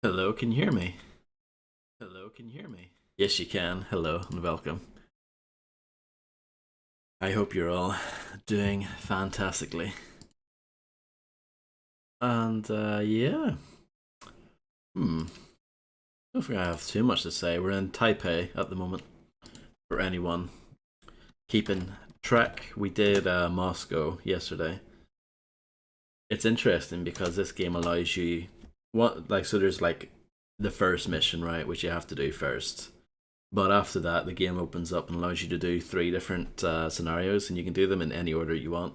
Hello, can you hear me? Hello, can you hear me? Yes, you can. Hello and welcome. I hope you're all doing fantastically. And yeah, hmm, I don't think I have too much to say. We're in Taipei at the moment. For anyone keeping track, we did Moscow yesterday. It's interesting because this game allows you so there's like the first mission, right, which you have to do first. But after that, the game opens up and allows you to do three different scenarios, and you can do them in any order you want.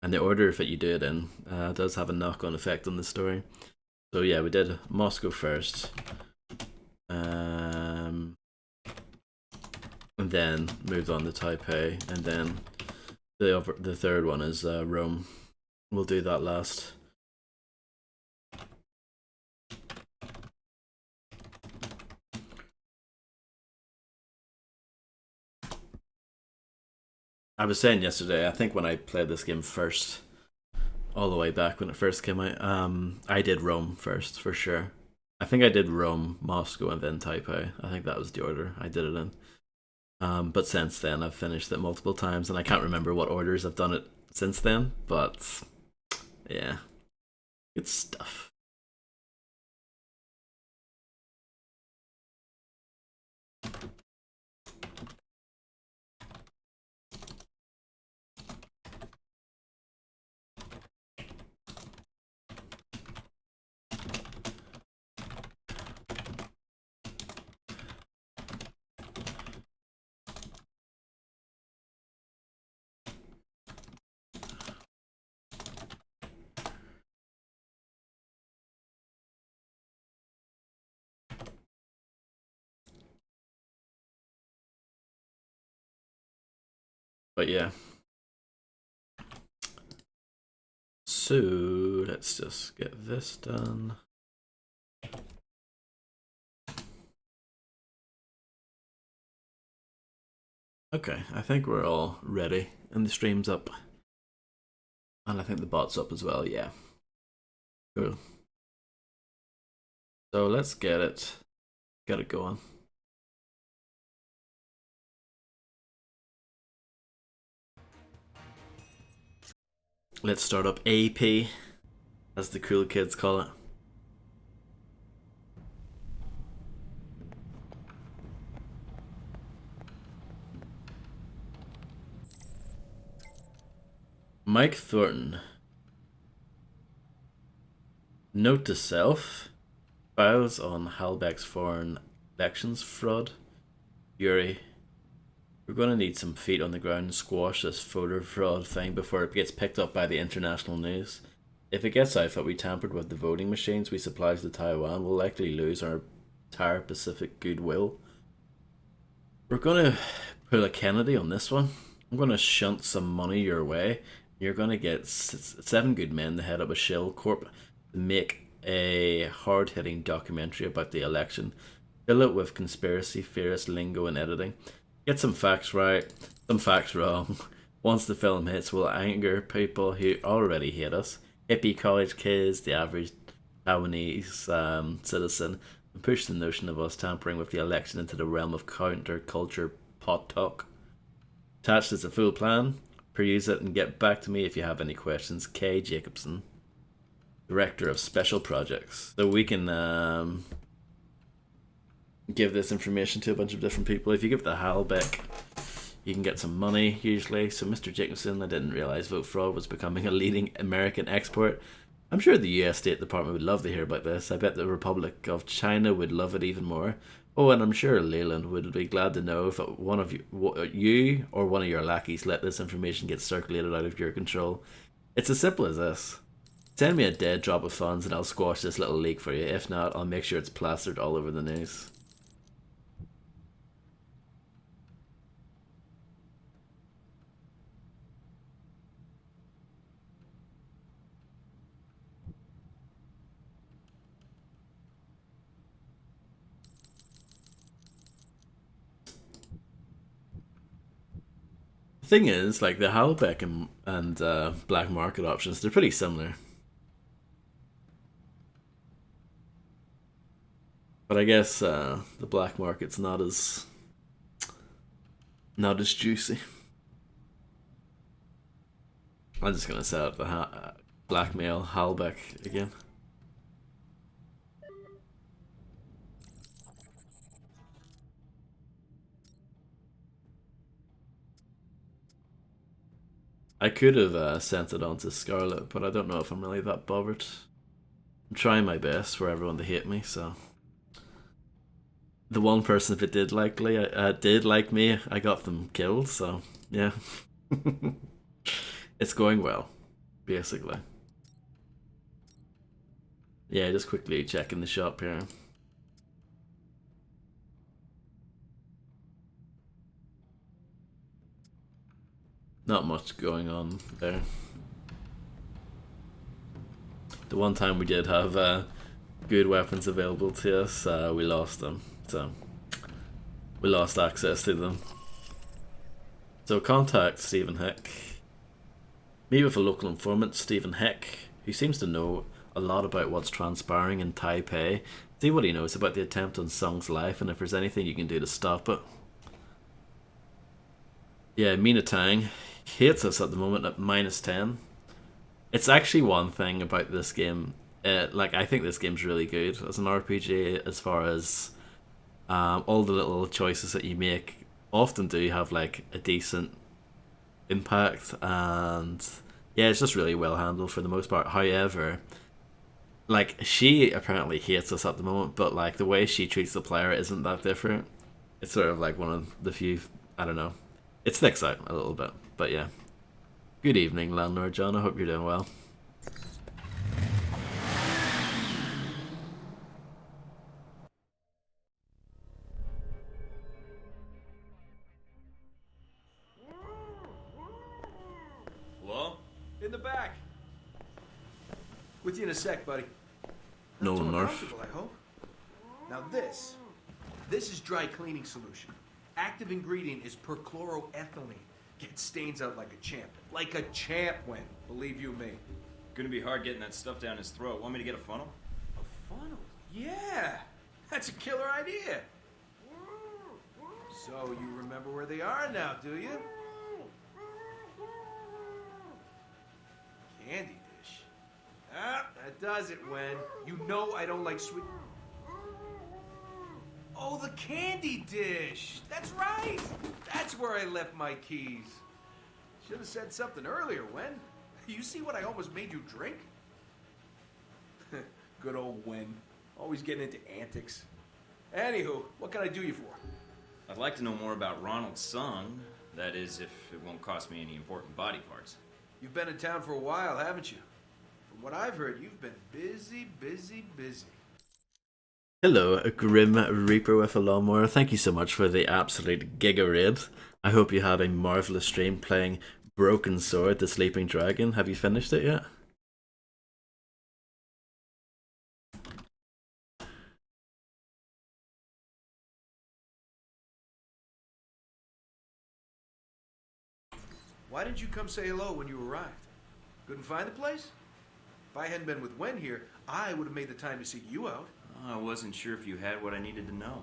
And the order that you do it in does have a knock-on effect on the story. So yeah, we did Moscow first, um, and then moved on to Taipei, and then the third one is Rome. We'll do that last. I was saying yesterday, I think when I played this game first, all the way back when it first came out, I did Rome first for sure. I think I did Rome, Moscow, and then Taipei. I think that was the order I did it in. But since then, I've finished it multiple times, and I can't remember what orders I've done it since then. But yeah, good stuff. But yeah, so let's just get this done. Okay, I think we're all ready, and the stream's up, and I think the bot's up as well. Yeah, cool. So let's get it going. Let's start up AP, as the cool kids call it. Mike Thornton. Note to self: files on Halbeck's foreign elections fraud. Yuri, we're going to need some feet on the ground and squash this voter fraud thing before it gets picked up by the international news. If it gets out that we tampered with the voting machines we supplied to Taiwan, we'll likely lose our entire Pacific goodwill. We're going to pull a Kennedy on this one. I'm going to shunt some money your way. You're going to get seven good men to head up a shell corp to make a hard hitting documentary about the election. Fill it with conspiracy theorist lingo and editing. Get some facts right, some facts wrong. Once the film hits, we'll anger people who already hate us. Hippie college kids, the average Taiwanese citizen, and push the notion of us tampering with the election into the realm of counterculture pot talk. Attached is a full plan. Peruse it and get back to me if you have any questions. Kay Jacobson, Director of Special Projects. So we can give this information to a bunch of different people. If you give it to Halbeck, you can get some money usually. So Mr. Jacobson, I didn't realize vote fraud was becoming a leading American export. I'm sure the US State Department would love to hear about this. I bet the Republic of China would love it even more. Oh, and I'm sure Leyland would be glad to know if one of you or one of your lackeys let this information get circulated out of your control. It's as simple as this. Send me a dead drop of funds and I'll squash this little leak for you. If not, I'll make sure it's plastered all over the news. The thing is, like the Halbeck and black market options, they're pretty similar. But I guess the black market's not as juicy. I'm just gonna set up the blackmail Halbeck again. I could have sent it on to Scarlet, but I don't know if I'm really that bothered. I'm trying my best for everyone to hate me, so the one person that did like me, I got them killed. So yeah, it's going well, basically. Yeah, just quickly checking the shop here. Not much going on there. The one time we did have good weapons available to us, we lost them. So we lost access to them. So contact Stephen Heck. Meet with a local informant, Stephen Heck, who seems to know a lot about what's transpiring in Taipei. See what he knows about the attempt on Sung's life and if there's anything you can do to stop it. Yeah, Mina Tang hates us at the moment at -10. It's actually one thing about this game. Like, I think this game's really good as an RPG, as far as all the little choices that you make often do have like a decent impact, and yeah, it's just really well handled for the most part. However, like, she apparently hates us at the moment, but like the way she treats the player isn't that different. It's sort of like one of the few, I don't know, it sticks out a little bit. But yeah, good evening, Landlord John. I hope you're doing well. Hello? In the back. With you in a sec, buddy. No, Not too Nerf. uncomfortable, I hope. Now this is dry cleaning solution. Active ingredient is perchloroethylene. Gets stains out like a champ. Like a champ, Wen. Believe you me. Gonna be hard getting that stuff down his throat. Want me to get a funnel? A funnel? Yeah! That's a killer idea. So you remember where they are now, do you? Candy dish. Ah, that does it, Wen. You know I don't like sweet... Oh, the candy dish! That's right! That's where I left my keys. Should have said something earlier, Wen. You see what I almost made you drink? Good old Wen. Always getting into antics. Anywho, what can I do you for? I'd like to know more about Ronald Sung. That is, if it won't cost me any important body parts. You've been in town for a while, haven't you? From what I've heard, you've been busy, busy, busy. Hello, a Grim Reaper with a lawnmower. Thank you so much for the absolute giga raid. I hope you had a marvelous stream playing Broken Sword, the Sleeping Dragon. Have you finished it yet? Why didn't you come say hello when you arrived? Couldn't find the place? If I hadn't been with Wen here, I would have made the time to seek you out. I wasn't sure if you had what I needed to know.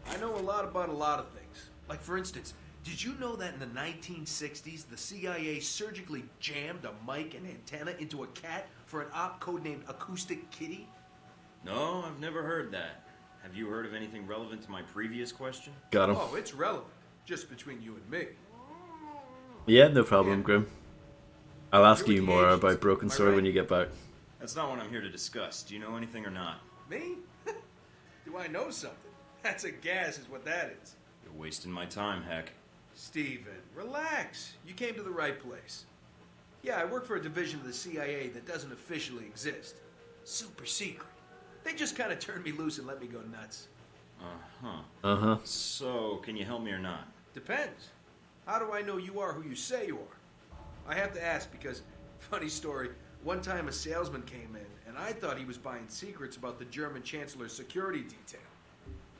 I know a lot about a lot of things. Like, for instance, did you know that in the 1960s, the CIA surgically jammed a mic and antenna into a cat for an op codenamed Acoustic Kitty? No, I've never heard that. Have you heard of anything relevant to my previous question? Got him. Oh, it's relevant. Just between you and me. Yeah, no problem, Yeah. Grim. I'll ask You're you with the more agents, about Broken am I Sword right? when you get back. That's not what I'm here to discuss. Do you know anything or not? Me? Do I know something? That's a gas is what that is. You're wasting my time, Heck. Steven, relax. You came to the right place. Yeah, I work for a division of the CIA that doesn't officially exist. Super secret. They just kind of turned me loose and let me go nuts. Uh-huh. Uh-huh. So, can you help me or not? Depends. How do I know you are who you say you are? I have to ask because, funny story, one time a salesman came in and I thought he was buying secrets about the German Chancellor's security detail.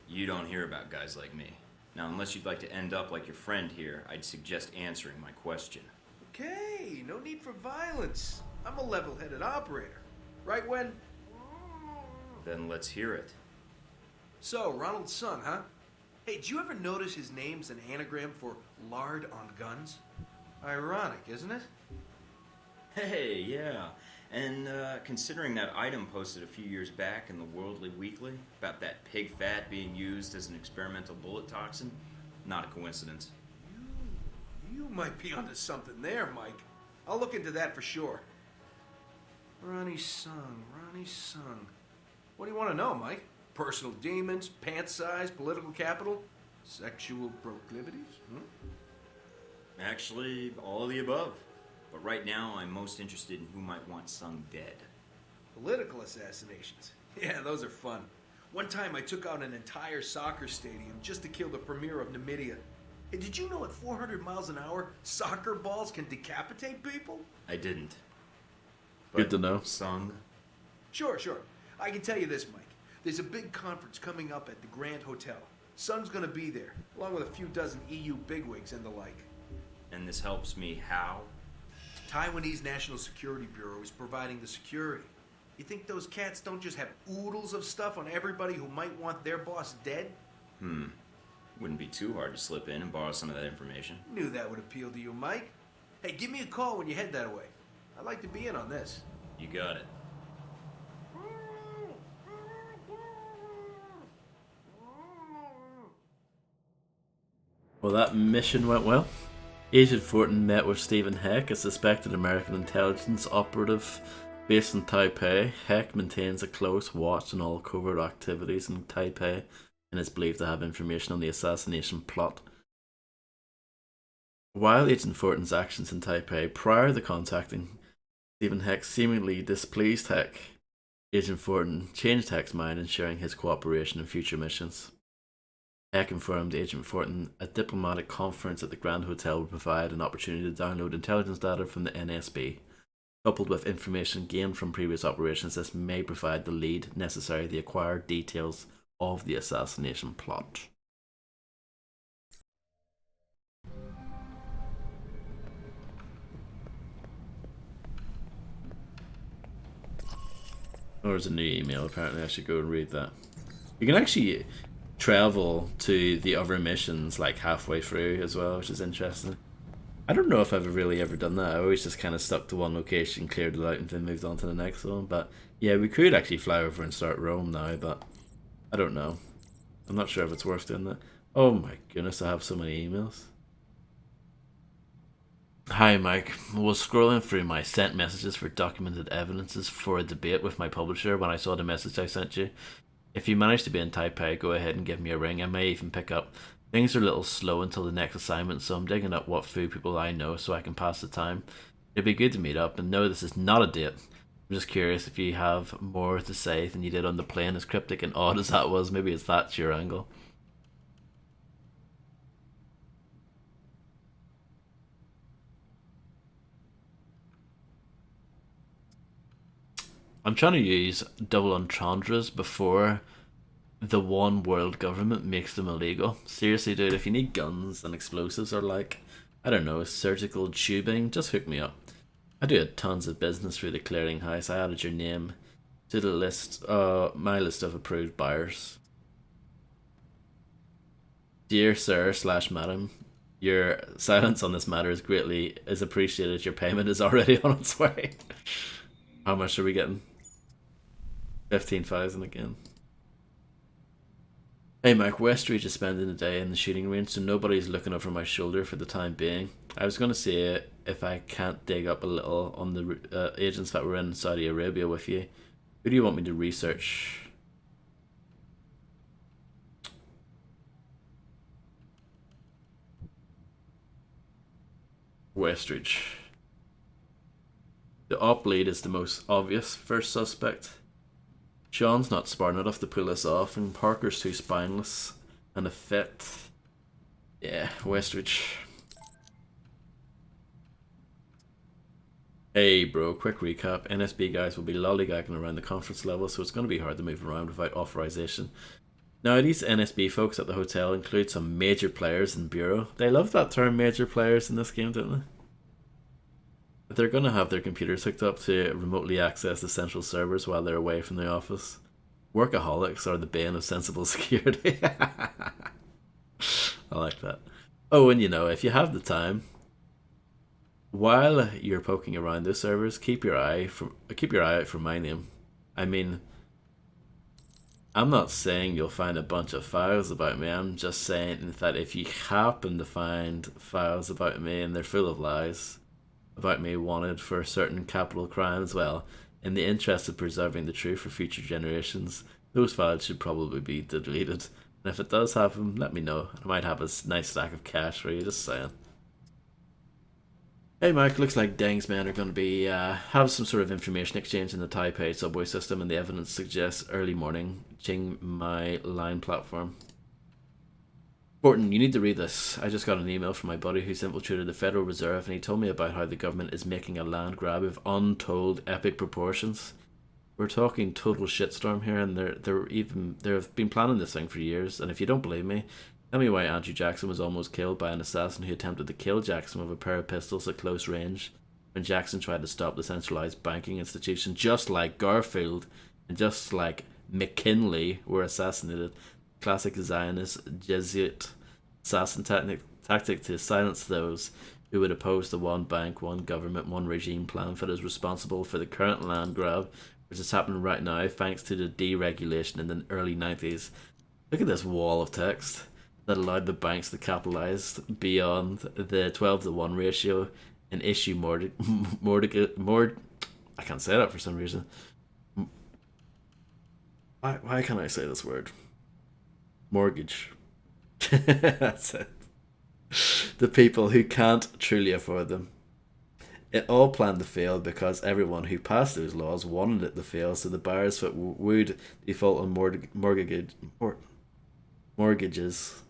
You don't hear about guys like me. Now, unless you'd like to end up like your friend here, I'd suggest answering my question. Okay, no need for violence. I'm a level-headed operator. Right, Wen? Then let's hear it. So, Ronald Sung, huh? Hey, did you ever notice his name's an anagram for lard on guns? Ironic, isn't it? Hey, yeah. And considering that item posted a few years back in the Worldly Weekly about that pig fat being used as an experimental bullet toxin, not a coincidence. You might be onto something there, Mike. I'll look into that for sure. Ronnie Sung, Ronnie Sung. What do you want to know, Mike? Personal demons, pant size, political capital, sexual proclivities? Actually, all of the above. But right now, I'm most interested in who might want Sung dead. Political assassinations. Yeah, those are fun. One time I took out an entire soccer stadium just to kill the premier of Namibia. Hey, did you know at 400 miles an hour, soccer balls can decapitate people? I didn't. Good to know. Sung? Sure. I can tell you this, Mike. There's a big conference coming up at the Grand Hotel. Sung's gonna be there, along with a few dozen EU bigwigs and the like. And this helps me how? Taiwanese National Security Bureau is providing the security. You think those cats don't just have oodles of stuff on everybody who might want their boss dead? Wouldn't be too hard to slip in and borrow some of that information. Knew that would appeal to you, Mike. Hey, give me a call when you head that way. I'd like to be in on this. You got it. Well, that mission went well. Agent Fortin met with Stephen Heck, a suspected American intelligence operative based in Taipei. Heck maintains a close watch on all covert activities in Taipei and is believed to have information on the assassination plot. While Agent Fortin's actions in Taipei prior to contacting Stephen Heck seemingly displeased Heck, Agent Fortin changed Heck's mind, ensuring his cooperation in future missions. Heck informed Agent Fortin a diplomatic conference at the Grand Hotel would provide an opportunity to download intelligence data from the NSB. Coupled with information gained from previous operations, this may provide the lead necessary to acquire details of the assassination plot. Oh, there's a new email. Apparently I should go and read that. You can actually travel to the other missions like halfway through as well, which is interesting. I don't know if I've really ever done that. I always just kind of stuck to one location, cleared it out, and then moved on to the next one. But yeah, we could actually fly over and start Rome now, but I don't know. I'm not sure if it's worth doing that. Oh my goodness, I have so many emails. Hi Mike, was scrolling through my sent messages for documented evidences for a debate with my publisher when I saw the message I sent you. If you manage to be in Taipei, go ahead and give me a ring. I may even pick up. Things are a little slow until the next assignment, so I'm digging up what food people I know so I can pass the time. It'd be good to meet up, and no, this is not a date. I'm just curious if you have more to say than you did on the plane, as cryptic and odd as that was. Maybe it's that's your angle. I'm trying to use double entendres before the one world government makes them illegal. Seriously, dude, if you need guns and explosives or like, I don't know, surgical tubing, just hook me up. I do tons of business through the clearinghouse. I added your name to the list, my list of approved buyers. Dear sir / madam, your silence on this matter is appreciated. Your payment is already on its way. How much are we getting? 15,000 again. Hey Mike, Westridge is spending the day in the shooting range, so nobody's looking over my shoulder for the time being. I was going to say if I can't dig up a little on the agents that were in Saudi Arabia with you. Who do you want me to research? Westridge. The op lead is the most obvious first suspect. Sean's not smart enough to pull this off, and Parker's too spineless and a fit. Yeah, Westridge. Hey bro, quick recap. NSB guys will be lollygagging around the conference level, so it's going to be hard to move around without authorization. Now, these NSB folks at the hotel include some major players in Bureau. They love that term, major players, in this game, don't they? They're going to have their computers hooked up to remotely access the central servers while they're away from the office. Workaholics are the bane of sensible security. I like that. Oh, and if you have the time, while you're poking around those servers, keep your eye out for my name. I mean, I'm not saying you'll find a bunch of files about me. I'm just saying that if you happen to find files about me and they're full of lies about me wanted for certain capital crimes, well, in the interest of preserving the truth for future generations, those files should probably be deleted. And if it does happen, let me know. I might have a nice stack of cash for you, just saying. Hey Mark, looks like Deng's men are going to be have some sort of information exchange in the Taipei subway system, and the evidence suggests early morning Chiang Mai line platform. Borton, you need to read this. I just got an email from my buddy who's infiltrated the Federal Reserve, and he told me about how the government is making a land grab of untold epic proportions. We're talking total shitstorm here, and they've been planning this thing for years. And if you don't believe me, tell me why Andrew Jackson was almost killed by an assassin who attempted to kill Jackson with a pair of pistols at close range when Jackson tried to stop the centralized banking institution, just like Garfield and just like McKinley were assassinated. Classic Zionist Jesuit assassin tactic to silence those who would oppose the one bank, one government, one regime plan that is responsible for the current land grab, which is happening right now thanks to the deregulation in the early 90s. Look at this wall of text that allowed the banks to capitalise beyond the 12-to-1 ratio and issue more I can't say that for some reason. Why can't I say this word? Mortgage. That's it. The people who can't truly afford them. It all planned to fail because everyone who passed those laws wanted it to fail, so the buyers that would default on mortgages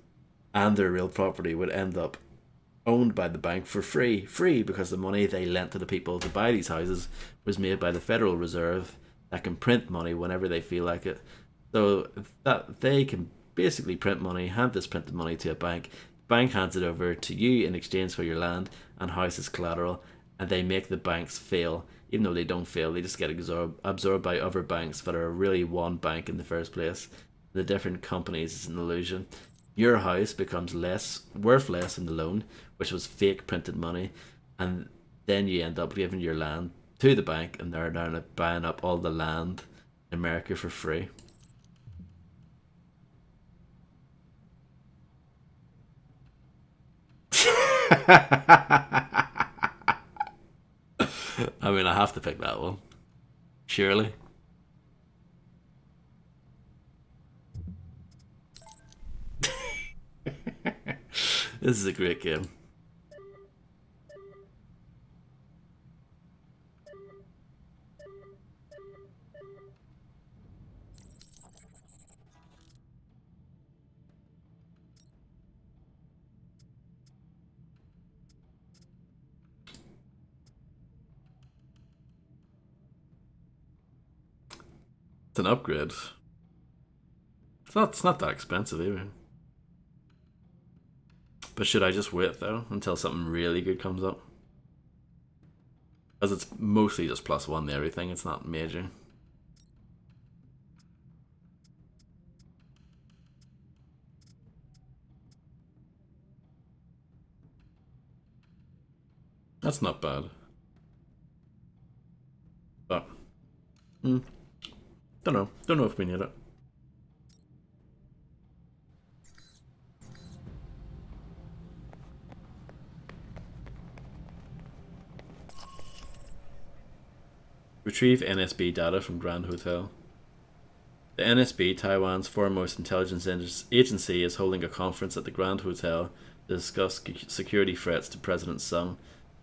and their real property would end up owned by the bank for free because the money they lent to the people to buy these houses was made by the Federal Reserve that can print money whenever they feel like it. So that they can basically print money, hand this printed money to a bank. The bank hands it over to you in exchange for your land and house as collateral, and they make the banks fail. Even though they don't fail, they just get absorbed by other banks that are really one bank in the first place. The different companies is an illusion. Your house becomes worth less in the loan, which was fake printed money, and then you end up giving your land to the bank, and they're now buying up all the land in America for free. I mean, I have to pick that one. Surely. This is a great game. It's an upgrade. It's not that expensive either. But should I just wait though until something really good comes up? Because it's mostly just +1 to everything, it's not major. That's not bad. But don't know if we need it. Retrieve NSB data from Grand Hotel. The NSB, Taiwan's foremost intelligence agency, is holding a conference at the Grand Hotel to discuss security threats to President Sung.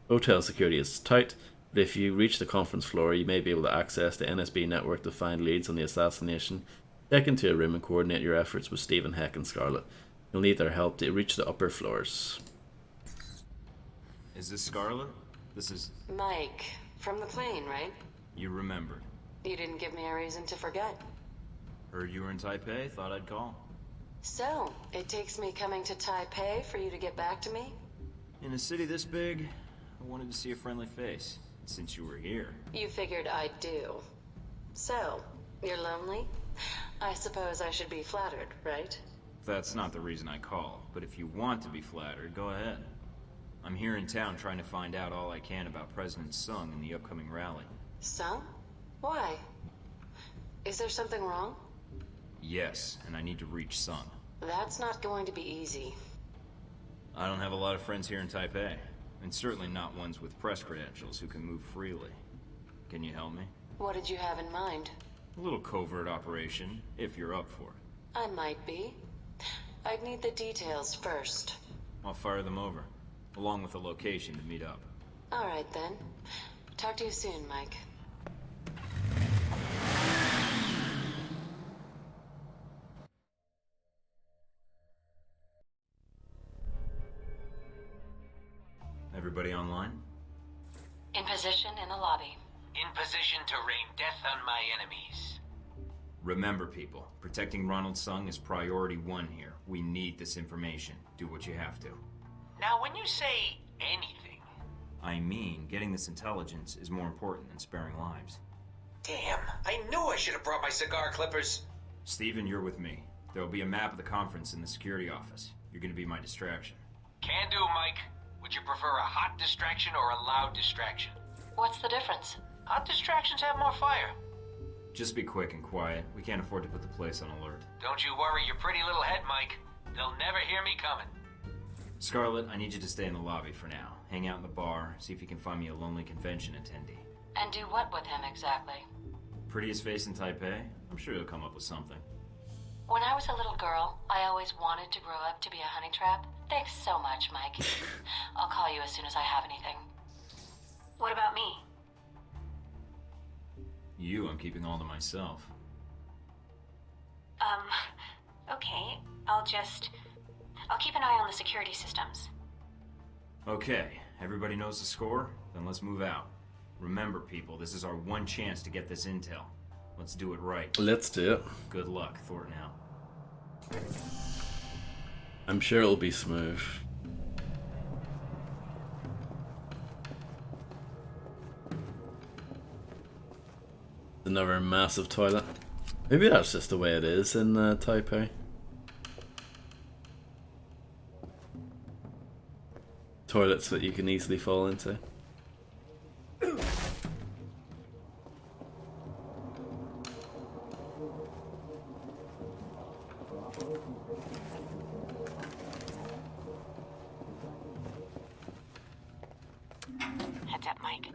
Hotel security is tight, but if you reach the conference floor, you may be able to access the NSB network to find leads on the assassination. Check into a room and coordinate your efforts with Stephen, Heck, and Scarlet. You'll need their help to reach the upper floors. Is this Scarlet? This is... Mike, from the plane, right? You remembered. You didn't give me a reason to forget. Heard you were in Taipei, thought I'd call. So, it takes me coming to Taipei for you to get back to me? In a city this big, I wanted to see a friendly face. Since you were here. You figured I'd do. So, You're lonely? I suppose I should be flattered, right? That's not the reason I call, but if you want to be flattered, go ahead. I'm here in town trying to find out all I can about President Sung and the upcoming rally. Sung? Why? Is there something wrong? Yes, and I need to reach Sung. That's not going to be easy. I don't have a lot of friends here in Taipei, and certainly not ones with press credentials who can move freely. Can you help me? What did you have in mind? A little covert operation, if you're up for it. I might be. I'd need the details first. I'll fire them over, along with a location to meet up. All right, then. Talk to you soon, Mike. Everybody online? In position in the lobby. In position to rain death on my enemies. Remember, people, protecting Ronald Sung is priority one here. We need this information. Do what you have to. Now, when you say anything... I mean, getting this intelligence is more important than sparing lives. Damn, I knew I should have brought my cigar clippers. Steven, you're with me. There will be a map of the conference in the security office. You're gonna be my distraction. Can do, Mike. Would you prefer a hot distraction or a loud distraction? What's the difference? Hot distractions have more fire. Just be quick and quiet. We can't afford to put the place on alert. Don't you worry your pretty little head, Mike. They'll never hear me coming. Scarlet, I need you to stay in the lobby for now. Hang out in the bar, see if you can find me a lonely convention attendee. And do what with him exactly? Prettiest face in Taipei? I'm sure he'll come up with something. When I was a little girl, I always wanted to grow up to be a honey trap. Thanks so much, Mike. I'll call you as soon as I have anything. What about me? You, I'm keeping all to myself. Okay. I'll keep an eye on the security systems. Okay, everybody knows the score? Then let's move out. Remember, people, this is our one chance to get this intel. Let's do it right. Let's do it. Good luck, Thornton out. I'm sure it'll be smooth. Another massive toilet. Maybe that's just the way it is in Taipei. Toilets that you can easily fall into. Heads up, Mike.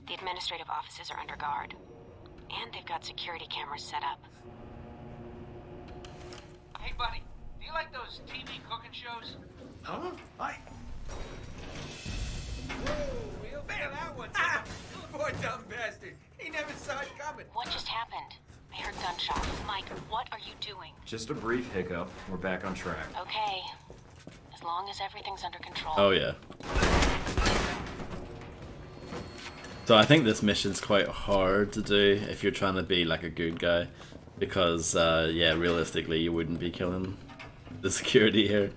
The administrative offices are under guard. And they've got security cameras set up. Hey, buddy, do you like those TV cooking shows? Huh? We'll figure that one. Poor dumb bastard. He never saw it coming. What just happened? I heard gunshots. Mike, what are you doing? Just a brief hiccup. We're back on track. Okay. As long as everything's under control. Oh yeah. So I think this mission's quite hard to do if you're trying to be like a good guy, because yeah, realistically you wouldn't be killing the security here.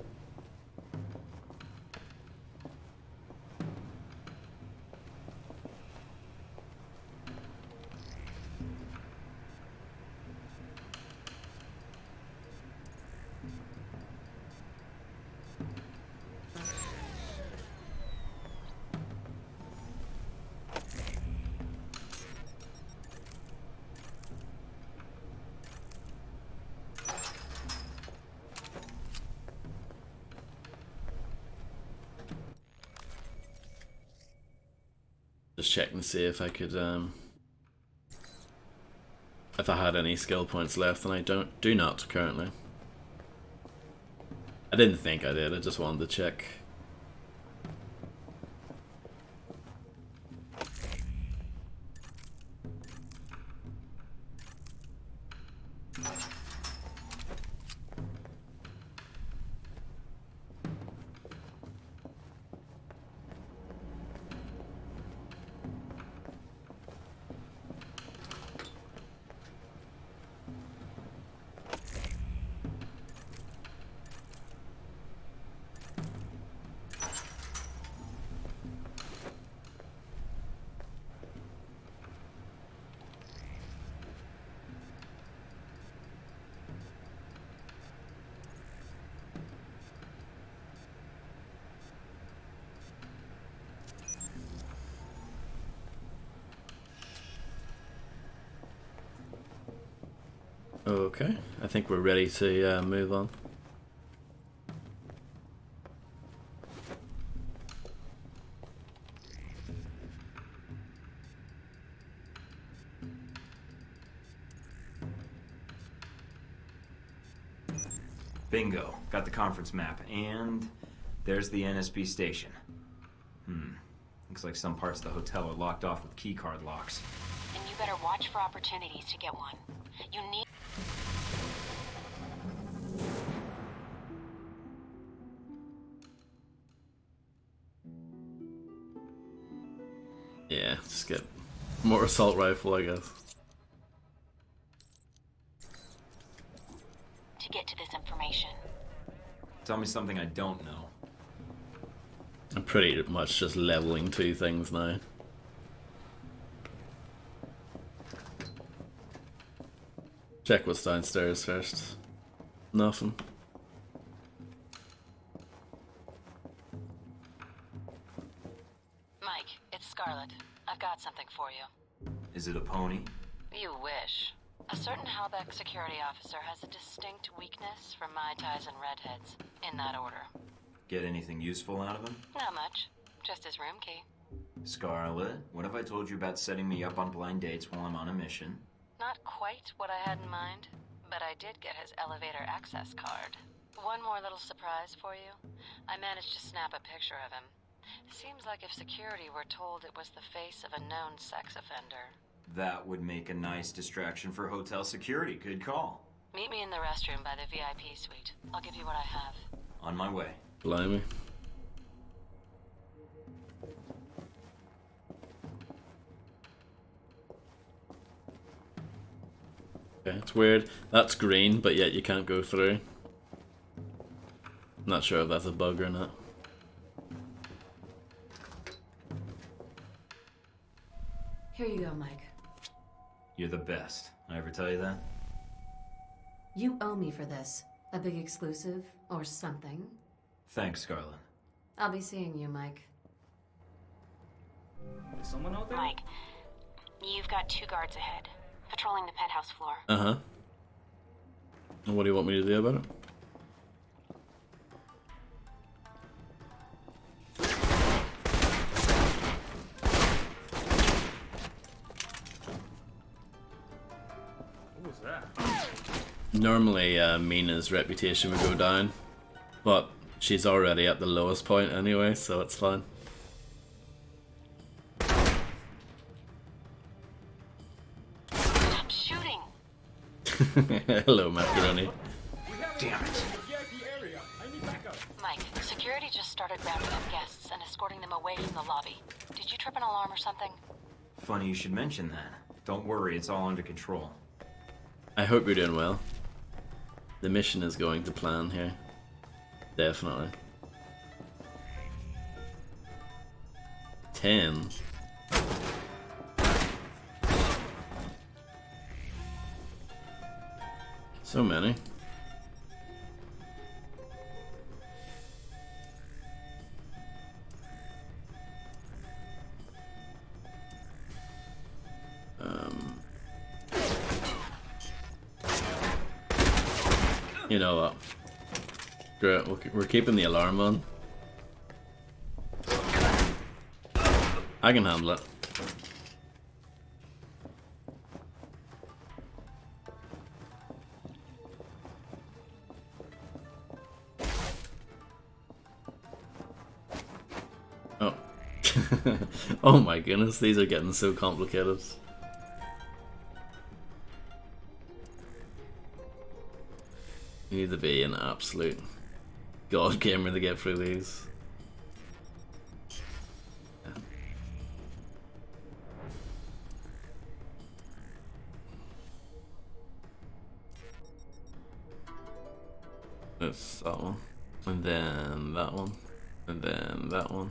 Just checking to see if I could, if I had any skill points left, and I do not currently. I didn't think I did, I just wanted to check. Okay, I think we're ready to move on. Bingo. Got the conference map, and there's the NSB station. Looks like some parts of the hotel are locked off with keycard locks. And you better watch for opportunities to get one. You need... Yeah, just get more assault rifle, I guess. to get to this information. Tell me something I don't know. I'm pretty much just leveling two things now. Check what's downstairs first. Nothing. Mike, it's Scarlet. I've got something for you. Is it a pony? You wish. A certain Halbeck security officer has a distinct weakness for Mai Tais and redheads. In that order. Get anything useful out of him? Not much. Just his room key. Scarlet, what have I told you about setting me up on blind dates while I'm on a mission? Not quite what I had in mind, but I did get his elevator access card. One more little surprise for you. I managed to snap a picture of him. Seems like if security were told it was the face of a known sex offender. That would make a nice distraction for hotel security. Good call. Meet me in the restroom by the VIP suite. I'll give you what I have. On my way. Blimey. Okay, it's weird. That's green, but yet you can't go through. Not sure if that's a bug or not. Here you go, Mike. You're the best. I ever tell you that? You owe me for this. A big exclusive, or something. Thanks, Scarlet. I'll be seeing you, Mike. Is someone out there? Mike, you've got 2 guards ahead, patrolling the penthouse floor. Uh-huh. And what do you want me to do about it? What was that? Normally, Mina's reputation would go down, but she's already at the lowest point anyway, so it's fine. Stop shooting! Hello, Macaroni. Damn it. VIP area. I need backup. Mike, security just started rounding up guests and escorting them away from the lobby. Did you trip an alarm or something? Funny you should mention that. Don't worry, it's all under control. I hope you're doing well. The mission is going to plan here. Definitely. 10. So many. You know what? Great, we're keeping the alarm on. I can handle it. Oh. Oh my goodness, these are getting so complicated. You need to be an absolute god gamer to get through these. That's that one. And then that one. And then that one.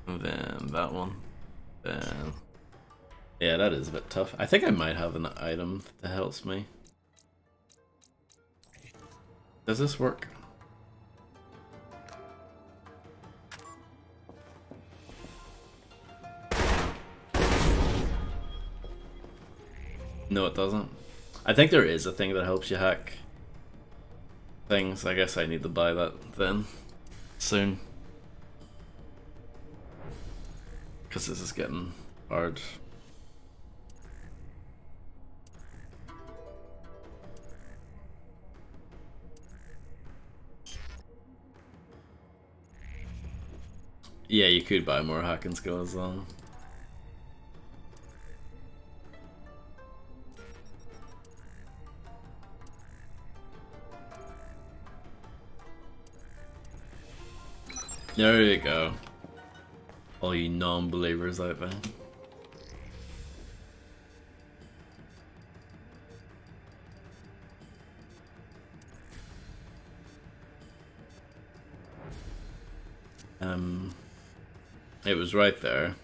And then that one. Then... Yeah, that is a bit tough. I think I might have an item that helps me. Does this work? No, it doesn't. I think there is a thing that helps you hack things. I guess I need to buy that then soon. Because this is getting hard. Yeah, you could buy more hacking skills though. There you go. All you non-believers out there. It was right there.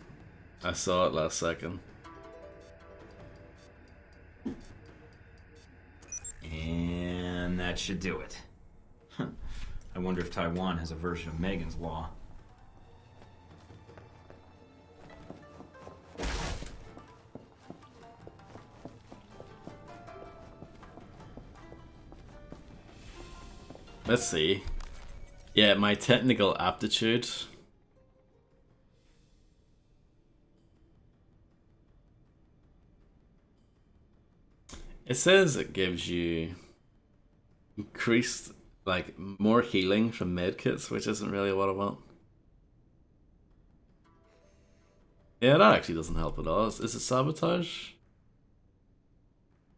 I saw it last second. And that should do it. I wonder if Taiwan has a version of Megan's Law. Let's see. Yeah, my technical aptitude. It says it gives you increased, like, more healing from medkits, which isn't really what I want. Yeah, that actually doesn't help at all. Is it sabotage?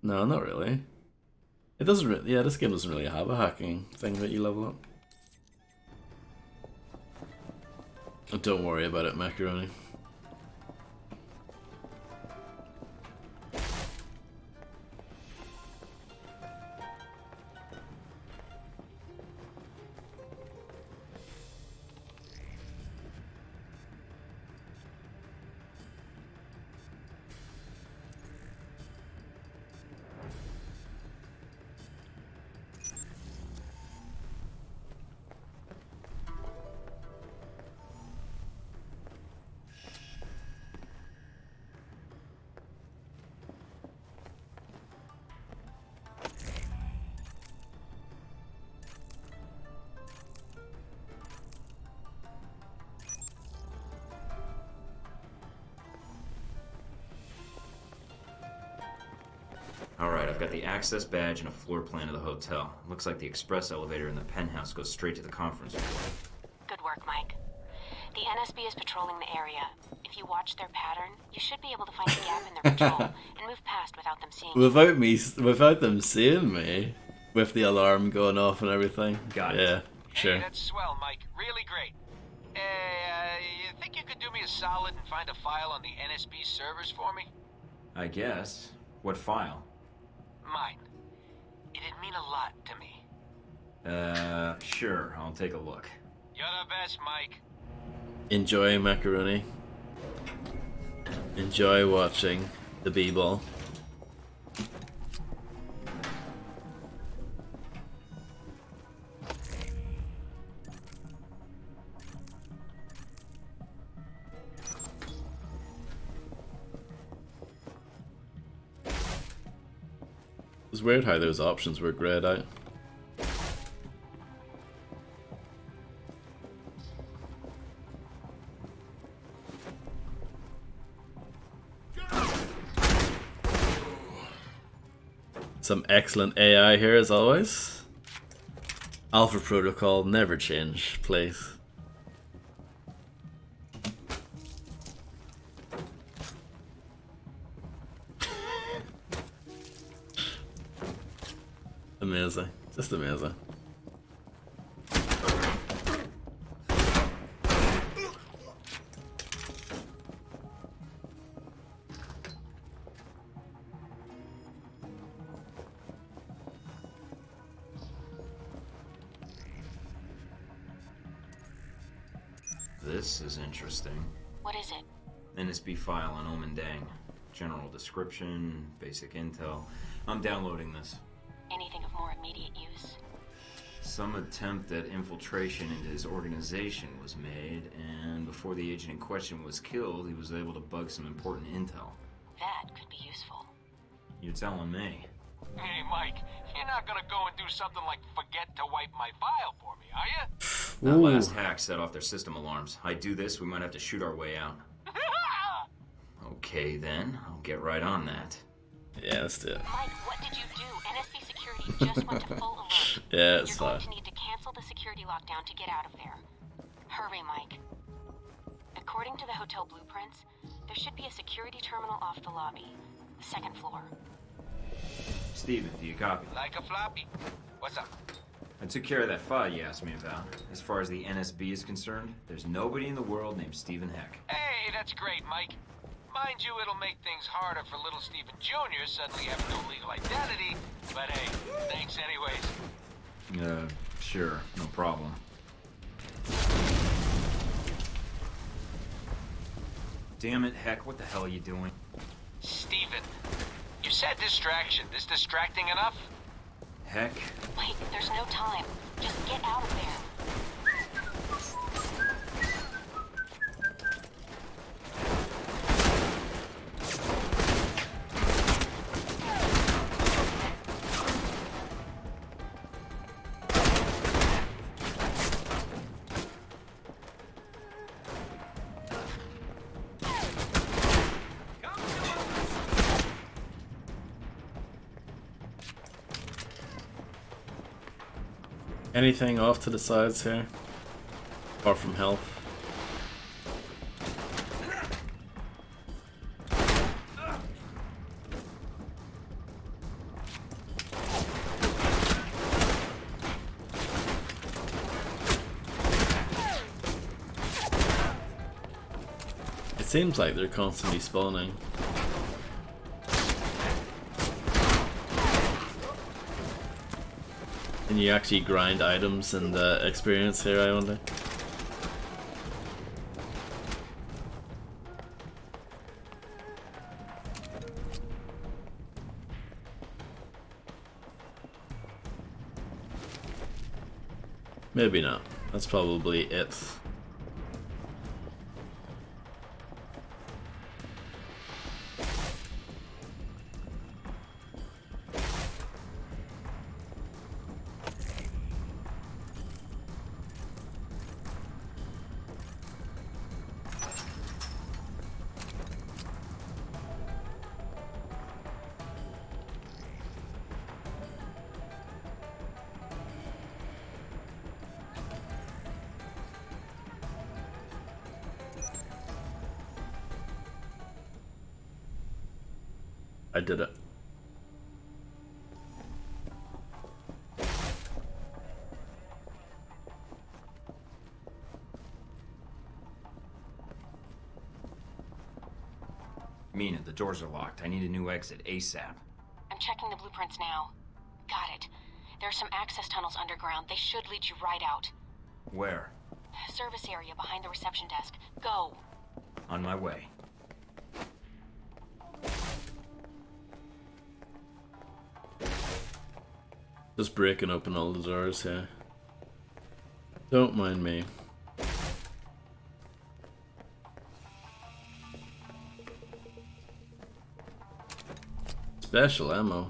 No, not really. It doesn't really, yeah, this game doesn't really have a hacking thing that you level up. Oh, don't worry about it, Macaroni. Alright, I've got the access badge and a floor plan of the hotel. Looks like the express elevator in the penthouse goes straight to the conference room. Good work, Mike. The NSB is patrolling the area. If you watch their pattern, you should be able to find a gap in their patrol and move past without them seeing you. Without them seeing me, with the alarm going off and everything. Got it. Yeah, sure. Hey, that's swell, Mike. Really great. You think you could do me a solid and find a file on the NSB servers for me? I guess. What file? Mine. It'd mean a lot to me. Sure. I'll take a look. You're the best, Mike. Enjoy, Macaroni. Enjoy watching the B-ball. It's weird how those options were grayed out. Some excellent AI here as always. Alpha Protocol, never change, please. Amazing. Just amazing. This is interesting. What is it? NSB file on Omen Dang. General description, basic intel. I'm downloading this. Anything of more immediate use? Some attempt at infiltration into his organization was made, and before the agent in question was killed, he was able to bug some important intel. That could be useful. You're telling me. Hey, Mike, you're not gonna go and do something like forget to wipe my file for me, are you? That Ooh. last hack set off their system alarms. I do this, we might have to shoot our way out. Okay, then. I'll get right on that. Yeah, let's do it. Mike, what did you do? NSB security just went to full alert. Yeah, it's You're going fine. to need to cancel the security lockdown to get out of there. Hurry, Mike. According to the hotel blueprints, there should be a security terminal off the lobby. The second floor. Steven, do you copy? Like a floppy. What's up? I took care of that file you asked me about. As far as the NSB is concerned, there's nobody in the world named Stephen Heck. Hey, that's great, Mike. Mind you, it'll make things harder for little Stephen Jr. suddenly having no legal identity, but hey, thanks anyways. Sure, no problem. Damn it, Heck, what the hell are you doing? Stephen, you said distraction. Is distracting enough? Heck? Mike, there's no time. Just get out of there. Anything off to the sides here? Apart from health. It seems like they're constantly spawning. Can you actually grind items and experience here, I wonder? Maybe not. That's probably it. I did it. Mina, the doors are locked. I need a new exit ASAP. I'm checking the blueprints now. Got it. There are some access tunnels underground. They should lead you right out. Where? Service area behind the reception desk. Go. On my way. Just breaking open all the doors here. Don't mind me. Special ammo.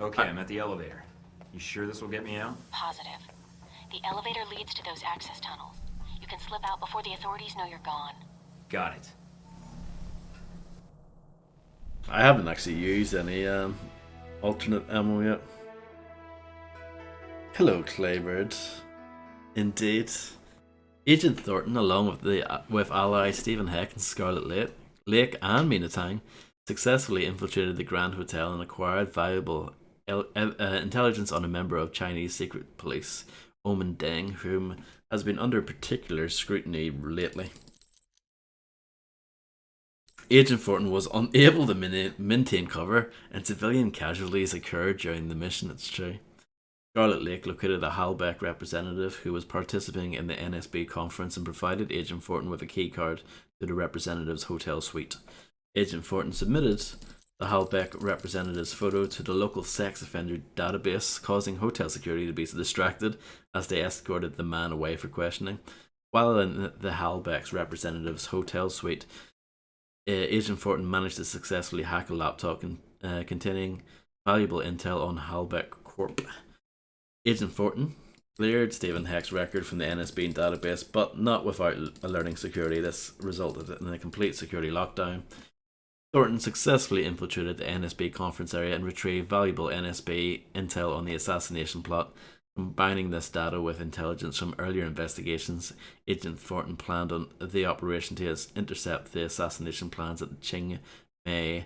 Okay, I'm at the elevator. You sure this will get me out? Positive. The elevator leads to those access tunnels. You can slip out before the authorities know you're gone. Got it. I haven't actually used any alternate ammo yet. Hello, Claybird. Indeed. Agent Thornton, along with ally Stephen Heck and Scarlet Lake and Mina Tang, successfully infiltrated the Grand Hotel and acquired valuable intelligence on a member of Chinese secret police, Omen Deng, whom has been under particular scrutiny lately. Agent Thornton was unable to maintain cover, and civilian casualties occurred during the mission, it's true. Scarlet Lake located a Halbeck representative who was participating in the NSB conference and provided Agent Thornton with a key card to the representative's hotel suite. Agent Thornton submitted the Halbeck representative's photo to the local sex offender database, causing hotel security to be distracted as they escorted the man away for questioning. While in the Halbeck's representative's hotel suite, Agent Thornton managed to successfully hack a laptop containing valuable intel on Halbeck Corp. Agent Thornton cleared Stephen Heck's record from the NSB database, but not without alerting security. This resulted in a complete security lockdown. Thornton successfully infiltrated the NSB conference area and retrieved valuable NSB intel on the assassination plot. Combining this data with intelligence from earlier investigations, Agent Thornton planned on the operation to intercept the assassination plans at the Ching Mei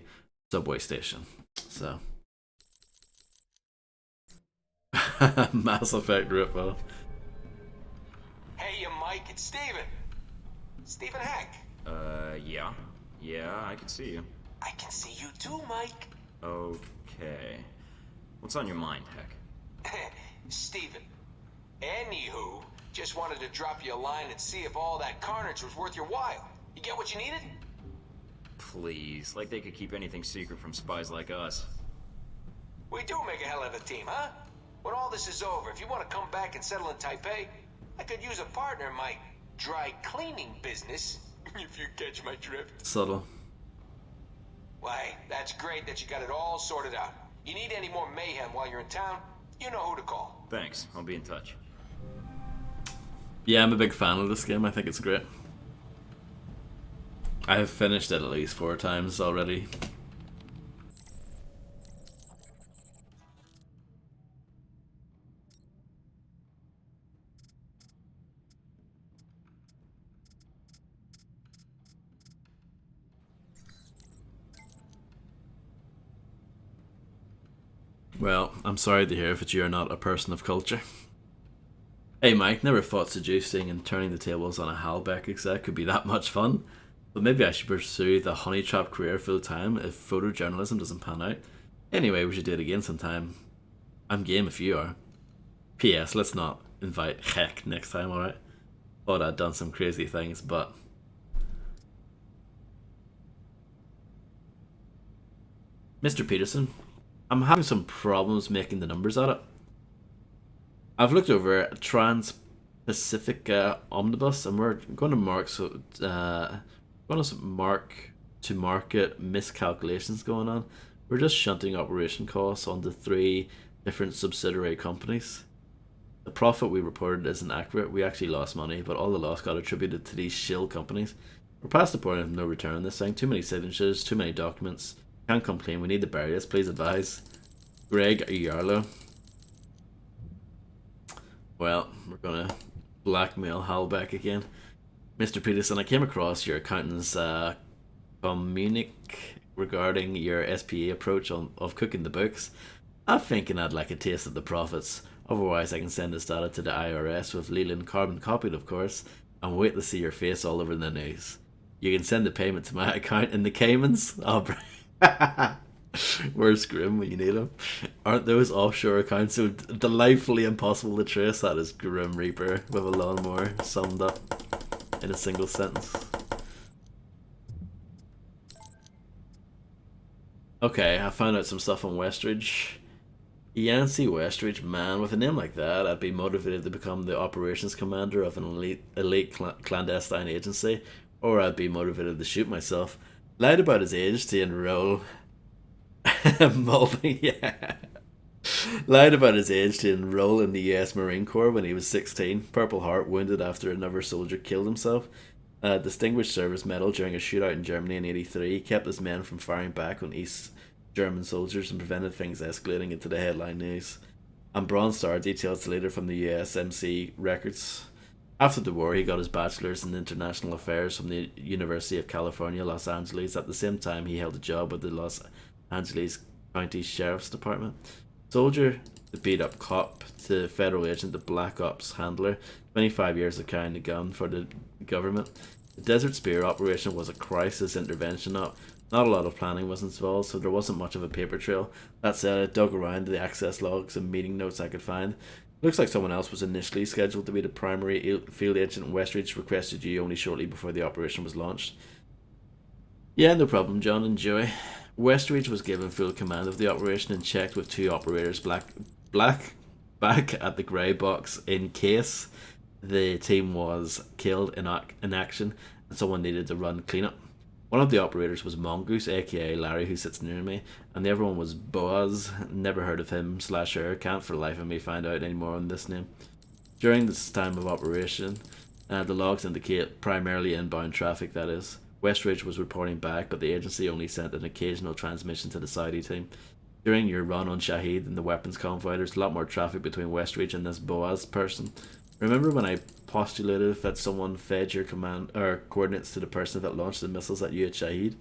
subway station. So, Mass Effect ripoff. Hey, you Mike, it's Steven. Steven Heck. Yeah. Yeah, I can see you. I can see you too, Mike. Okay. What's on your mind, Heck? Steven. Anywho, just wanted to drop you a line and see if all that carnage was worth your while. You get what you needed? Please, like they could keep anything secret from spies like us. We do make a hell of a team, huh? When all this is over, if you want to come back and settle in Taipei, I could use a partner in my dry cleaning business, if you catch my drift. Subtle. Why, that's great that you got it all sorted out. You need any more mayhem while you're in town, you know who to call. Thanks, I'll be in touch. Yeah, I'm a big fan of this game. I think it's great. I have finished it at least 4 times already. Well, I'm sorry to hear that you're not a person of culture. Hey Mike, never thought seducing and turning the tables on a Halbeck exec could be that much fun. But maybe I should pursue the honey trap career full time if photojournalism doesn't pan out. Anyway, we should do it again sometime. I'm game if you are. P.S. Let's not invite Heck next time, alright? Thought I'd done some crazy things, but... Mr. Peterson, I'm having some problems making the numbers at it. I've looked over Trans-Pacific Omnibus, and we're going to mark to market miscalculations going on. We're just shunting operation costs onto 3 different subsidiary companies. The profit we reported isn't accurate. We actually lost money, but all the loss got attributed to these shill companies. We're past the point of no return on this thing. Too many signatures, too many documents. Can't complain. We need to bury this. Please advise. Greg Yarlow. Well, we're gonna blackmail Halbeck again. Mr. Peterson, I came across your accountant's communique regarding your SPA approach of cooking the books. I'm thinking I'd like a taste of the profits. Otherwise, I can send this data to the IRS with Leland carbon copied, of course, and wait to see your face all over the news. You can send the payment to my account in the Caymans. Oh, where's Grim when you need him? Aren't those offshore accounts so delightfully impossible to trace? That is Grim Reaper with a lawnmower summed up in a single sentence. Okay, I found out some stuff on Westridge. Yancey Westridge, man, with a name like that, I'd be motivated to become the operations commander of an elite clandestine agency, or I'd be motivated to shoot myself. Lied about his age to enroll... Lied about his age to enroll in the US Marine Corps when he was 16. Purple Heart, wounded after another soldier killed himself. Distinguished Service Medal during a shootout in Germany in '83. Kept his men from firing back on East German soldiers and prevented things escalating into the headline news. And Bronze Star, details later from the USMC records. After the war, he got his bachelor's in international affairs from the University of California, Los Angeles. At the same time, he held a job with the Los Angeles County Sheriff's Department. Soldier to beat up cop to federal agent to black ops handler. 25 years of carrying a gun for the government. The Desert Spear operation was a crisis intervention. Not a lot of planning was involved, so there wasn't much of a paper trail. That said, I dug around the access logs and meeting notes I could find. Looks like someone else was initially scheduled to be the primary field agent, and Westridge requested you only shortly before the operation was launched. Yeah, no problem, John and Joey. Westridge was given full command of the operation and checked with 2 operators back at the grey box in case the team was killed in action and someone needed to run cleanup. One of the operators was Mongoose, aka Larry, who sits near me, and the other one was Boaz. Never heard of him / her. Can't for the life of me find out any more on this name. During this time of operation, the logs indicate primarily inbound traffic, that is. Westridge was reporting back, but the agency only sent an occasional transmission to the Saudi team. During your run on Shahid and the weapons convoy, there's a lot more traffic between Westridge and this Boaz person. Remember when I postulated that someone fed your command or coordinates to the person that launched the missiles at you at Shahid?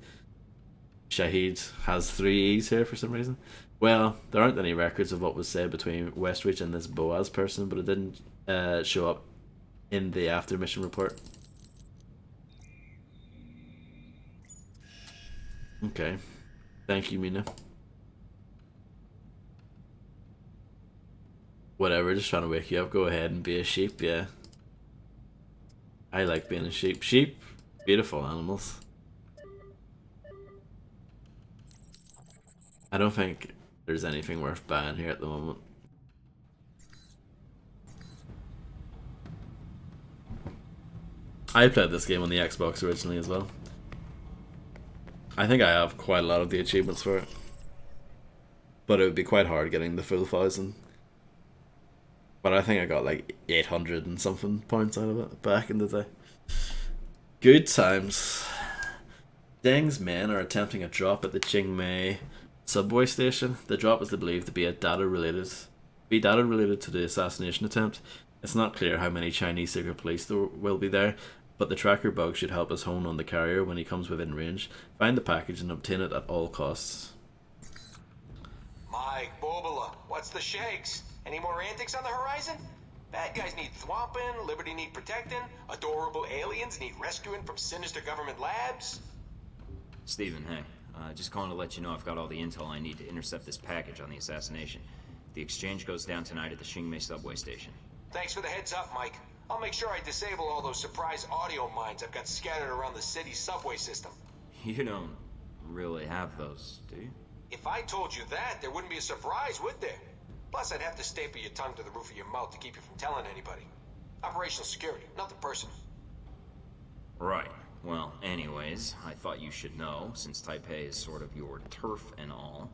Shahid has 3 E's here for some reason. Well, there aren't any records of what was said between Westridge and this Boaz person, but it didn't show up in the after mission report. Okay. Thank you, Mina. Whatever, just trying to wake you up. Go ahead and be a sheep, yeah. I like being a sheep. Sheep, beautiful animals. I don't think there's anything worth buying here at the moment. I played this game on the Xbox originally as well. I think I have quite a lot of the achievements for it. But it would be quite hard getting the full 1,000. But I think I got like 800 and something points out of it back in the day. Good times. Deng's men are attempting a drop at the Qingmei subway station. The drop is believed to be data related to the assassination attempt. It's not clear how many Chinese secret police there will be there, but the tracker bug should help us hone on the carrier when he comes within range. Find the package and obtain it at all costs. Mike, Bobola, what's the shakes? Any more antics on the horizon? Bad guys need thwomping, Liberty need protecting, adorable aliens need rescuing from sinister government labs. Steven, hey. Just calling to let you know I've got all the intel I need to intercept this package on the assassination. The exchange goes down tonight at the Qingmei subway station. Thanks for the heads up, Mike. I'll make sure I disable all those surprise audio mines I've got scattered around the city's subway system. You don't really have those, do you? If I told you that, there wouldn't be a surprise, would there? Plus, I'd have to staple your tongue to the roof of your mouth to keep you from telling anybody. Operational security, nothing personal. Right. Well, anyways, I thought you should know, since Taipei is sort of your turf and all.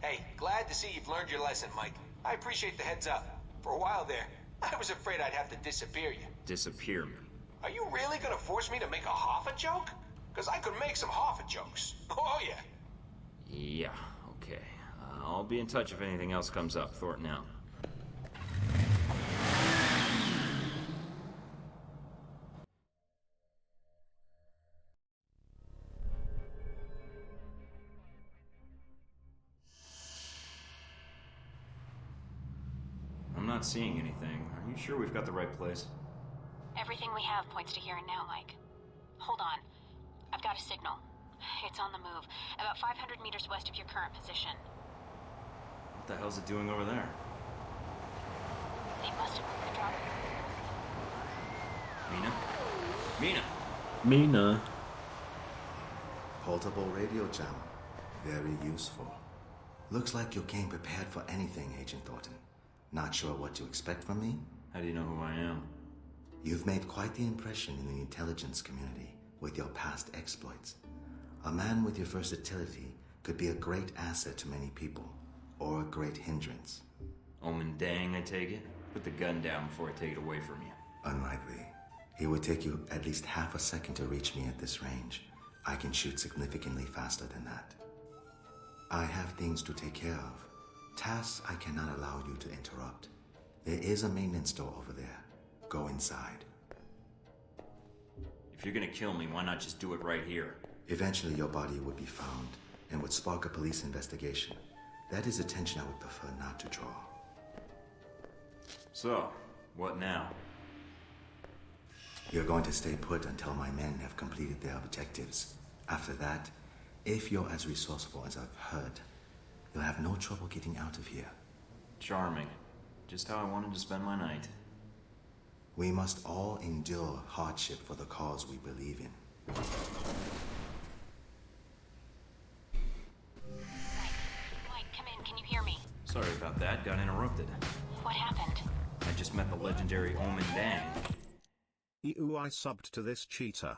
Hey, glad to see you've learned your lesson, Mike. I appreciate the heads up. For a while there, I was afraid I'd have to disappear you. Disappear me? Are you really gonna force me to make a Hoffa joke? Because I could make some Hoffa jokes. Oh, yeah. Yeah, okay. I'll be in touch if anything else comes up. Thornton out. I'm not seeing anything. Are you sure we've got the right place? Everything we have points to here and now, Mike. Hold on. I've got a signal. It's on the move, about 500 meters west of your current position. What the hell's it doing over there? They must have moved the drop. Mina? Mina. Portable radio jammer. Very useful. Looks like you came prepared for anything, Agent Thornton. Not sure what to expect from me? How do you know who I am? You've made quite the impression in the intelligence community with your past exploits. A man with your versatility could be a great asset to many people, or a great hindrance. Omen Dang, I take it? Put the gun down before I take it away from you. Unlikely. It would take you at least half a second to reach me at this range. I can shoot significantly faster than that. I have things to take care of. Tasks I cannot allow you to interrupt. There is a maintenance door over there. Go inside. If you're gonna kill me, why not just do it right here? Eventually your body would be found and would spark a police investigation. That is attention I would prefer not to draw. So, what now? You're going to stay put until my men have completed their objectives. After that, if you're as resourceful as I've heard, you'll have no trouble getting out of here. Charming. Just how I wanted to spend my night. We must all endure hardship for the cause we believe in. Mike, come in. Can you hear me? Sorry about that. Got interrupted. What happened? I just met the legendary Omen Dang. I subbed to this cheater.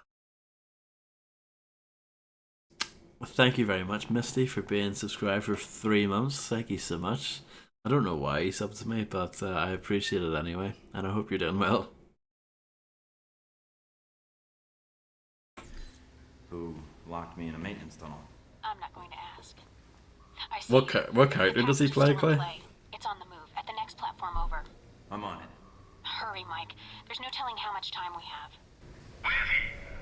Thank you very much, Misty, for being subscribed for 3 months. Thank you so much. I don't know why you subbed to me, but I appreciate it anyway, and I hope you're doing well. Who locked me in a maintenance tunnel? I'm not going to ask. I see What character does he play, Clay? It's on the move, at the next platform over. I'm on it. Hurry, Mike. There's no telling how much time we have. Where is he?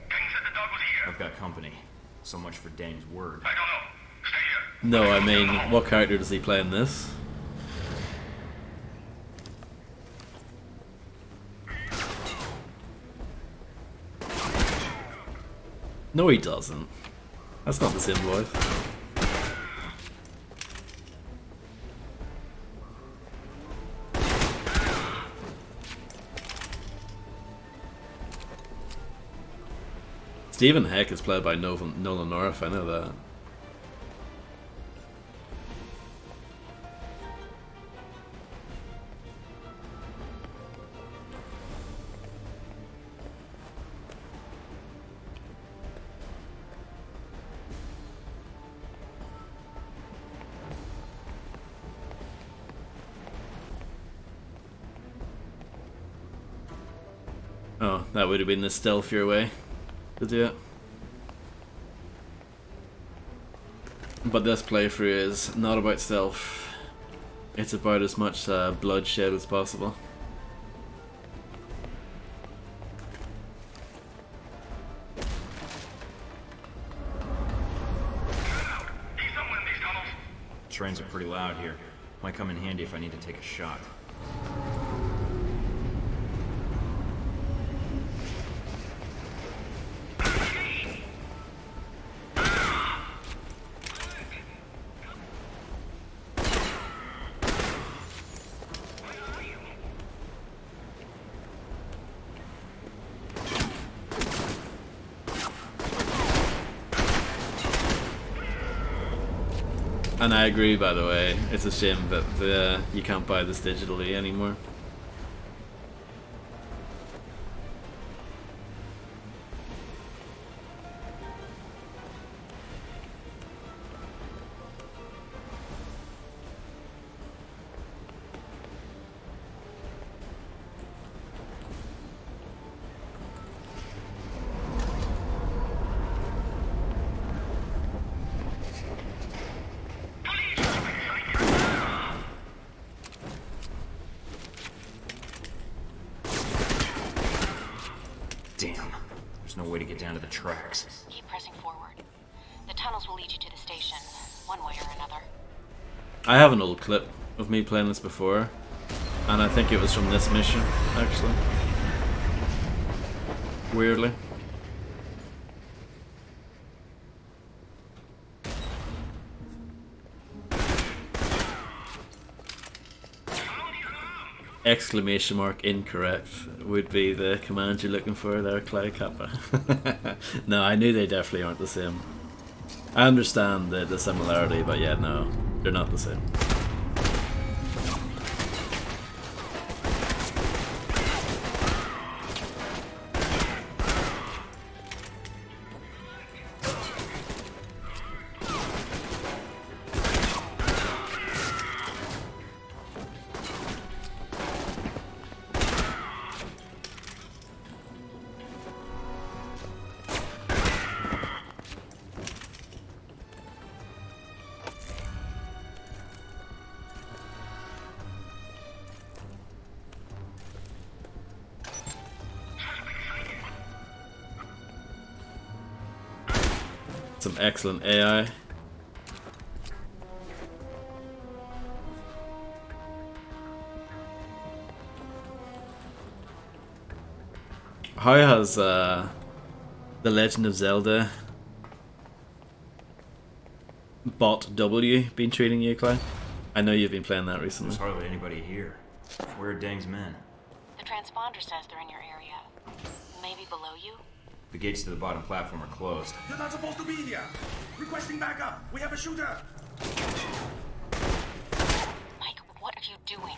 Dane said the dog was here. I've got company. So much for Dane's word. I don't know. Stay here. No, I mean, what character does he play in this? No, he doesn't. That's not the same voice. Stephen Heck is played by Nolan North, I know that. Oh, that would have been the stealthier way to do it. But this playthrough is not about stealth. It's about as much bloodshed as possible. Trains are pretty loud here. Might come in handy if I need to take a shot. And I agree, by the way, it's a shame that you can't buy this digitally anymore. Damn. There's no way to get down to the tracks. Keep pressing forward. The tunnels will lead you to the station, one way or another. I have an old clip of me playing this before, and I think it was from this mission, actually. Weirdly. Exclamation mark incorrect would be the command you're looking for there, Clay Kappa. No, I knew they definitely aren't the same. I understand the similarity, but yeah, no, they're not the same. Some excellent AI. How has The Legend of Zelda Bot W been treating you, Clay? I know you've been playing that recently. There's hardly anybody here. Where are Dang's men? The transponder says they're in your area. Maybe below you? The gates to the bottom platform are closed. You're not supposed to be here. Requesting backup. We have a shooter. Mike, what are you doing?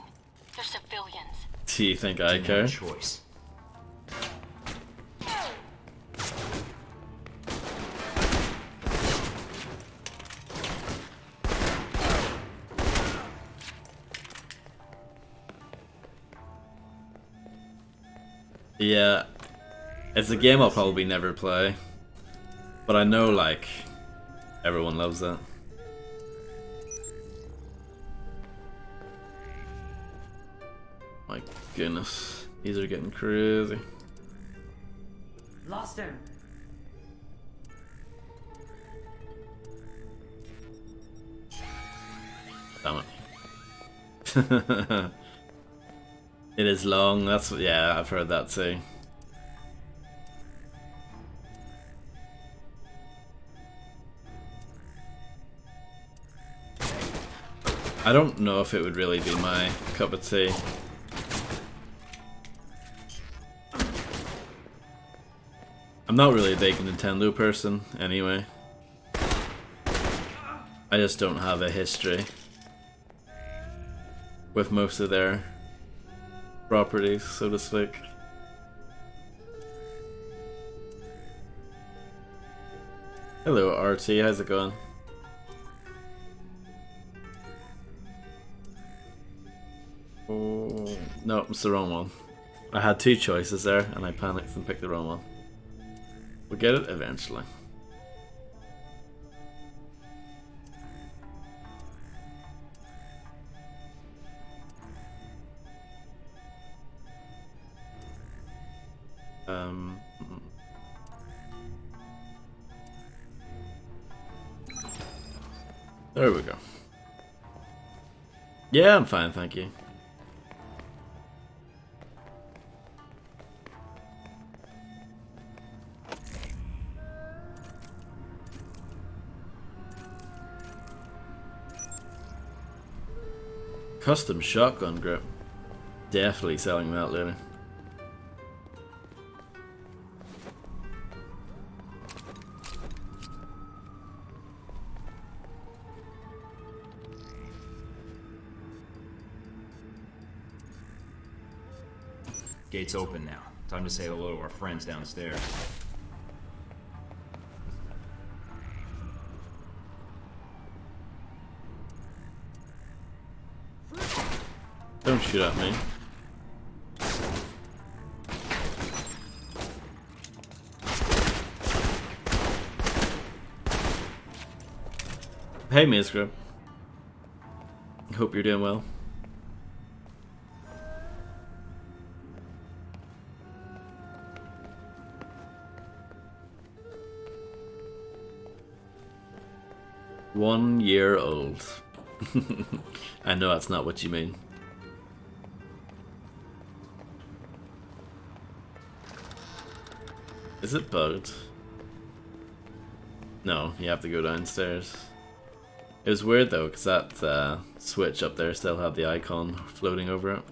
They're civilians. Do you think I care? Choice. Yeah, it's a game I'll probably never play, but I know like everyone loves it. My goodness, these are getting crazy. Lost him. Damn it. It is long, that's, yeah, I've heard that too. I don't know if it would really be my cup of tea. I'm not really a big Nintendo person anyway. I just don't have a history with most of their properties, so to speak. Hello RT, how's it going? Oh, no, it's the wrong one. I had two choices there and I panicked and picked the wrong one. We'll get it eventually. There we go. Yeah, I'm fine, thank you. Custom shotgun grip. Definitely selling that later. Gate's open now. Time to say hello to our friends downstairs. Don't shoot at me. Hey Mizgrub. Hope you're doing well. One year old. I know that's not what you mean. Is it bugged? No, you have to go downstairs. It was weird though, because that switch up there still had the icon floating over it.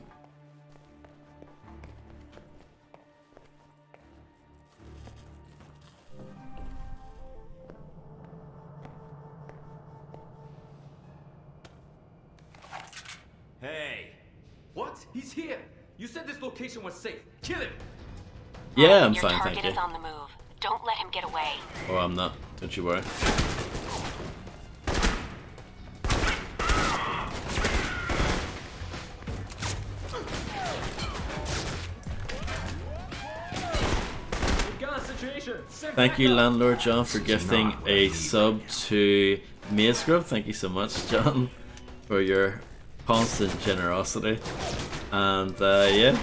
Hey. What? He's here. You said this location was safe. Kill him. Yeah, I'm Your fine, target thank you. is on the move. Don't let him get away. Oh, I'm not. Don't you worry. Thank you, Landlord John, for gifting a sub to Maze Grub. Thank you so much, John, for your constant generosity. And yeah,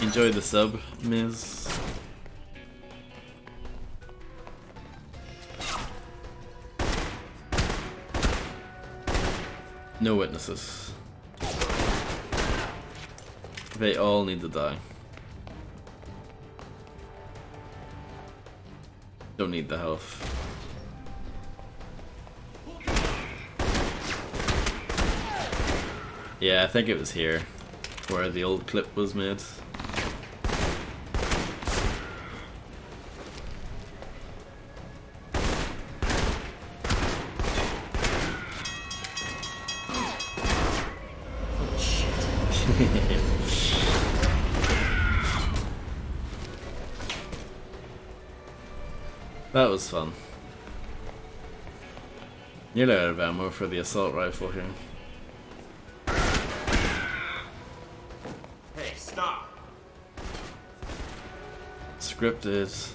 enjoy the sub, Miz. No witnesses. They all need to die. Don't need the health. Yeah, I think it was here where the old clip was made. That was fun. Nearly out of ammo for the assault rifle here. Hey, stop! scripted.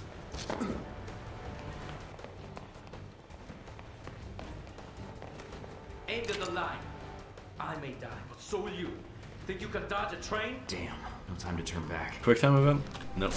Aimed at the line. I may die, but so will you. Think you can dodge a train? Damn, no time to turn back. Quick time event? No.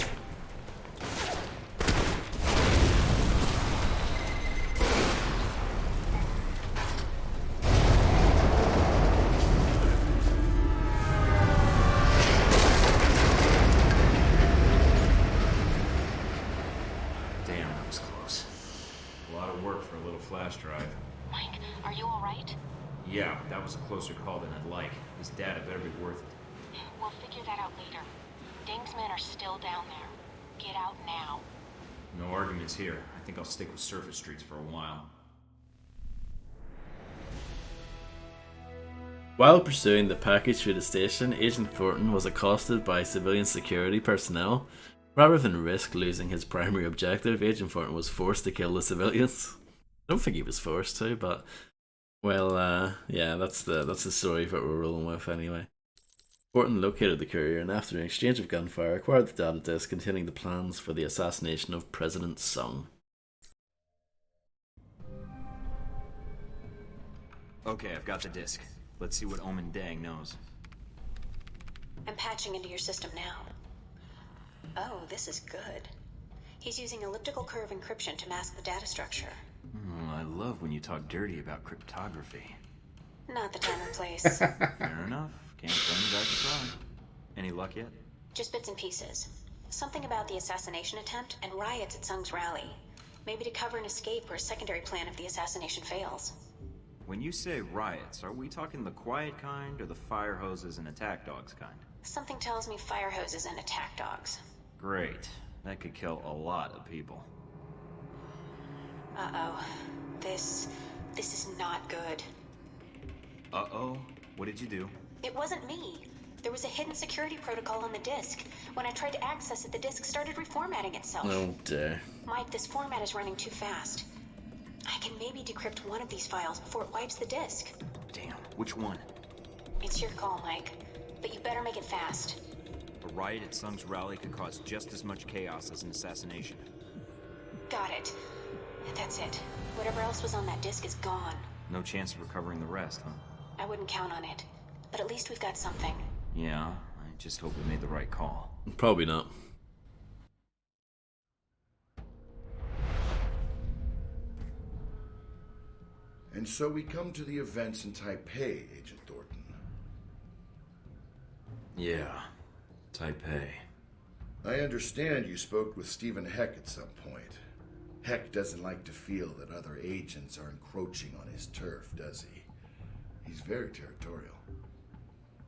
Damn, that was close. A lot of work for a little flash drive. Mike, are you alright? Yeah, but that was a closer call than I'd like. This data better be worth it. We'll figure that out later. Ding's men are still down there. Get out now. No arguments here. I think I'll stick with surface streets for a while. While pursuing the package through the station, Agent Thornton was accosted by civilian security personnel. Rather than risk losing his primary objective, Agent Thornton was forced to kill the civilians. I don't think he was forced to, but well, yeah, that's the story that we're rolling with anyway. Thornton located the courier and after an exchange of gunfire acquired the data disk containing the plans for the assassination of President Sung. Okay, I've got the disk. Let's see what Omen Dang knows. I'm patching into your system now. Oh, this is good. He's using elliptical curve encryption to mask the data structure. I love when you talk dirty about cryptography. Not the time or place. Fair enough. Can't blame the guy for trying. Any luck yet? Just bits and pieces. Something about the assassination attempt and riots at Sung's rally. Maybe to cover an escape or a secondary plan if the assassination fails. When you say riots, are we talking the quiet kind or the fire hoses and attack dogs kind? Something tells me fire hoses and attack dogs. Great. That could kill a lot of people. Uh-oh. This is not good. Uh-oh? What did you do? It wasn't me. There was a hidden security protocol on the disk. When I tried to access it, the disk started reformatting itself. Oh dear. Mike, this format is running too fast. I can maybe decrypt one of these files before it wipes the disk. Damn, which one? It's your call, Mike. But you better make it fast. A riot at Sung's rally could cause just as much chaos as an assassination. Got it. That's it. Whatever else was on that disk is gone. No chance of recovering the rest, huh? I wouldn't count on it. But at least we've got something. Yeah, I just hope we made the right call. Probably not. And so we come to the events in Taipei, Agent Thornton. Yeah, Taipei. I understand you spoke with Stephen Heck at some point. Heck doesn't like to feel that other agents are encroaching on his turf, does he? He's very territorial.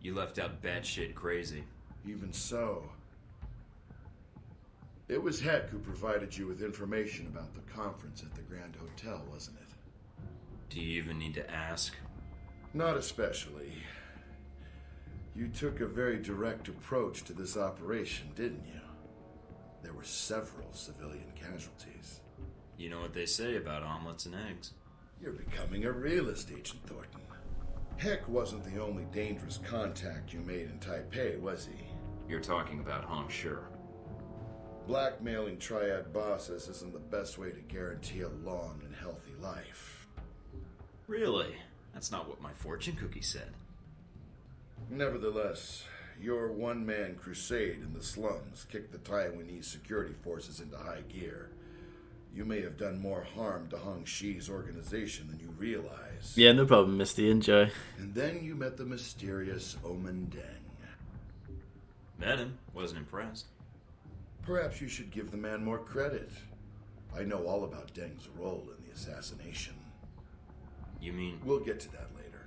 You left out batshit crazy. Even so. It was Heck who provided you with information about the conference at the Grand Hotel, wasn't it? Do you even need to ask? Not especially. You took a very direct approach to this operation, didn't you? There were several civilian casualties. You know what they say about omelets and eggs. You're becoming a realist, Agent Thornton. Heck wasn't the only dangerous contact you made in Taipei, was he? You're talking about Hong Shi. Blackmailing Triad bosses isn't the best way to guarantee a long and healthy life. Really? That's not what my fortune cookie said. Nevertheless, your one-man crusade in the slums kicked the Taiwanese security forces into high gear. You may have done more harm to Hong Shi's organization than you realize. Yeah, no problem, Misty. Enjoy. And then you met the mysterious Omen Deng. Met him. Wasn't impressed. Perhaps you should give the man more credit. I know all about Deng's role in the assassination. You mean... We'll get to that later.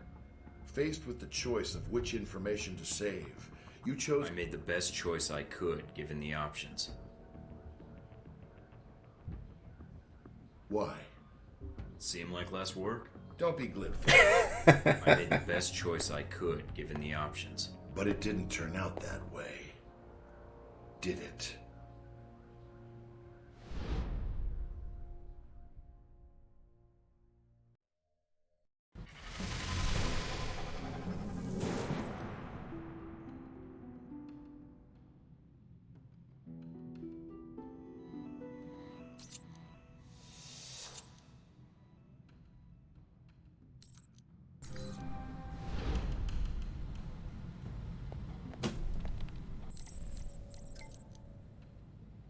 Faced with the choice of which information to save, you chose... I made the best choice I could, given the options. Why? Seem like less work? Don't be glib. I made the best choice I could, given the options. But it didn't turn out that way. Did it?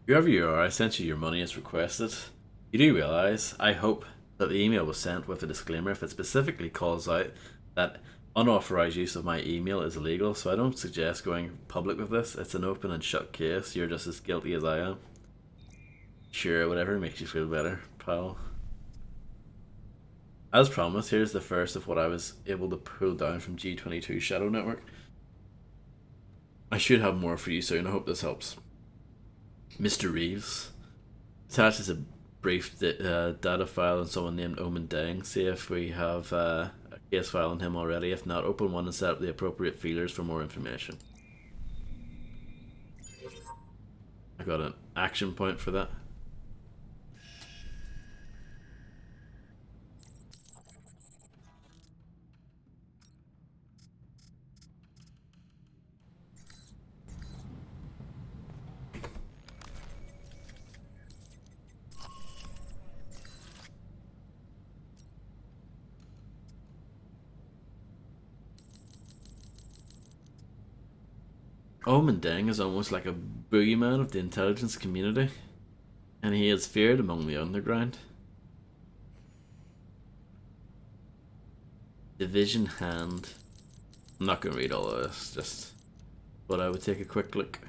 Whoever you are, I sent you your money as requested. You do realize, I hope, that the email was sent with a disclaimer if it specifically calls out that unauthorized use of my email is illegal, so I don't suggest going public with this. It's an open and shut case. You're just as guilty as I am. Sure, whatever makes you feel better, pal. As promised, here's the first of what I was able to pull down from G22 Shadow Network. I should have more for you soon, I hope this helps. Mr. Reeves. Attached is a brief data file on someone named Omen Deng. See if we have a case file on him already. If not, open one and set up the appropriate feelers for more information. I got an action point for that. Omen Deng is almost like a boogeyman of the intelligence community, and he is feared among the underground. Division Hand. I'm not going to read all of this, just but I would take a quick look.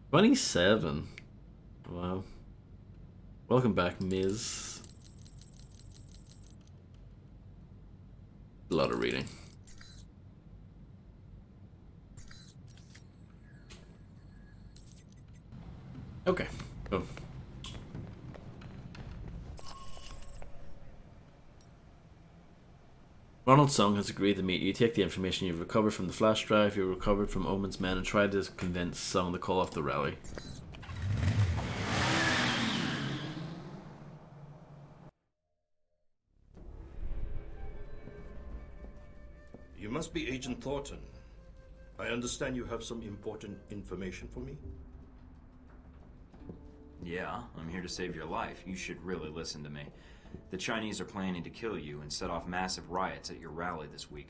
27. Wow. Welcome back, Ms. A lot of reading. Okay, cool. Ronald Sung has agreed to meet you. Take the information you've recovered from the flash drive you recovered from Omen's men and try to convince Sung to call off the rally. You must be Agent Thornton. I understand you have some important information for me? Yeah, I'm here to save your life. You should really listen to me. The Chinese are planning to kill you and set off massive riots at your rally this week.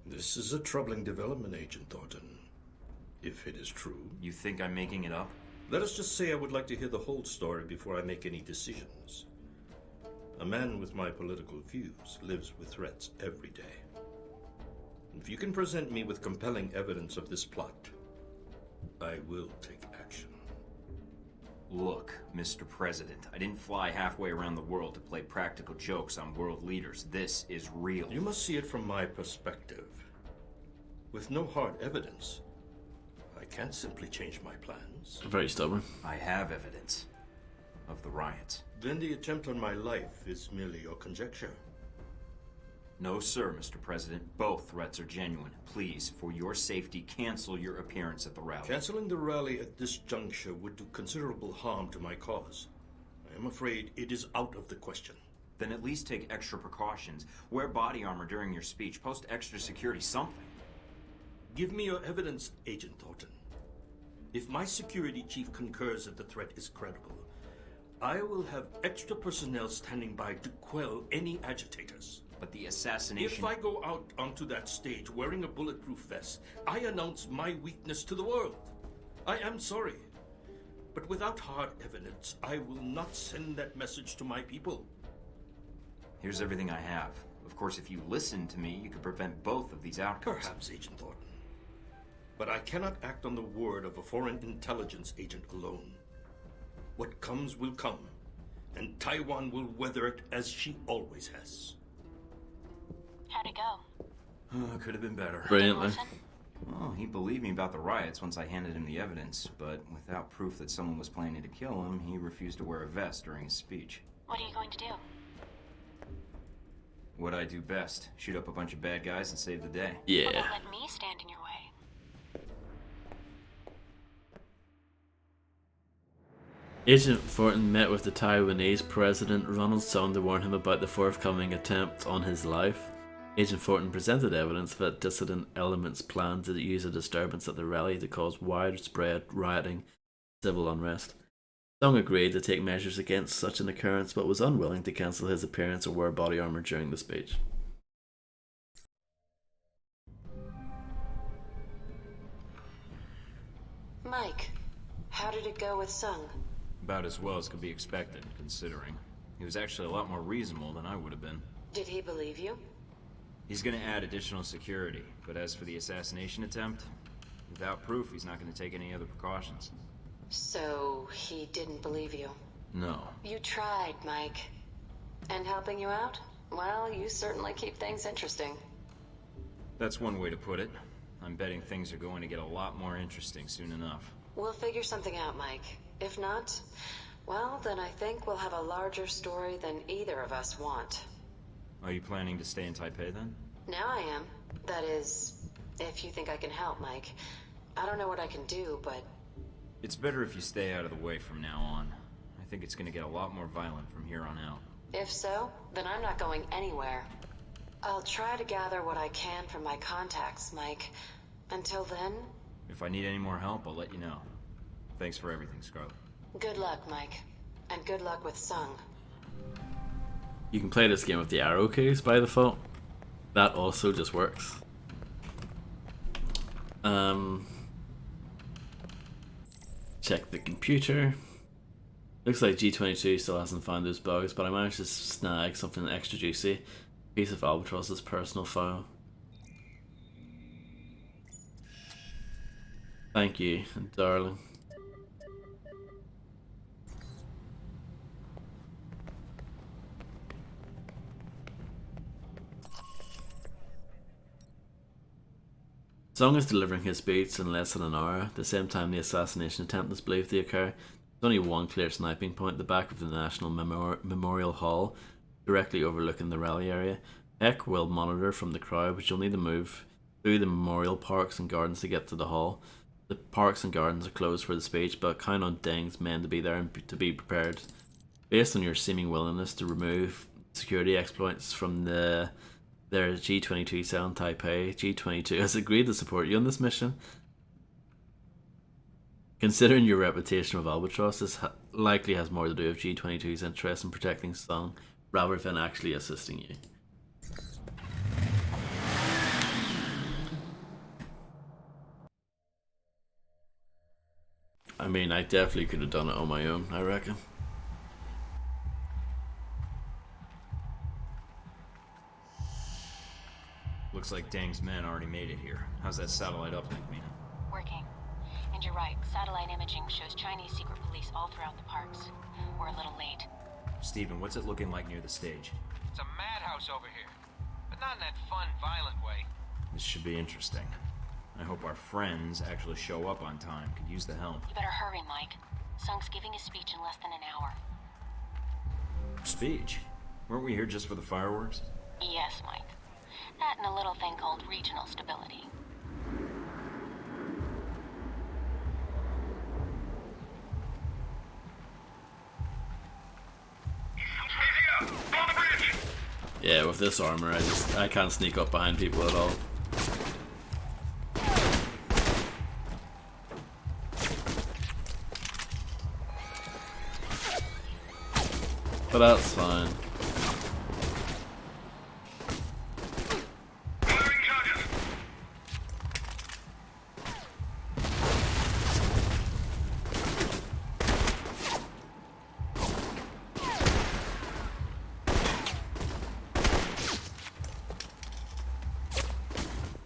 This is a troubling development, Agent Thornton. If it is true. You think I'm making it up? Let us just say I would like to hear the whole story before I make any decisions. A man with my political views lives with threats every day. If you can present me with compelling evidence of this plot, I will take action. Look, Mr. President, I didn't fly halfway around the world to play practical jokes on world leaders. This is real. You must see it from my perspective. With no hard evidence, I can't simply change my plans. Very stubborn. I have evidence of the riots. Then the attempt on my life is merely your conjecture. No, sir, Mr. President. Both threats are genuine. Please, for your safety, cancel your appearance at the rally. Canceling the rally at this juncture would do considerable harm to my cause. I am afraid it is out of the question. Then at least take extra precautions. Wear body armor during your speech. Post extra security, something. Give me your evidence, Agent Thornton. If my security chief concurs that the threat is credible, I will have extra personnel standing by to quell any agitators. But the assassination... If I go out onto that stage wearing a bulletproof vest, I announce my weakness to the world. I am sorry. But without hard evidence, I will not send that message to my people. Here's everything I have. Of course, if you listen to me, you could prevent both of these outcomes. Perhaps, Agent Thornton. But I cannot act on the word of a foreign intelligence agent alone. What comes will come, and Taiwan will weather it as she always has. How'd it go? Could have been better. Brilliantly. Well, he believed me about the riots once I handed him the evidence, but without proof that someone was planning to kill him, he refused to wear a vest during his speech. What are you going to do? What I do best. Shoot up a bunch of bad guys and save the day. Yeah. Well, don't let me stand in your way. Agent Thornton met with the Taiwanese president Ronald Sung to warn him about the forthcoming attempt on his life. Agent Thornton presented evidence that dissident elements planned to use a disturbance at the rally to cause widespread rioting, civil unrest. Sung agreed to take measures against such an occurrence, but was unwilling to cancel his appearance or wear body armor during the speech. Mike, how did it go with Sung? About as well as could be expected, considering. He was actually a lot more reasonable than I would have been. Did he believe you? He's gonna add additional security, but as for the assassination attempt, without proof, he's not gonna take any other precautions. So, he didn't believe you? No. You tried, Mike. And helping you out? Well, you certainly keep things interesting. That's one way to put it. I'm betting things are going to get a lot more interesting soon enough. We'll figure something out, Mike. If not, well, then I think we'll have a larger story than either of us want. Are you planning to stay in Taipei then? Now I am. That is, if you think I can help, Mike. I don't know what I can do, but... It's better if you stay out of the way from now on. I think it's going to get a lot more violent from here on out. If so, then I'm not going anywhere. I'll try to gather what I can from my contacts, Mike. Until then... If I need any more help, I'll let you know. Thanks for everything, Scarlet. Good luck, Mike. And good luck with Sung. You can play this game with the arrow keys by default. That also just works. Check the computer. Looks like G22 still hasn't found those bugs, but I managed to snag something extra juicy. A piece of Albatross's personal file. Thank you, darling. Sung is delivering his speech in less than an hour, the same time the assassination attempt is believed to occur. There's only one clear sniping point at the back of the National Memorial Hall, directly overlooking the rally area. Peck will monitor from the crowd, but you'll need to move through the memorial parks and gardens to get to the hall. The parks and gardens are closed for the speech, but count on Deng's men to be there and to be prepared. Based on your seeming willingness to remove security exploits from their G22 cell in Taipei, G22 has agreed to support you on this mission. Considering your reputation with Albatross, this likely has more to do with G22's interest in protecting Sung rather than actually assisting you. I mean, I definitely could have done it on my own, I reckon. Looks like Deng's men already made it here. How's that satellite uplink, Mina? Working. And you're right, satellite imaging shows Chinese secret police all throughout the parks. We're a little late. Steven, what's it looking like near the stage? It's a madhouse over here. But not in that fun, violent way. This should be interesting. I hope our friends actually show up on time. Could use the help. You better hurry, Mike. Sung's giving his speech in less than an hour. Speech? Weren't we here just for the fireworks? Yes, Mike. That and a little thing called regional stability. Yeah, with this armor, I can't sneak up behind people at all. But that's fine.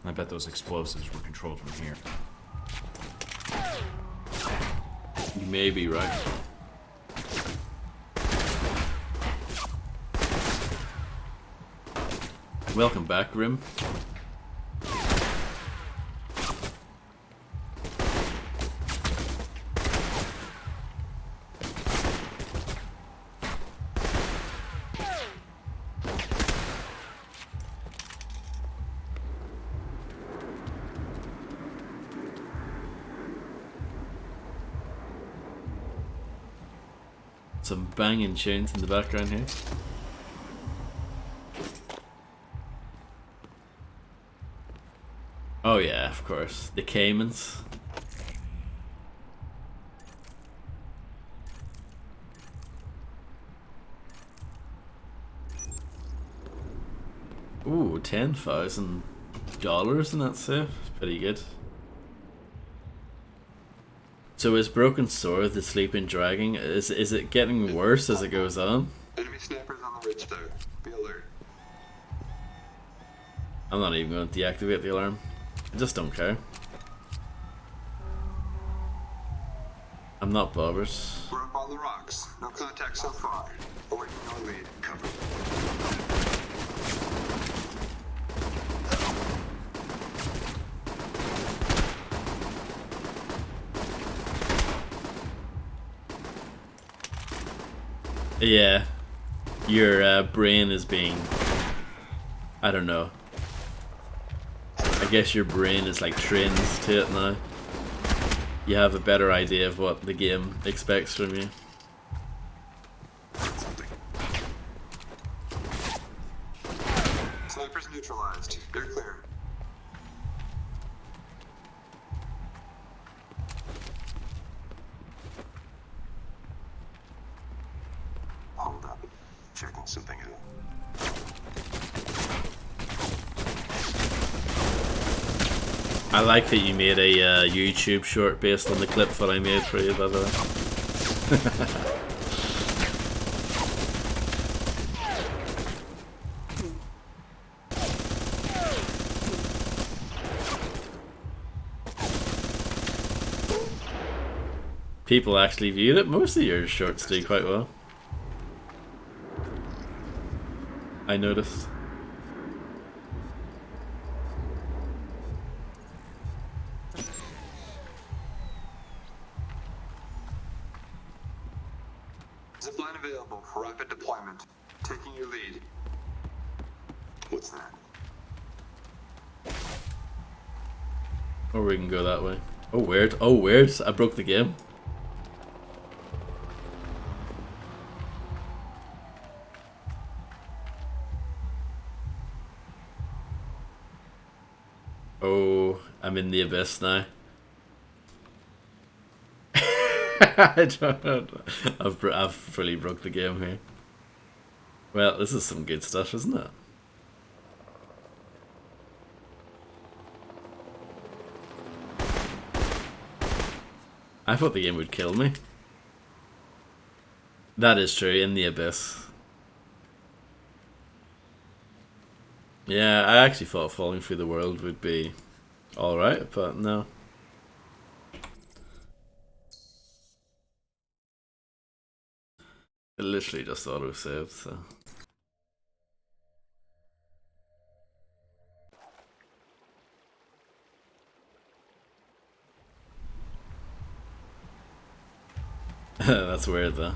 I bet those explosives were controlled from here. You may be right. Welcome back, Grim. Some banging tunes in the background here. Oh yeah, of course. The Caymans. Ooh, $10,000 in that safe. Pretty good. So is Broken Sword the sleeping dragon? Is it getting worse as it goes on? Enemy snipers on the ridge there. Be alert. I'm not even going to deactivate the alarm. I just don't care. I'm not bothered. We're up on the rocks. No contact so far. Awaiting your lead. Cover. Yeah. Your brain is being... I don't know. I guess your brain is like trained to it now. You have a better idea of what the game expects from you. Snipers neutralized. You're clear. Hold up. Checking something out. I like that you made a YouTube short based on the clip that I made for you, by the way. People actually viewed it. Most of your shorts do quite well. I noticed. Zipline available for rapid deployment. Taking your lead. What's that? Or we can go that way. Oh weird. Oh weird. I broke the game. Oh, I'm in the abyss now. I don't know. I've fully broke the game here. Well, this is some good stuff, isn't it? I thought the game would kill me. That is true, in the abyss. Yeah, I actually thought falling through the world would be alright, but no. It literally just auto-saved, so... That's weird though.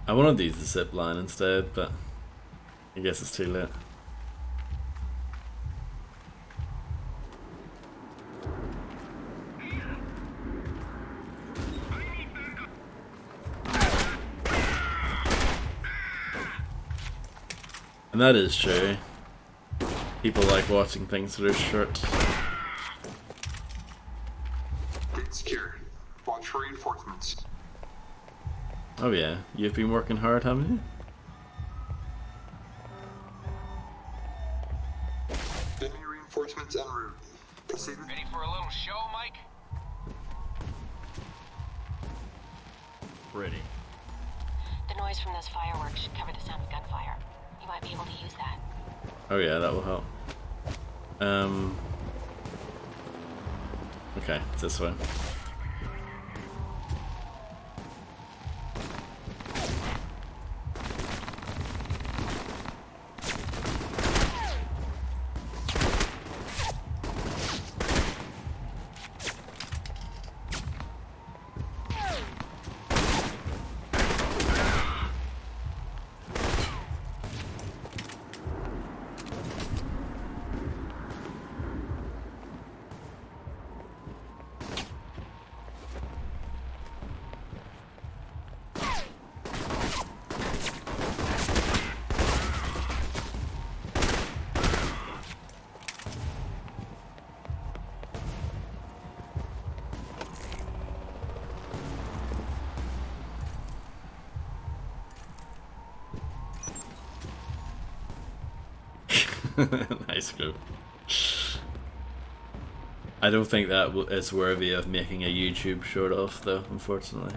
I wanted to use the zip line instead, but I guess it's too late. And that is true. People like watching things that are short. Gate secure. Watch for reinforcements. Oh yeah, you've been working hard, haven't you? Enemy reinforcements en route. Proceed. Ready for a little show, Mike? Ready. The noise from those fireworks should cover the sound of gunfire. You might be able to use that. Oh yeah, that will help. Okay, it's this way. Nice go. I don't think that is worthy of making a YouTube short of, though, unfortunately.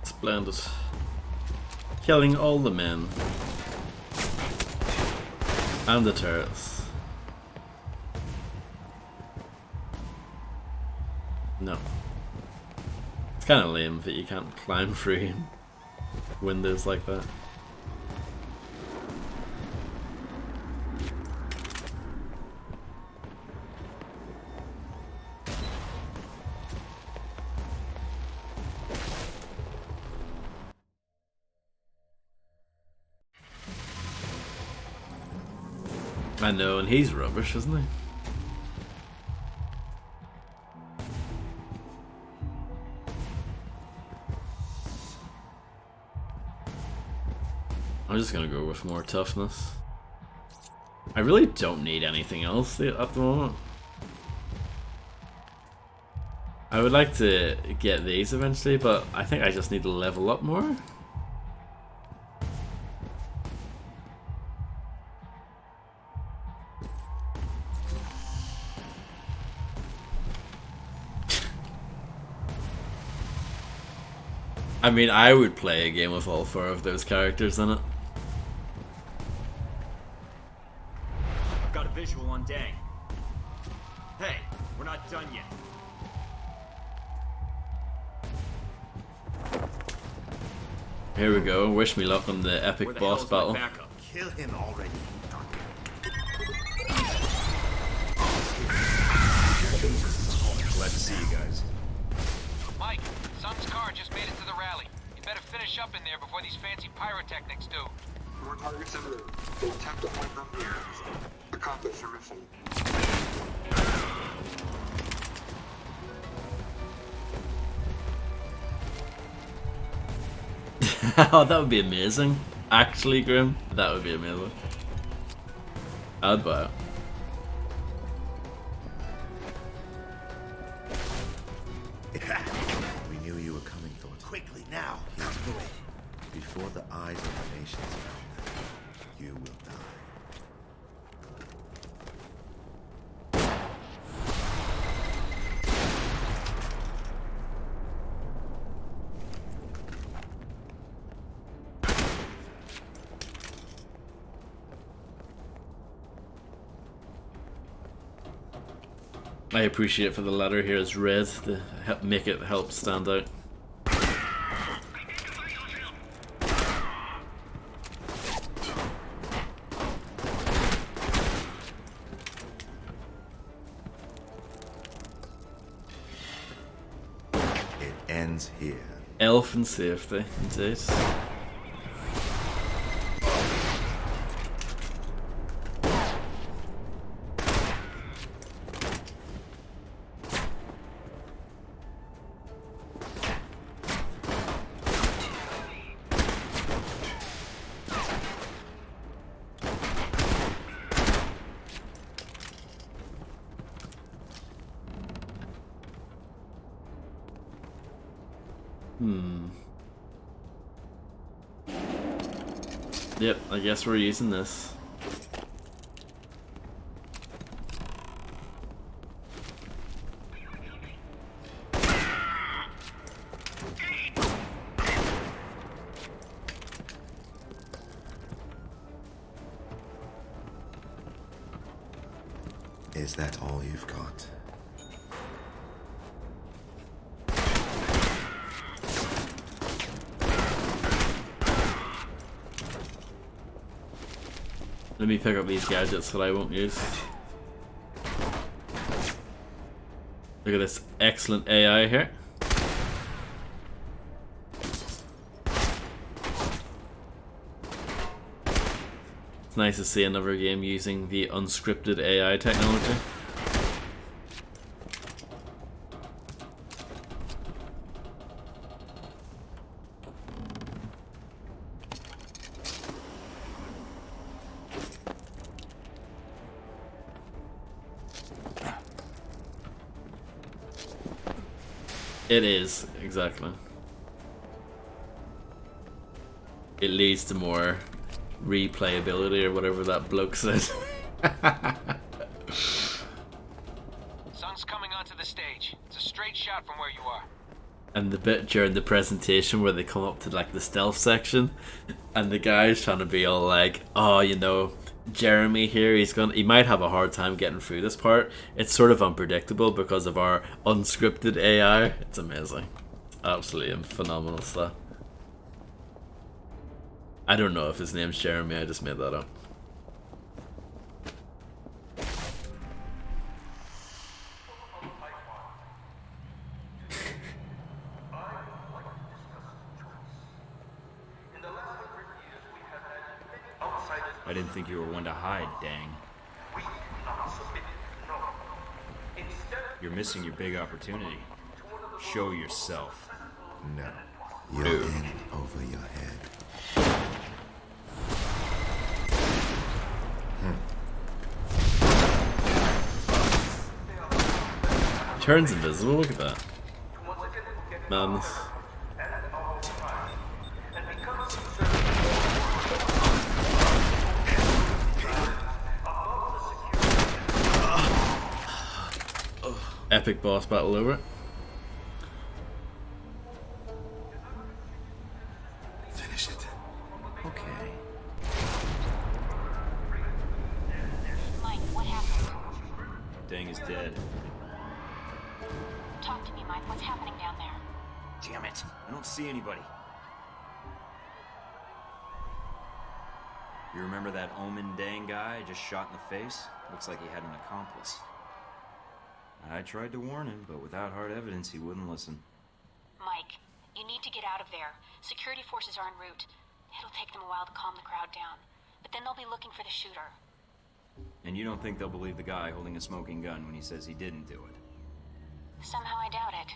Splendid. Killing all the men. And the turrets. No. It's kind of lame that you can't climb through windows like that. I know, and he's rubbish, isn't he? I'm just gonna go with more toughness. I really don't need anything else at the moment. I would like to get these eventually, but I think I just need to level up more. I mean, I would play a game with all 4 of those characters in it. I've got a visual on Dang. Hey, we're not done yet. Here we go. Wish me luck on the epic boss battle. Kill him already. Glad to see you guys. Mike, Sun's car just made it to the rally. You better finish up in there before these fancy pyrotechnics do. More targets en route. Attempt to point them here. Accomplish your mission. Oh, that would be amazing. Actually, Grim, that would be amazing. I'd buy it. We knew you were coming, Thornton. Quickly, now. Here's the way. Before the eyes of the nations know, you will die. I appreciate for the letter here is red to make it help stand out. It ends here. Elf and safety, indeed. Yep, I guess we're using this. Is that all you've got? Let me pick up these gadgets that I won't use. Look at this excellent AI here. It's nice to see another game using the unscripted AI technology. It is, exactly. It leads to more replayability or whatever that bloke said. Sun's coming onto the stage. It's a straight shot from where you are. And the bit during the presentation where they come up to like the stealth section and the guy's trying to be all like, oh, you know, Jeremy here, he might have a hard time getting through this part. It's sort of unpredictable because of our unscripted AI. It's amazing. Absolutely phenomenal stuff. I don't know if his name's Jeremy, I just made that up. I didn't think you were one to hide, Dang. You're missing your big opportunity. Show yourself. No. You're in over your head. Turns invisible, look at that. Madness. Epic boss battle over. Finish it. Okay. Mike, what happened? Dang is dead. Talk to me, Mike. What's happening down there? Damn it. I don't see anybody. You remember that Omen Dang guy I just shot in the face? Looks like he had an accomplice. I tried to warn him, but without hard evidence, he wouldn't listen. Mike, you need to get out of there. Security forces are en route. It'll take them a while to calm the crowd down, but then they'll be looking for the shooter. And you don't think they'll believe the guy holding a smoking gun when he says he didn't do it? Somehow I doubt it.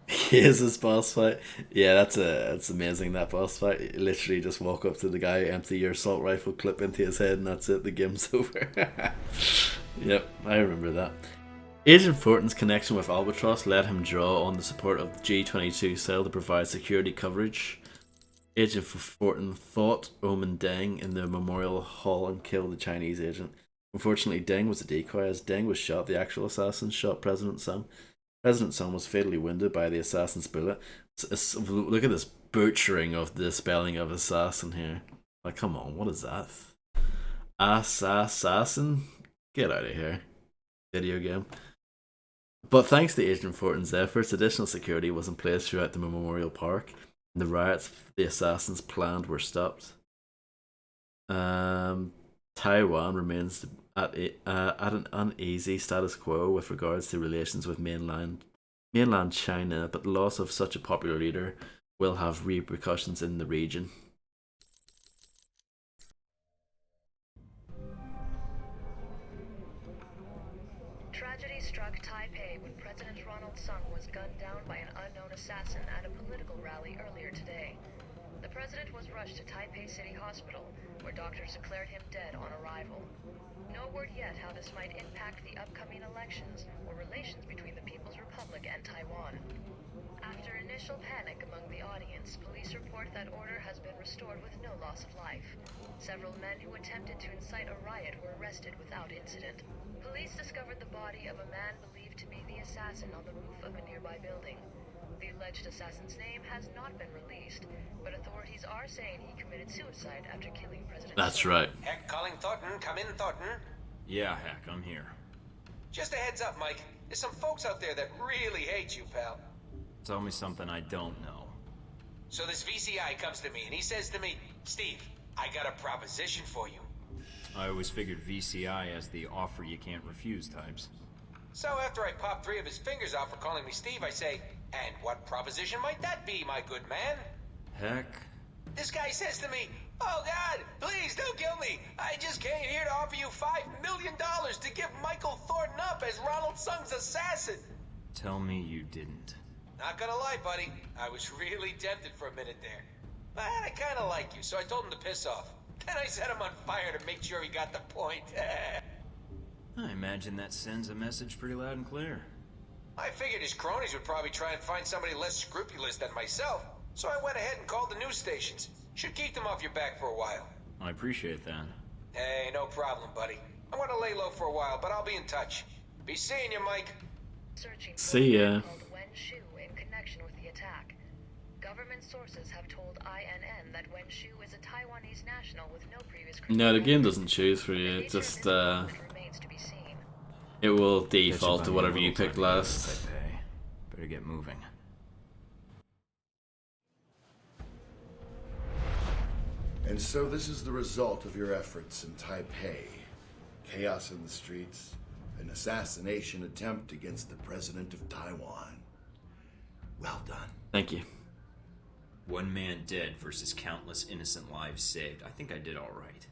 Here's this boss fight. Yeah, that's amazing, that boss fight. You literally just walk up to the guy, empty your assault rifle, clip into his head, and that's it, the game's over. Yep, I remember that. Agent Fortin's connection with Albatross let him draw on the support of the G-22 cell to provide security coverage. Agent Fortin fought Omen Deng in the Memorial Hall and killed the Chinese agent. Unfortunately, Deng was a decoy. As Deng was shot, the actual assassin shot President Sun. President Sun was fatally wounded by the assassin's bullet. Look at this butchering of the spelling of assassin here. Like, come on, what is that? Assassin? Get out of here. Video game. But thanks to Agent Fortin's efforts, additional security was in place throughout the Memorial Park, and the riots the assassins planned were stopped. Taiwan remains at an uneasy status quo with regards to relations with mainland China, but the loss of such a popular leader will have repercussions in the region. Tragedy struck Taipei when President Ronald Sung was gunned down by an unknown assassin at a political rally earlier today. The president was rushed to Taipei City Hospital, where doctors declared him dead on arrival. No word yet how this might impact the upcoming elections or relations between the People's Republic and Taiwan. After initial panic among the audience, police report that order has been restored with no loss of life. Several men who attempted to incite a riot were arrested without incident. Police discovered the body of a man believed to be the assassin on the roof of a nearby building. The alleged assassin's name has not been released, but authorities are saying he committed suicide after killing President That's Singh. right. Heck, calling Thornton. Come in, Thornton. Yeah, Heck, I'm here. Just a heads up, Mike. There's some folks out there that really hate you, pal. Tell me something I don't know. So this VCI comes to me and he says to me, Steve, I got a proposition for you. I always figured VCI as the offer you can't refuse types. So after I pop 3 of his fingers off for calling me Steve, I say, and what proposition might that be, my good man? Heck. This guy says to me, oh God, please don't kill me. I just came here to offer you $5 million to give Michael Thornton up as Ronald Sung's assassin. Tell me you didn't. Not gonna lie, buddy. I was really tempted for a minute there. But I kinda like you, so I told him to piss off. Then I set him on fire to make sure he got the point. I imagine that sends a message pretty loud and clear. I figured his cronies would probably try and find somebody less scrupulous than myself, so I went ahead and called the news stations. Should keep them off your back for a while. I appreciate that. Hey, no problem, buddy. I'm gonna lay low for a while, but I'll be in touch. Be seeing you, Mike. See ya. Called Wen Shu in connection with the attack. Government sources have told INN that Wen Shu is a Taiwanese national with no previous No, the game doesn't choose for you. It just it will default to whatever you picked last. Better get moving. And so this is the result of your efforts in Taipei. Chaos in the streets, an assassination attempt against the president of Taiwan. Well done. Thank you. One man dead versus countless innocent lives saved. I think I did all right.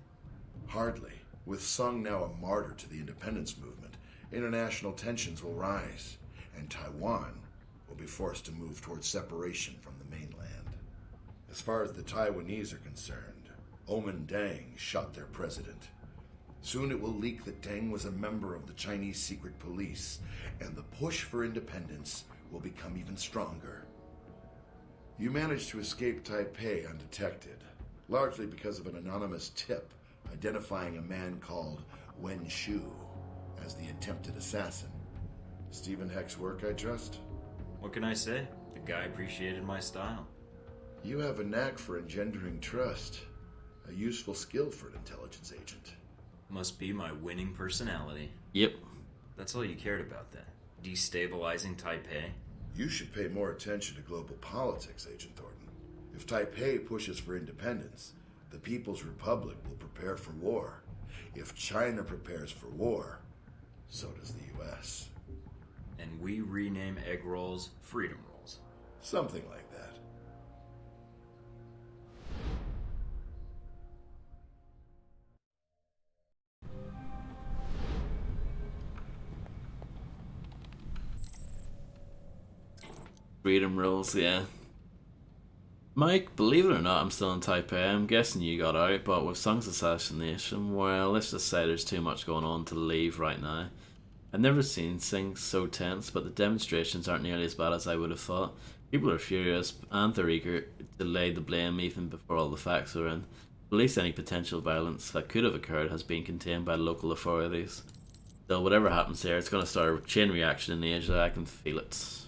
Hardly. With Sung now a martyr to the independence movement, international tensions will rise, and Taiwan will be forced to move towards separation from the mainland. As far as the Taiwanese are concerned, Omen Deng shot their president. Soon it will leak that Deng was a member of the Chinese secret police, and the push for independence will become even stronger. You managed to escape Taipei undetected, largely because of an anonymous tip identifying a man called Wen Shu as the attempted assassin. Stephen Heck's work, I trust? What can I say? The guy appreciated my style. You have a knack for engendering trust, a useful skill for an intelligence agent. Must be my winning personality. Yep. That's all you cared about then? Destabilizing Taipei? You should pay more attention to global politics, Agent Thornton. If Taipei pushes for independence, the People's Republic will prepare for war. If China prepares for war, so does the U.S. And we rename egg rolls freedom rolls. Something like that. Freedom rules, yeah. Mike, believe it or not, I'm still in Taipei. I'm guessing you got out, but with Sung's assassination, well, let's just say there's too much going on to leave right now. I've never seen things so tense, but the demonstrations aren't nearly as bad as I would have thought. People are furious, and they're eager to lay the blame even before all the facts are in. At least any potential violence that could have occurred has been contained by local authorities. So whatever happens here, it's going to start a chain reaction in Asia. I can feel it.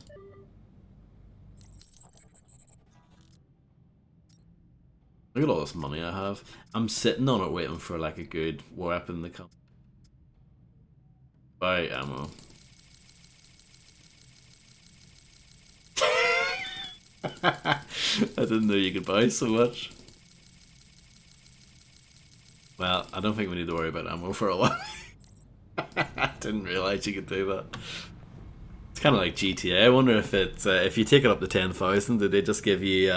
Look at all this money I have. I'm sitting on it waiting for like a good weapon to come. Buy ammo. I didn't know you could buy so much. Well, I don't think we need to worry about ammo for a while. I didn't realise you could do that. It's kind of like GTA. I wonder if it's if you take it up to 10,000, did they just give you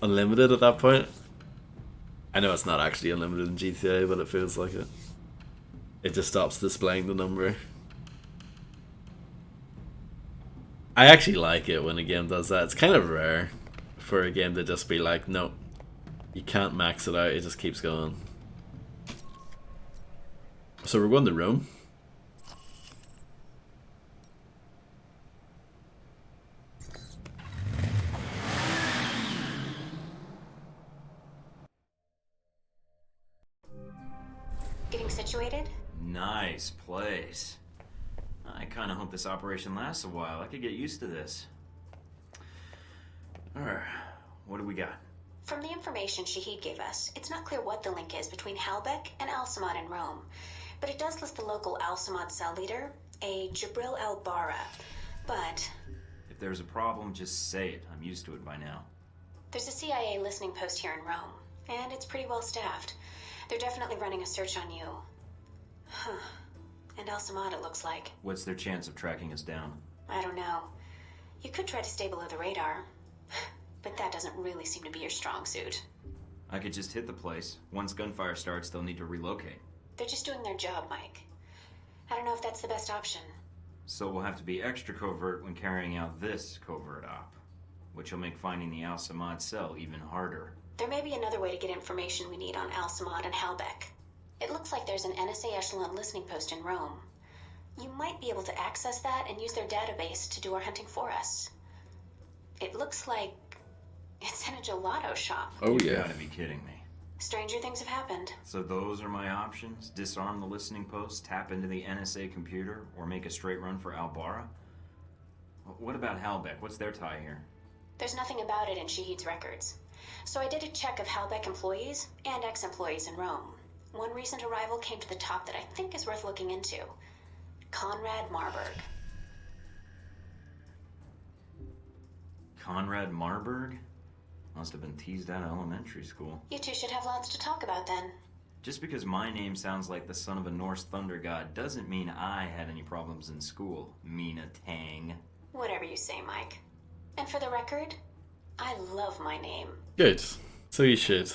unlimited at that point? I know it's not actually unlimited in GTA, but it feels like it. It just stops displaying the number. I actually like it when a game does that. It's kind of rare for a game to just be like, no, you can't max it out, it just keeps going. So we're going to Rome. Getting situated? Nice place. I kind of hope this operation lasts a while. I could get used to this. Alright, what do we got? From the information Shahid gave us, it's not clear what the link is between Halbech and Al-Samad in Rome. But it does list the local Al-Samad cell leader, a Jibril al-Bara. But If there's a problem, just say it. I'm used to it by now. there's a CIA listening post here in Rome, and it's pretty well staffed. They're definitely running a search on you. Huh. And Al-Samad, it looks like. What's their chance of tracking us down? I don't know. You could try to stay below the radar, but that doesn't really seem to be your strong suit. I could just hit the place. Once gunfire starts, they'll need to relocate. They're just doing their job, Mike. I don't know if that's the best option. So we'll have to be extra covert when carrying out this covert op, which will make finding the Al-Samad cell even harder. There may be another way to get information we need on Al-Samad and Halbech. It looks like there's an NSA Echelon listening post in Rome. You might be able to access that and use their database to do our hunting for us. It looks like it's in a gelato shop. Oh, You yeah. gotta be kidding me. Stranger things have happened. So those are my options? Disarm the listening post, tap into the NSA computer, or make a straight run for Al-Bara? What about Halbech? What's their tie here? There's nothing about it in Shahid's records. So I did a check of Halbech employees and ex-employees in Rome. One recent arrival came to the top that I think is worth looking into. Conrad Marburg. Conrad Marburg? Must have been teased out of elementary school. You two should have lots to talk about then. Just because my name sounds like the son of a Norse thunder god doesn't mean I had any problems in school, Mina Tang. Whatever you say, Mike. And for the record, I love my name. Good. So you should.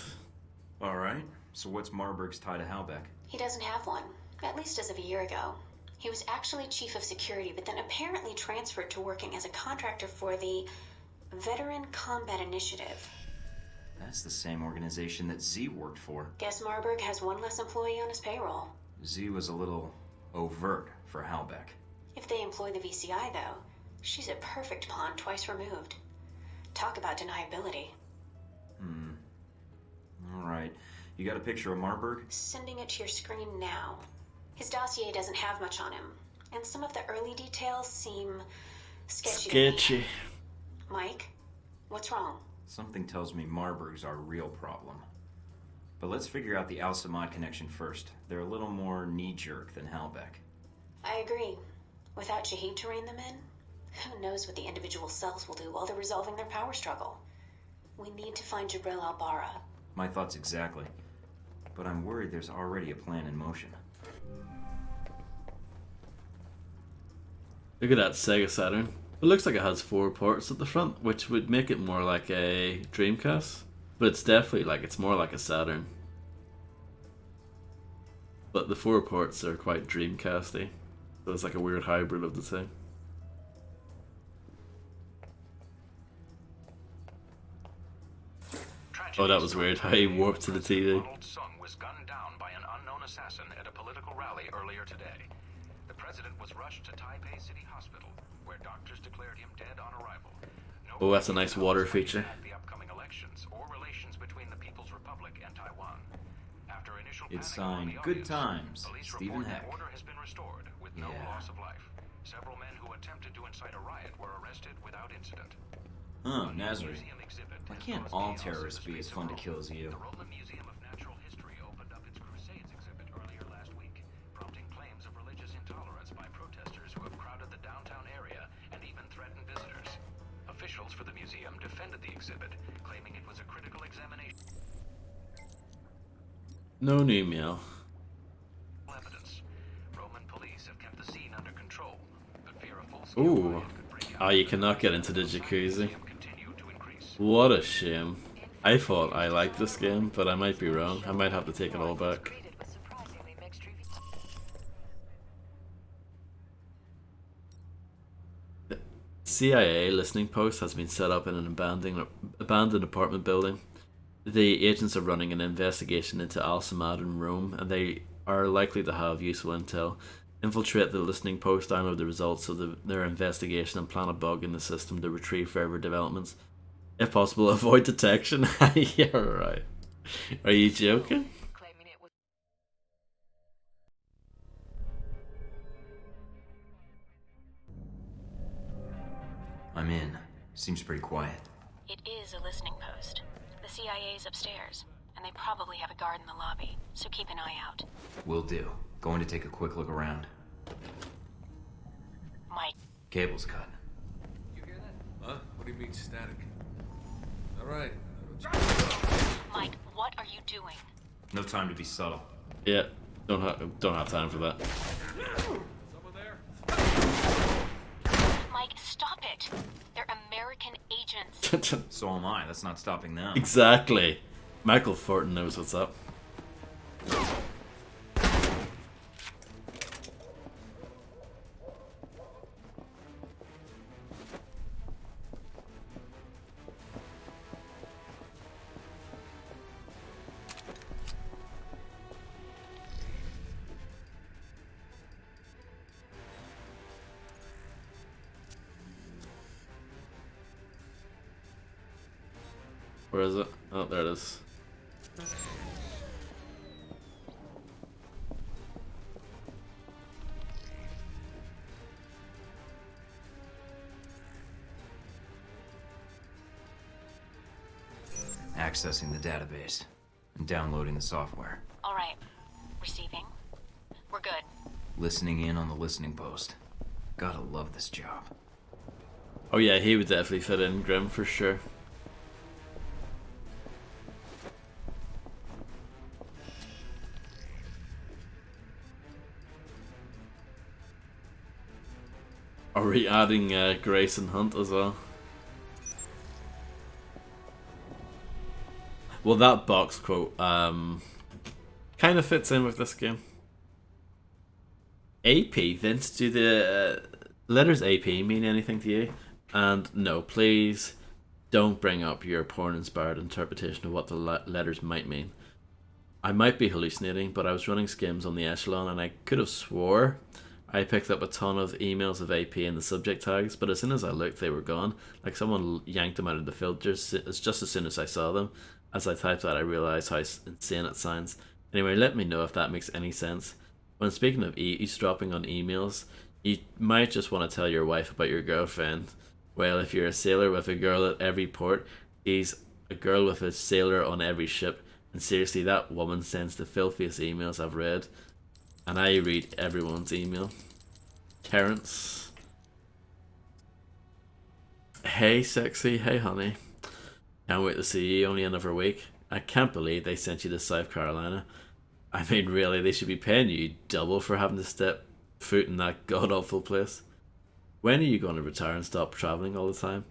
Alright, so what's Marburg's tie to Halbech? He doesn't have one, at least as of a year ago. He was actually chief of security, but then apparently transferred to working as a contractor for the Veteran Combat Initiative. That's the same organization that Z worked for. Guess Marburg has one less employee on his payroll. Z was a little overt for Halbech. If they employ the VCI, though, she's a perfect pawn twice removed. Talk about deniability. Alright, you got a picture of Marburg? Sending it to your screen now. His dossier doesn't have much on him, and some of the early details seem sketchy. Sketchy. Mike, what's wrong? Something tells me Marburg's our real problem. But let's figure out the Al-Samad connection first. They're a little more knee-jerk than Halbech. I agree. Without Shahid to rein them in, who knows what the individual cells will do while they're resolving their power struggle. We need to find Jibril al-Bara. My thoughts exactly. But I'm worried there's already a plan in motion. Look at that Sega Saturn. It looks like it has 4 ports at the front, which would make it more like a Dreamcast. But it's definitely like, it's more like a Saturn. But the 4 ports are quite Dreamcasty. So it's like a weird hybrid of the two. Oh, that was weird. How he warped to the TV. Ronald Sung was gunned down by an unknown assassin at a political rally earlier today. The president was rushed to Taipei City Hospital, where doctors declared him dead on arrival. Oh, that's a nice water feature. The upcoming elections or relations between the People's Republic and Taiwan. After initial It's panic among signed the Good audience, Times, police Stephen report that Heck. order has been restored with no loss of life. Several men who attempted to incite a riot were arrested without incident. Oh, Nazareth. Why can't all terrorists be as fun to kill as you? The Roman Museum of Natural History opened up its Crusades exhibit earlier last week, prompting claims of religious intolerance by protesters who have crowded the downtown area and even threatened visitors. Officials for the museum defended the exhibit, claiming it was a critical examination. No new meal. Evidence. Roman police have kept the scene under control, but fear a full Ooh. Ah, you cannot get into the jacuzzi. What a shame. I thought I liked this game, but I might be wrong. I might have to take it all back. The CIA listening post has been set up in an abandoned apartment building. The agents are running an investigation into Al-Samad in Rome, and they are likely to have useful intel. Infiltrate the listening post, download the results of their investigation, and plant a bug in the system to retrieve further developments. If possible, avoid detection. Yeah, right. Are you joking? I'm in. Seems pretty quiet. It is a listening post. The CIA's upstairs, and they probably have a guard in the lobby, so keep an eye out. Will do. Going to take a quick look around. Mike. Cable's cut. Huh? What do you mean static? All right. Mike, what are you doing? No time to be subtle. Yeah, don't have time for that. Someone there? Mike, stop it. They're American agents. So am I. That's not stopping them. Exactly. Michael Fortin knows what's up. Where is it? Oh, there it is. Accessing the database and downloading the software. All right. Receiving. We're good. Listening in on the listening post. Gotta love this job. Oh yeah, he would definitely fit in, Grim, for sure. Are we adding Grayson Hunt as well? Well, that box quote kind of fits in with this game. AP, Vince, do the letters AP mean anything to you? And no, please don't bring up your porn-inspired interpretation of what the letters might mean. I might be hallucinating, but I was running skims on the Echelon and I could have swore I picked up a ton of emails of AP in the subject tags, but as soon as I looked, they were gone. Like someone yanked them out of the filters. It's just as soon as I saw them. As I typed that, I realised how insane it sounds. Anyway, let me know if that makes any sense. When speaking of eavesdropping on emails, you might just want to tell your wife about your girlfriend. Well, if you're a sailor with a girl at every port, she's a girl with a sailor on every ship. And seriously, that woman sends the filthiest emails I've read. And I read everyone's email. Terrence. Hey sexy, hey honey. Can't wait to see you, only another week. I can't believe they sent you to South Carolina. I mean, really, they should be paying you double for having to step foot in that god-awful place. When are you going to retire and stop travelling all the time?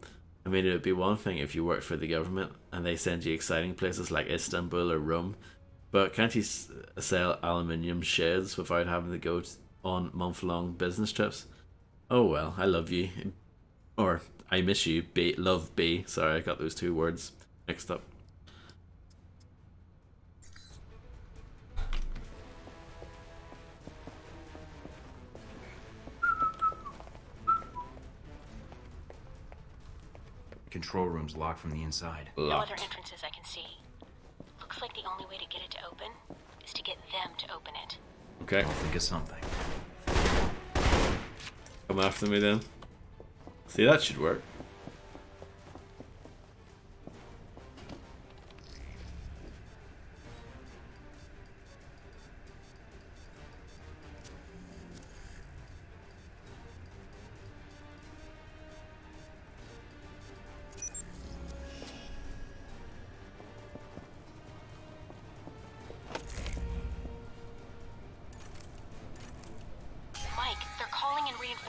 I mean, it would be one thing if you worked for the government and they send you exciting places like Istanbul or Rome, but can't you sell aluminium sheds without having to go on month-long business trips? Oh well, I love you. Or, I miss you, B. Love B. Sorry, I got those two words mixed up. Control room's locked from the inside. No other entrances I can see. Looks like the only way to get it to open is to get them to open it. Okay. I'll think of something. Come after me then. See, that should work.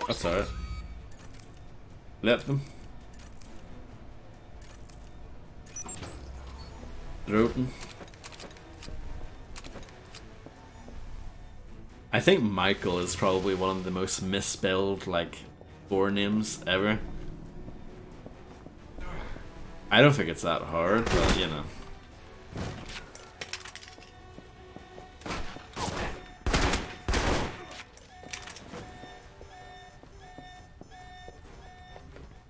That's alright. Let them. They're open. I think Michael is probably one of the most misspelled, like, forenames ever. I don't think it's that hard, but you know.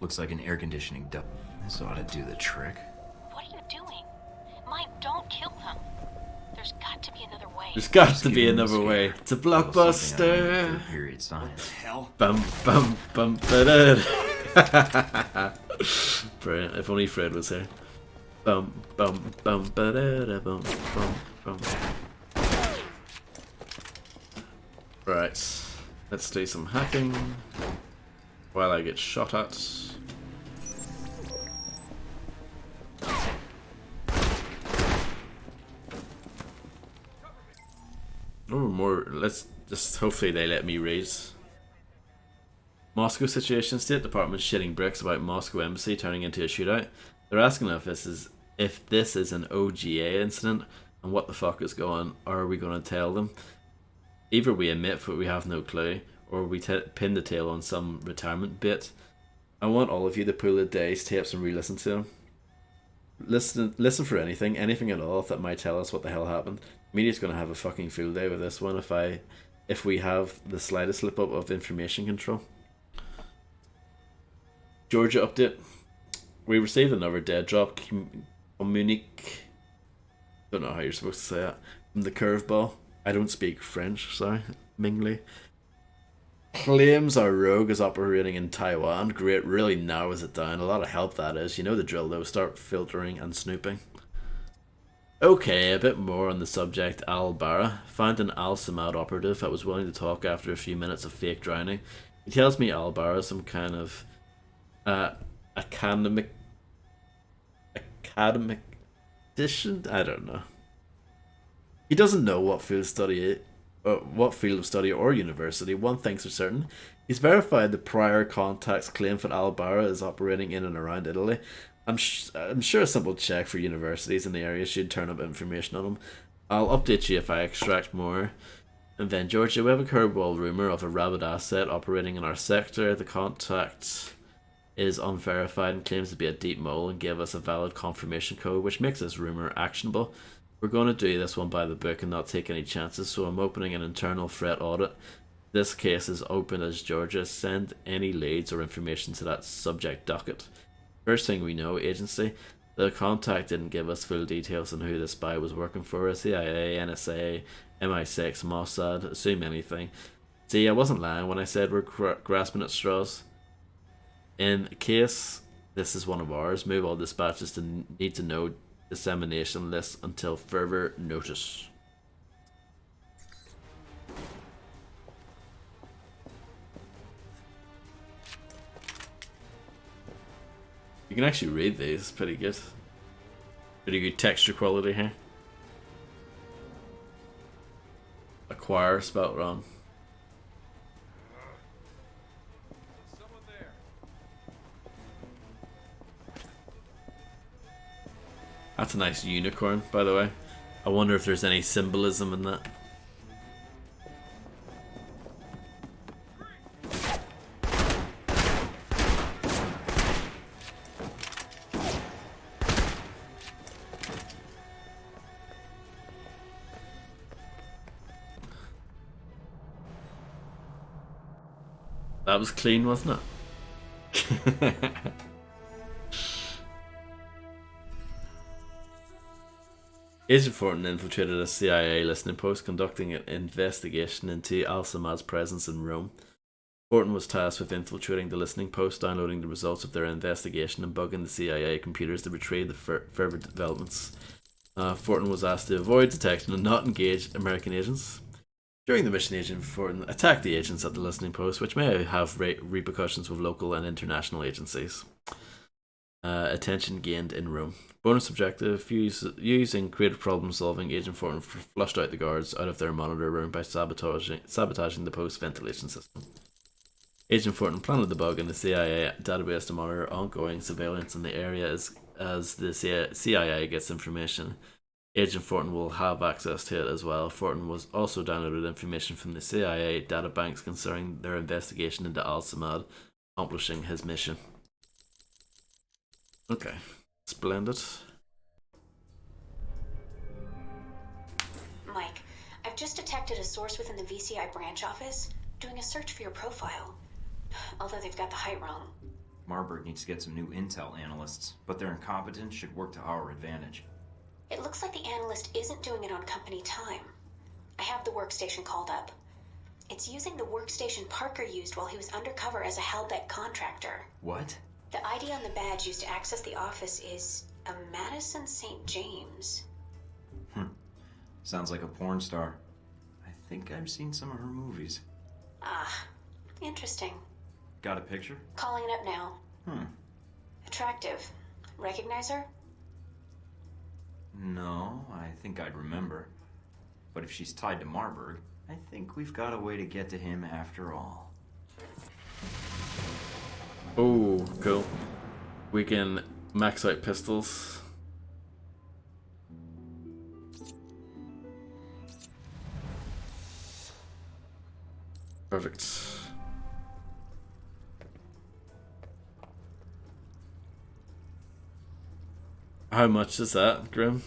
Looks like an air conditioning duct. This ought to do the trick. What are you doing? Mike, don't kill them. There's got to be another way. There's got to be another way. It's a blockbuster. Period sign. Hell. Bum bum bum ba-da. Brilliant. If only Fred was here. Bum bum bum ba da da bum bum bum. Right. Let's do some hacking while I get shot at. Oh, more. Let's just hopefully they let me raise. Moscow situation. State Department shitting bricks about Moscow embassy turning into a shootout. They're asking if this is an OGA incident and what the fuck is going. Or are we going to tell them? Either we admit that we have no clue, or we pin the tail on some retirement bit. I want all of you to pull the day's tapes and re-listen to them. Listen for anything at all that might tell us what the hell happened. Media's gonna have a fucking field day with this one if we have the slightest slip up of information control. Georgia update. We received another dead drop communique. Don't know how you're supposed to say that. From the curveball. I don't speak French, sorry. Mingly. Claims our rogue is operating in Taiwan. Great, really narrows it down. A lot of help, that is. You know the drill though. Start filtering and snooping. Okay, a bit more on the subject. Al Barra found an Al Samad operative that was willing to talk after a few minutes of fake drowning. He tells me Al Barra is some kind of academician? I don't know. He doesn't know what field of study or university. One thing's for certain. He's verified the prior contacts claim that Al Barra is operating in and around Italy. I'm sure a simple check for universities in the area should turn up information on him. I'll update you if I extract more. And then Georgia, we have a curveball rumour of a rabid asset operating in our sector. The contact is unverified and claims to be a deep mole and gave us a valid confirmation code, which makes this rumour actionable. We're going to do this one by the book and not take any chances, so I'm opening an internal threat audit. This case is open as Georgia. Send any leads or information to that subject docket. First thing we know, agency. The contact didn't give us full details on who the spy was working for. CIA, NSA, MI6, Mossad, assume anything. See, I wasn't lying when I said we're grasping at straws. In case this is one of ours, move all dispatches to need to know dissemination list until further notice. You can actually read these, pretty good. Pretty good texture quality here. Acquire spelt wrong. That's a nice unicorn, by the way. I wonder if there's any symbolism in that. That was clean, wasn't it? Agent Thornton infiltrated a CIA listening post conducting an investigation into Al Samad's presence in Rome. Thornton was tasked with infiltrating the listening post, downloading the results of their investigation and bugging the CIA computers to retrieve the further developments. Thornton was asked to avoid detection and not engage American agents. During the mission, Agent Thornton attacked the agents at the listening post, which may have repercussions with local and international agencies. Attention gained in Rome. Bonus objective: using creative problem solving, Agent Thornton flushed out the guards out of their monitor room by sabotaging the post ventilation system. Agent Thornton planted the bug in the CIA database to monitor ongoing surveillance in the area as the CIA gets information. Agent Thornton will have access to it as well. Thornton was also downloaded information from the CIA databanks concerning their investigation into Al Samad, accomplishing his mission. Okay, splendid. Mike, I've just detected a source within the VCI branch office doing a search for your profile. Although they've got the height wrong. Marburg needs to get some new intel analysts, but their incompetence should work to our advantage. It looks like the analyst isn't doing it on company time. I have the workstation called up. It's using the workstation Parker used while he was undercover as a Halbeck contractor. What? The ID on the badge used to access the office is a Madison St. James. Sounds like a porn star. I think I've seen some of her movies. Ah, interesting. Got a picture? Calling it up now. Attractive. Recognize her? No, I think I'd remember. But if she's tied to Marburg, I think we've got a way to get to him after all. Oh, cool. We can max out pistols. Perfect. How much is that, Grim?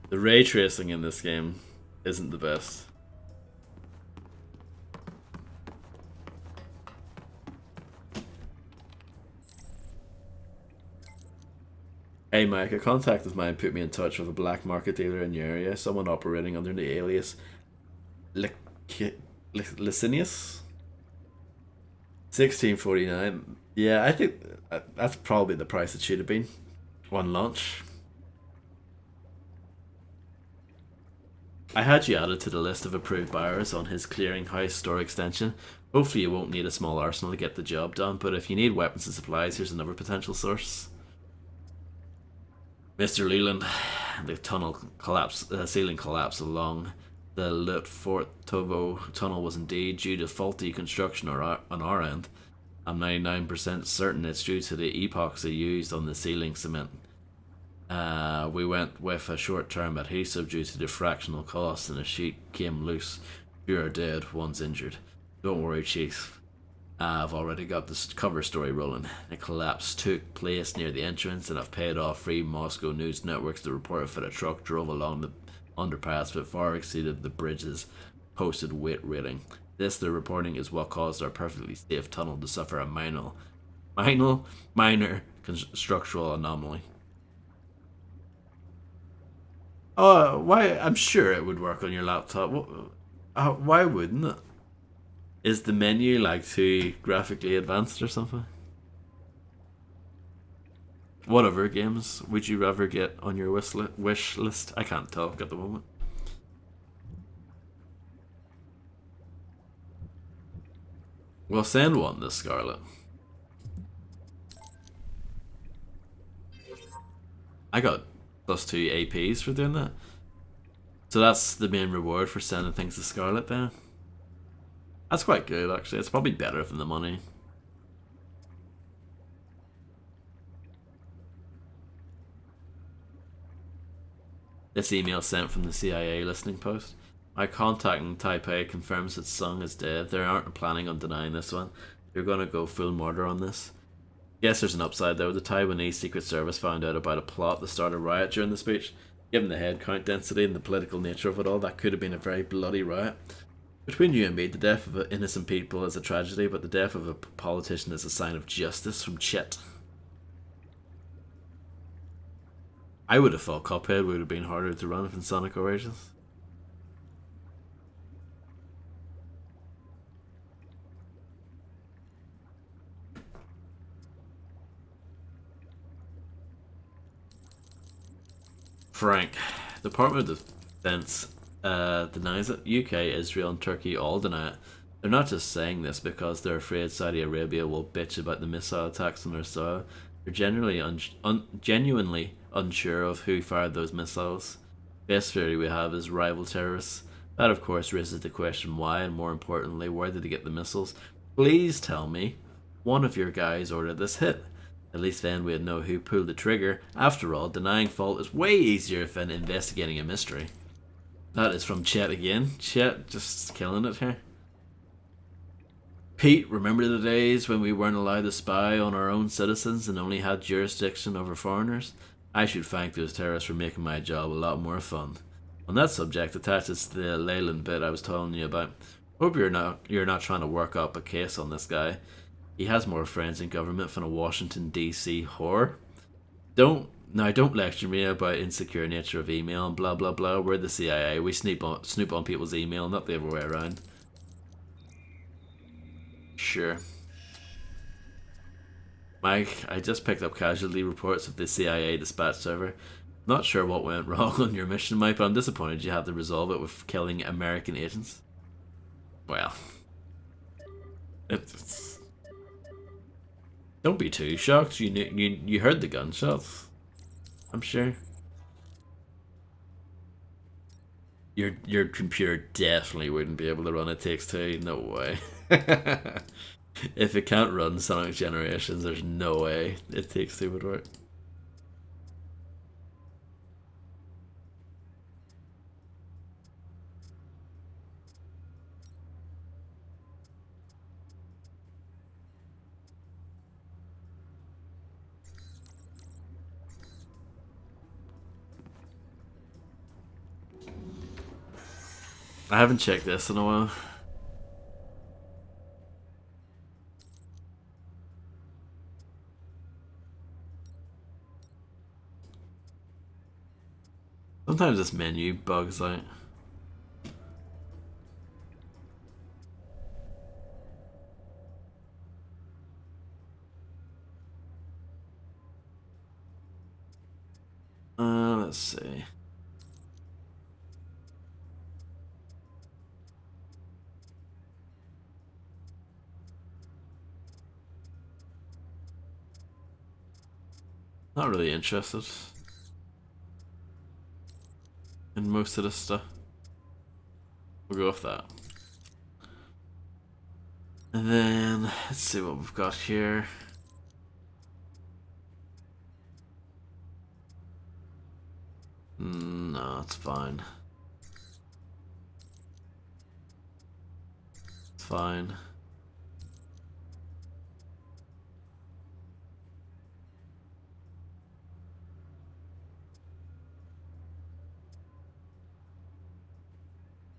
The ray tracing in this game isn't the best. Hey Mike, a contact of mine put me in touch with a black market dealer in your area, someone operating under the alias Licinius? 1649. Yeah, I think that's probably the price it should have been on launch. I had you added to the list of approved buyers on his clearinghouse store extension. Hopefully you won't need a small arsenal to get the job done, but if you need weapons and supplies, here's another potential source. Mr. Leland, the tunnel collapse, ceiling collapse along the Le Fort Tovo tunnel was indeed due to faulty construction on our end. I'm 99% certain it's due to the epoxy used on the ceiling cement. We went with a short-term adhesive due to the fractional cost, and the sheet came loose. Few are dead, one's injured. Don't worry, Chief. I've already got the cover story rolling. The collapse took place near the entrance, and I've paid off Free Moscow News Networks to report if a truck drove along the underpass that far exceeded the bridge's posted weight rating. This, the reporting, is what caused our perfectly safe tunnel to suffer a minor structural anomaly. Oh, why? I'm sure it would work on your laptop. Why wouldn't it? Is the menu like too graphically advanced or something? What other games would you rather get on your wish list? I can't talk at the moment. Well, send one to Scarlet. I got +2 APs for doing that. So that's the main reward for sending things to Scarlet then. That's quite good, actually. It's probably better than the money. This email sent from the CIA listening post. My contact in Taipei confirms that Sung is dead. They aren't planning on denying this one. They're going to go full murder on this. Yes, there's an upside though. The Taiwanese Secret Service found out about a plot to start a riot during the speech. Given the headcount density and the political nature of it all, that could have been a very bloody riot. Between you and me, the death of innocent people is a tragedy, but the death of a politician is a sign of justice from Chet. I would have thought Cuphead would have been harder to run than Sonic Origins. Frank, Department of Defense denies it. UK, Israel, and Turkey all deny it. They're not just saying this because they're afraid Saudi Arabia will bitch about the missile attacks on their soil. They're genuinely unsure of who fired those missiles. Best theory we have is rival terrorists. That of course raises the question why, and more importantly, where did they get the missiles? Please tell me one of your guys ordered this hit. At least then we'd know who pulled the trigger. After all, denying fault is way easier than investigating a mystery. That is from Chet again. Chet just killing it here. Pete, remember the days when we weren't allowed to spy on our own citizens and only had jurisdiction over foreigners? I should thank those terrorists for making my job a lot more fun. On that subject attaches to the Leyland bit I was telling you about. Hope you're not trying to work up a case on this guy. He has more friends in government than a Washington D.C. whore. Don't lecture me about insecure nature of email and blah blah blah. We're the CIA. We snoop on people's email, not the other way around. Sure. Mike, I just picked up casualty reports of the CIA dispatch server. Not sure what went wrong on your mission, Mike, but I'm disappointed you had to resolve it with killing American agents. Well, it's don't be too shocked. You heard the gunshots. I'm sure. Your computer definitely wouldn't be able to run It Takes Two. No way. If it can't run Sonic Generations, there's no way It Takes Two would work. I haven't checked this in a while. Sometimes this menu bugs out. Let's see. Not really interested in most of this stuff. We'll go with that. And then, let's see what we've got here. No, it's fine. It's fine.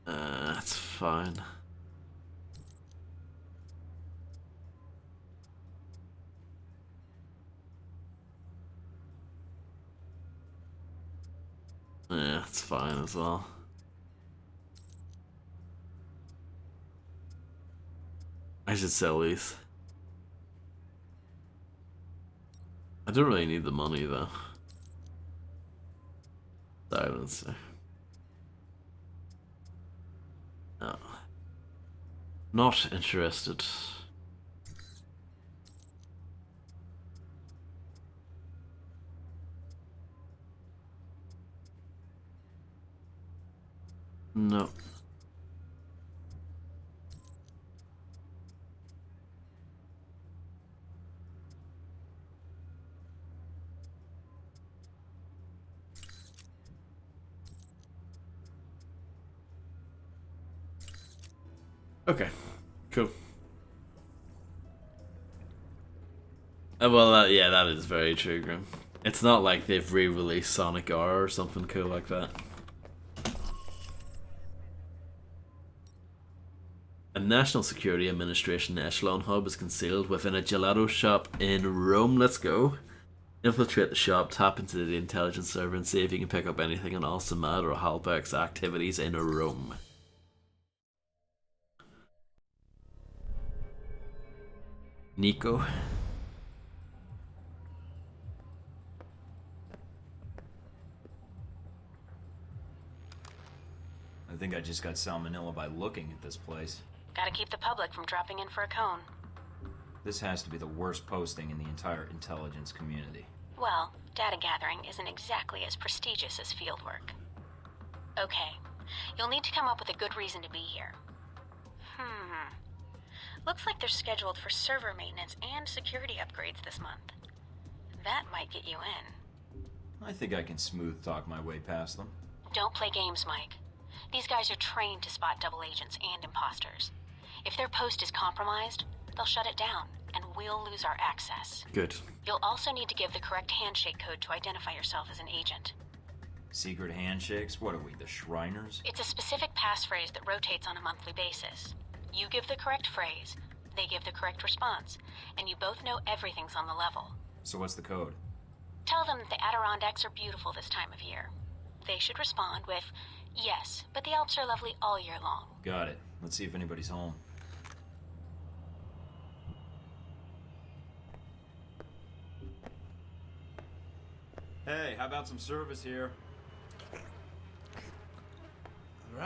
That's fine. Yeah, it's fine as well. I should sell these. I don't really need the money though. Silencer. No. Not interested. No. Okay, cool. Well, yeah, that is very true, Grim. It's not like they've re-released Sonic R or something cool like that. A National Security Administration echelon hub is concealed within a gelato shop in Rome. Let's go. Infiltrate the shop, tap into the intelligence server, and see if you can pick up anything on Al-Samad or Halbech's activities in Rome. Nico. I think I just got salmonella by looking at this place. Gotta keep the public from dropping in for a cone. This has to be the worst posting in the entire intelligence community. Well, data gathering isn't exactly as prestigious as fieldwork. Okay, you'll need to come up with a good reason to be here. Looks like they're scheduled for server maintenance and security upgrades this month. That might get you in. I think I can smooth talk my way past them. Don't play games, Mike. These guys are trained to spot double agents and imposters. If their post is compromised, they'll shut it down, and we'll lose our access. Good. You'll also need to give the correct handshake code to identify yourself as an agent. Secret handshakes? What are we, the Shriners? It's a specific passphrase that rotates on a monthly basis. You give the correct phrase, They give the correct response, and you both know everything's on the level. So what's the code? Tell them that the Adirondacks are beautiful this time of year. They should respond with, yes, but the Alps are lovely all year long. Got it. Let's see if anybody's home. Hey, how about some service here? All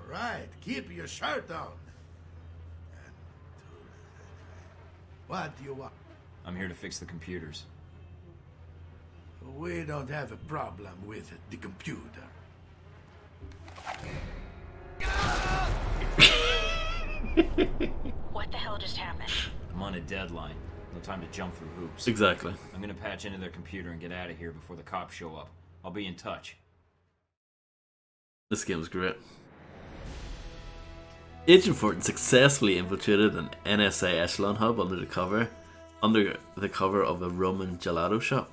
right. Keep your shirt on. What do you want? I'm here to fix the computers. We don't have a problem with the computer. What the hell just happened? I'm on a deadline. No time to jump through hoops. Exactly. I'm gonna patch into their computer and get out of here before the cops show up. I'll be in touch. This game's great. Agent Fortin successfully infiltrated an NSA Echelon hub under the cover of a Roman gelato shop.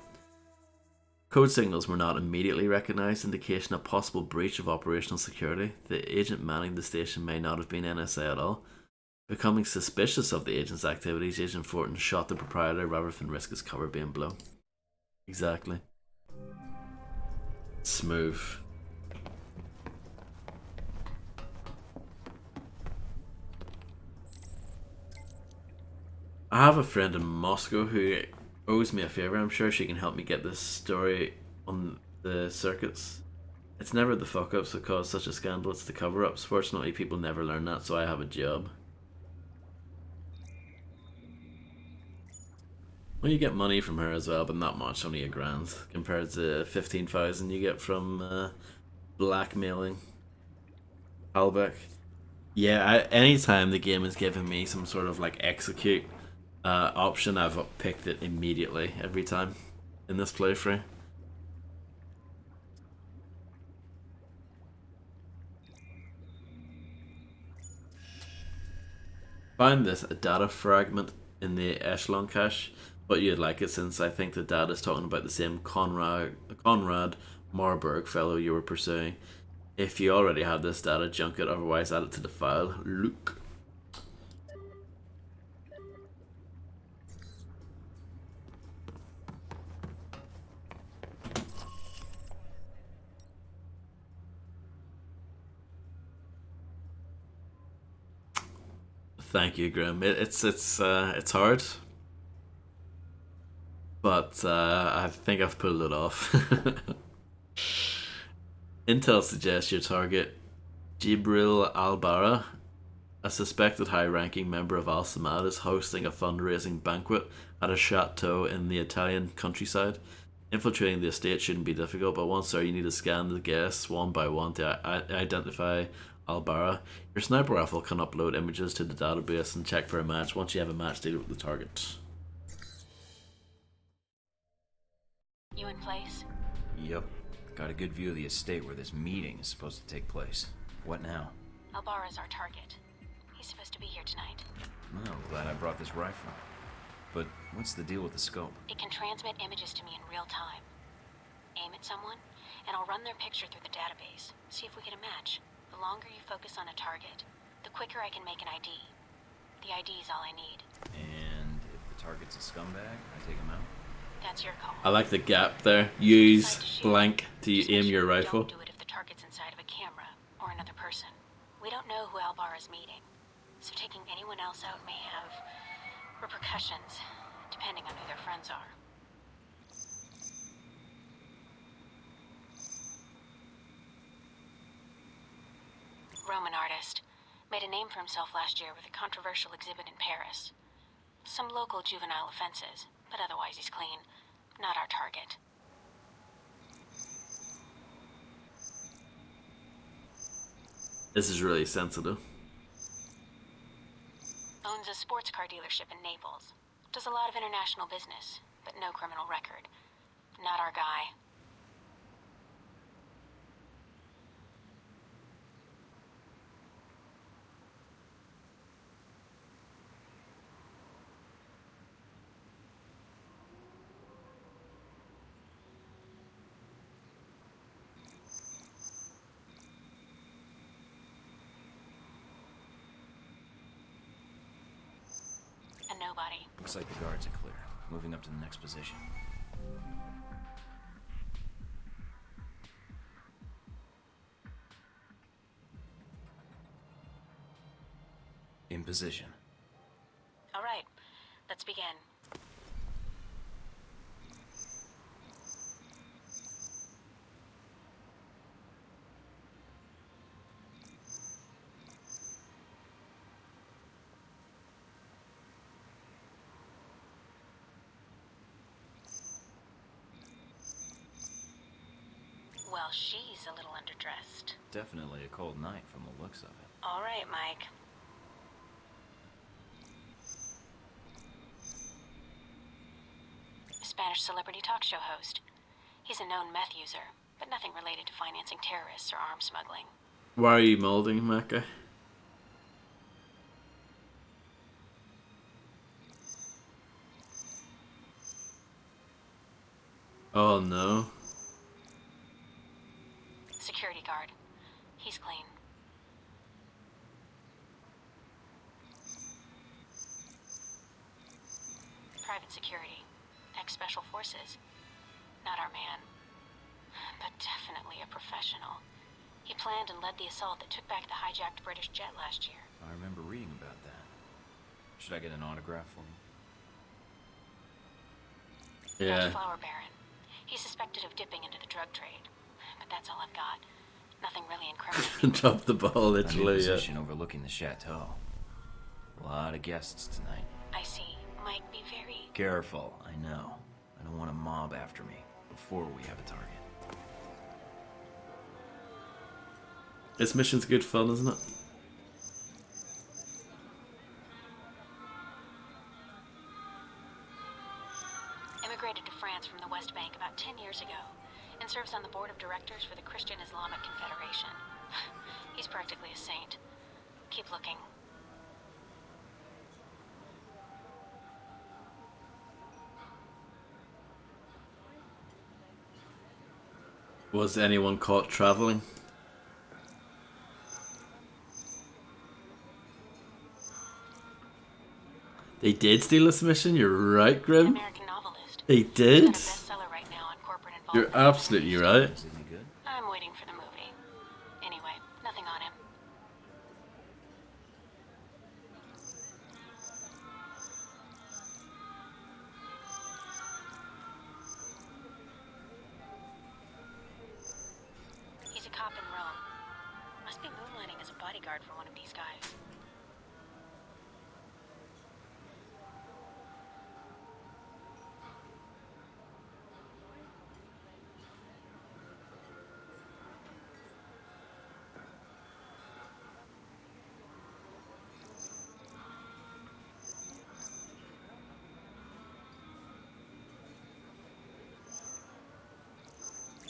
Code signals were not immediately recognized, indication of possible breach of operational security. The agent manning the station may not have been NSA at all. Becoming suspicious of the agent's activities, Agent Fortin shot the proprietor rather than risk his cover being blown. Exactly. Smooth. I have a friend in Moscow who owes me a favor. I'm sure she can help me get this story on the circuits. It's never the fuck-ups that cause such a scandal, it's the cover-ups. Fortunately, people never learn that, so I have a job. Well, you get money from her as well, but not much, only $1,000, compared to 15,000 you get from blackmailing Halbeck. Yeah, anytime the game is giving me some sort of like execute option, I've picked it immediately every time in this playthrough. Find this a data fragment in the Echelon cache, but you'd like it since I think the data is talking about the same Conrad Marburg fellow you were pursuing. If you already have this data, junk it, otherwise add it to the file. Luke. Thank you, Grim. It's hard, but I think I've pulled it off. Intel suggests your target, Jibril Al-Bara, a suspected high-ranking member of Al-Samad, is hosting a fundraising banquet at a chateau in the Italian countryside. Infiltrating the estate shouldn't be difficult, but once there, you need to scan the guests one by one to identify Al-Bara. Your sniper rifle can upload images to the database and check for a match. Once you have a match, deal with the target. You in place? Yep. Got a good view of the estate where this meeting is supposed to take place. What now? Al-Bara's our target. He's supposed to be here tonight. Well, glad I brought this rifle. But what's the deal with the scope? It can transmit images to me in real time. Aim at someone, and I'll run their picture through the database. See if we get a match. The longer you focus on a target, the quicker I can make an ID. The ID is all I need. And if the target's a scumbag, I take him out? That's your call. I like the gap there. Use blank to aim your rifle. Don't do it if the target's inside of a camera or another person. We don't know who Al-Bara's meeting, so taking anyone else out may have repercussions, depending on who their friends are. Roman artist. Made a name for himself last year with a controversial exhibit in Paris. Some local juvenile offenses, but otherwise he's clean. Not our target. This is really sensitive. Owns a sports car dealership in Naples. Does a lot of international business, but no criminal record. Not our guy. nobody. Looks like the guards are clear. Moving up to the next position. In position. All right, let's begin. Well, she's a little underdressed. Definitely a cold night from the looks of it. All right, Mike. Spanish celebrity talk show host. He's a known meth user, but nothing related to financing terrorists or arms smuggling. Why are you molding, Mecca? Oh no. Security guard. He's clean. Private security. Ex-special forces. Not our man. But definitely a professional. He planned and led the assault that took back the hijacked British jet last year. I remember reading about that. Should I get an autograph for him? Yeah. Dutch flower baron. He's suspected of dipping into the drug trade. But that's all I've got. Nothing really incriminating. Drop the ball, I'm in literally. position overlooking the chateau. A lot of guests tonight. I see. Mike, be very... Careful, I know. I don't want a mob after me before we have a target. This mission's good fun, isn't it? Immigrated to France from the West Bank about 10 years ago and serves on the board of directors for the Christian Islamic Confederation. He's practically a saint. Keep looking. Was anyone caught traveling? They did steal this mission? You're right, Grim. American novelist. They did? He's got a bestseller right now on corporate You're involvement. absolutely right. I'm waiting for the movie. Anyway, nothing on him. He's a cop in Rome. Must be moonlighting as a bodyguard for one of these guys.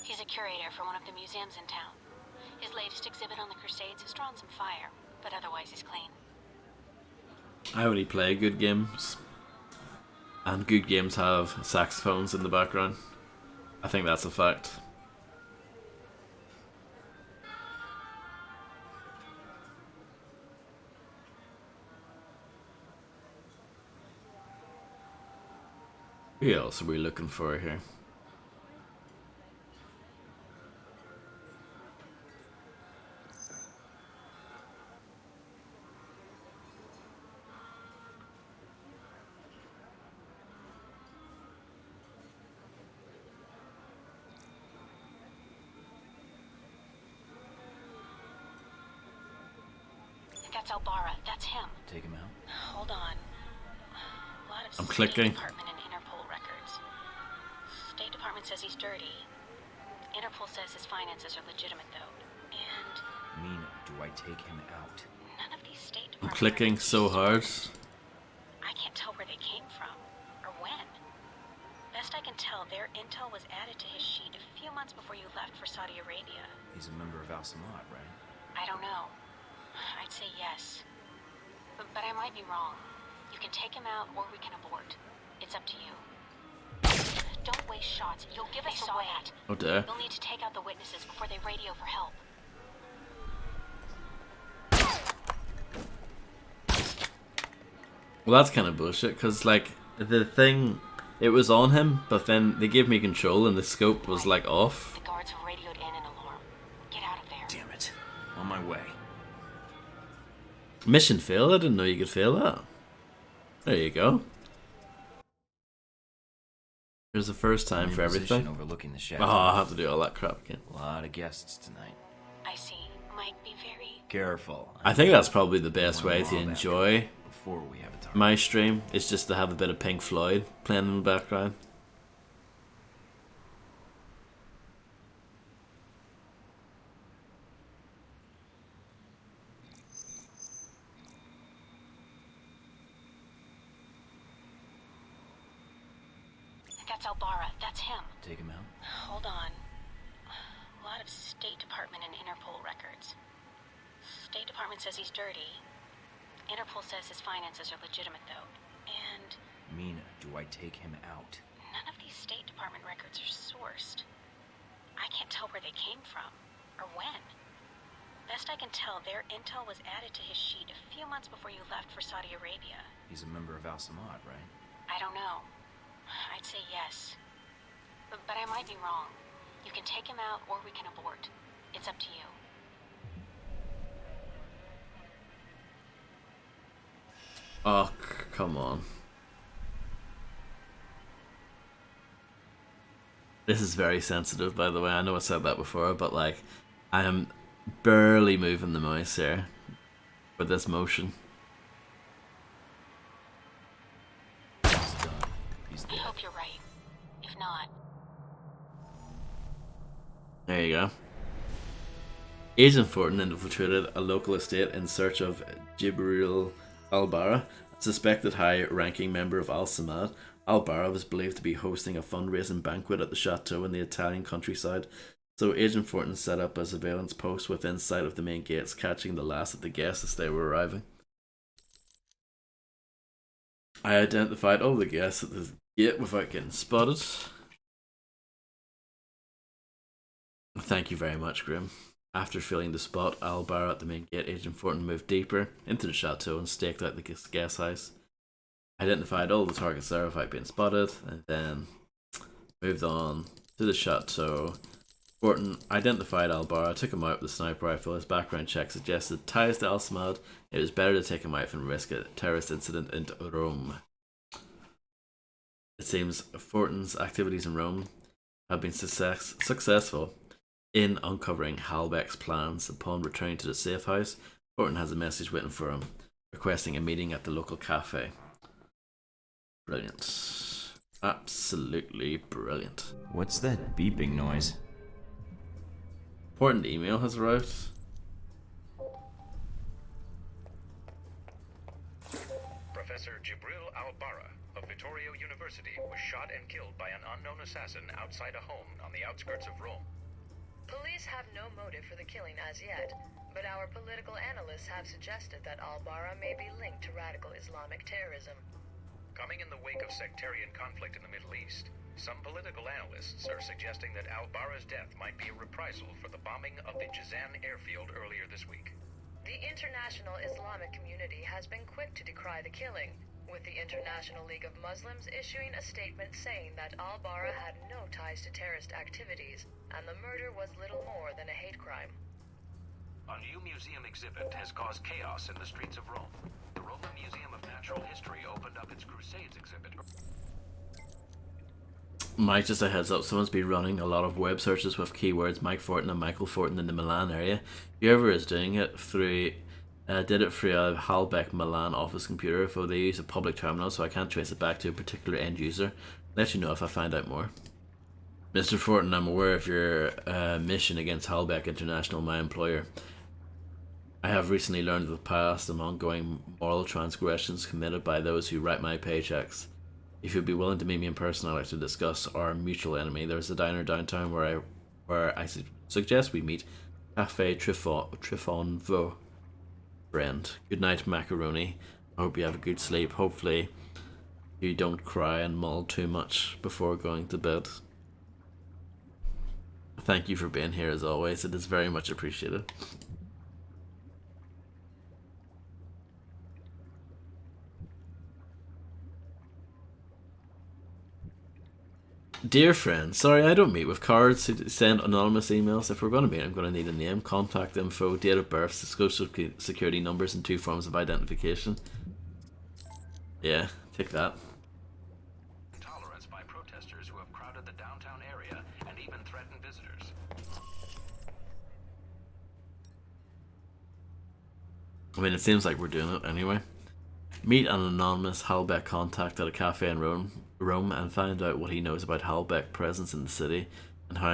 He's a curator for one of the museums in town. His latest exhibit on the Crusades has drawn some fire, but otherwise he's clean. I only play good games. And good games have saxophones in the background. I think that's a fact. Who else are we looking for here? That's Albara. That's him. Take him out. Hold on. A lot of I'm State clicking. Department and Interpol records. State Department says he's dirty. Interpol says his finances are legitimate, though. And Mina, do I take him out? none of these State I'm Department clicking records so hard. I can't tell where they came from or when. Best I can tell, their intel was added to his sheet a few months before you left for Saudi Arabia. He's a member of Al Samad, right? I don't know. I'd say yes. But I might be wrong. You can take him out or we can abort. It's up to you. Don't waste shots. You'll give us away. Oh dear. You'll need to take out the witnesses before they radio for help. Well, that's kind of bullshit, because, like, the thing, it was on him, but then they gave me control and the scope was, like, off. The guards have radioed in an alarm. Get out of there. Damn it. On my way. Mission failed? I didn't know you could fail that. There you go. There's the first time for everything. Overlooking the Oh, shadow. I'll have to do all that crap again. A lot of guests tonight. I see. Mike, be very... Careful. I think that's probably the best way to enjoy Before we have a target. my stream. Is just to have a bit of Pink Floyd playing in the background. That's Albara. That's him. Take him out. Hold on. A lot of State Department and Interpol records. State Department says he's dirty. Interpol says his finances are legitimate, though. And Mina, do I take him out? none of these State Department records are sourced. I can't tell where they came from, or when. Best I can tell, their intel was added to his sheet a few months before you left for Saudi Arabia. He's a member of Al Samad, right? I don't know. I'd say yes. But I might be wrong. You can take him out, or we can abort. It's up to you. Oh, come on. This is very sensitive, by the way. I know I said that before, but, like, I am barely moving the mouse here with this motion. I hope you're right. If not... There you go. Agent Fortin infiltrated a local estate in search of Jibril Al-Bara, a suspected high-ranking member of Al-Samad. Al-Bara was believed to be hosting a fundraising banquet at the chateau in the Italian countryside, so Agent Fortin set up a surveillance post within sight of the main gates, catching the last of the guests as they were arriving. I identified all the guests at the gate without getting spotted. Thank you very much, Grim. After failing to spot Al-Bara at the main gate, Agent Fortin moved deeper into the chateau and staked out the guest house. Identified all the targets there without being spotted, and then moved on to the chateau. Fortin identified Al-Bara, took him out with a sniper rifle. His background check suggested ties to Al-Samad. It was better to take him out than risk a terrorist incident into Rome. It seems Fortin's activities in Rome have been successful in uncovering Halbeck's plans. Upon returning to the safe house, Fortin has a message waiting for him, requesting a meeting at the local cafe. Brilliant. Absolutely brilliant. What's that beeping noise? Important email has arrived. Professor Jibril Al-Bara of Vittorio University was shot and killed by an unknown assassin outside a home on the outskirts of Rome. Police have no motive for the killing as yet, but our political analysts have suggested that Al-Bara may be linked to radical Islamic terrorism. Coming in the wake of sectarian conflict in the Middle East, some political analysts are suggesting that Al-Bara's death might be a reprisal for the bombing of the Jizan airfield earlier this week. The international Islamic community has been quick to decry the killing, with the International League of Muslims issuing a statement saying that Al-Bara had no ties to terrorist activities, and the murder was little more than a hate crime. A new museum exhibit has caused chaos in the streets of Rome. The Roman Museum of Natural History opened up its Crusades exhibit. Mike, just a heads up, someone's been running a lot of web searches with keywords Mike Fortin and Michael Fortin in the Milan area. Whoever is doing it did it through a Halbeck Milan office computer, though they use a public terminal, so I can't trace it back to a particular end user. Let you know if I find out more. Mr. Fortin, I'm aware of your mission against Halbeck International, my employer. I have recently learned of the past and ongoing moral transgressions committed by those who write my paychecks. If you'd be willing to meet me in person, I'd like to discuss our mutual enemy. There's a diner downtown where I suggest we meet. Cafe Trifonvo. Friend. Good night, macaroni. I hope you have a good sleep. Hopefully you don't cry and mull too much before going to bed. Thank you for being here as always. It is very much appreciated. Dear friend, sorry I don't meet with cards who send anonymous emails. If we're going to meet, I'm going to need a name, contact info, date of birth, social security numbers, and 2 forms of identification. Yeah, take that. Intolerance by protesters who have crowded the downtown area and even threatened visitors. I mean, it seems like we're doing it anyway. Meet an anonymous Halbeck contact at a cafe in Rome and find out what he knows about Halbeck's presence in the city and how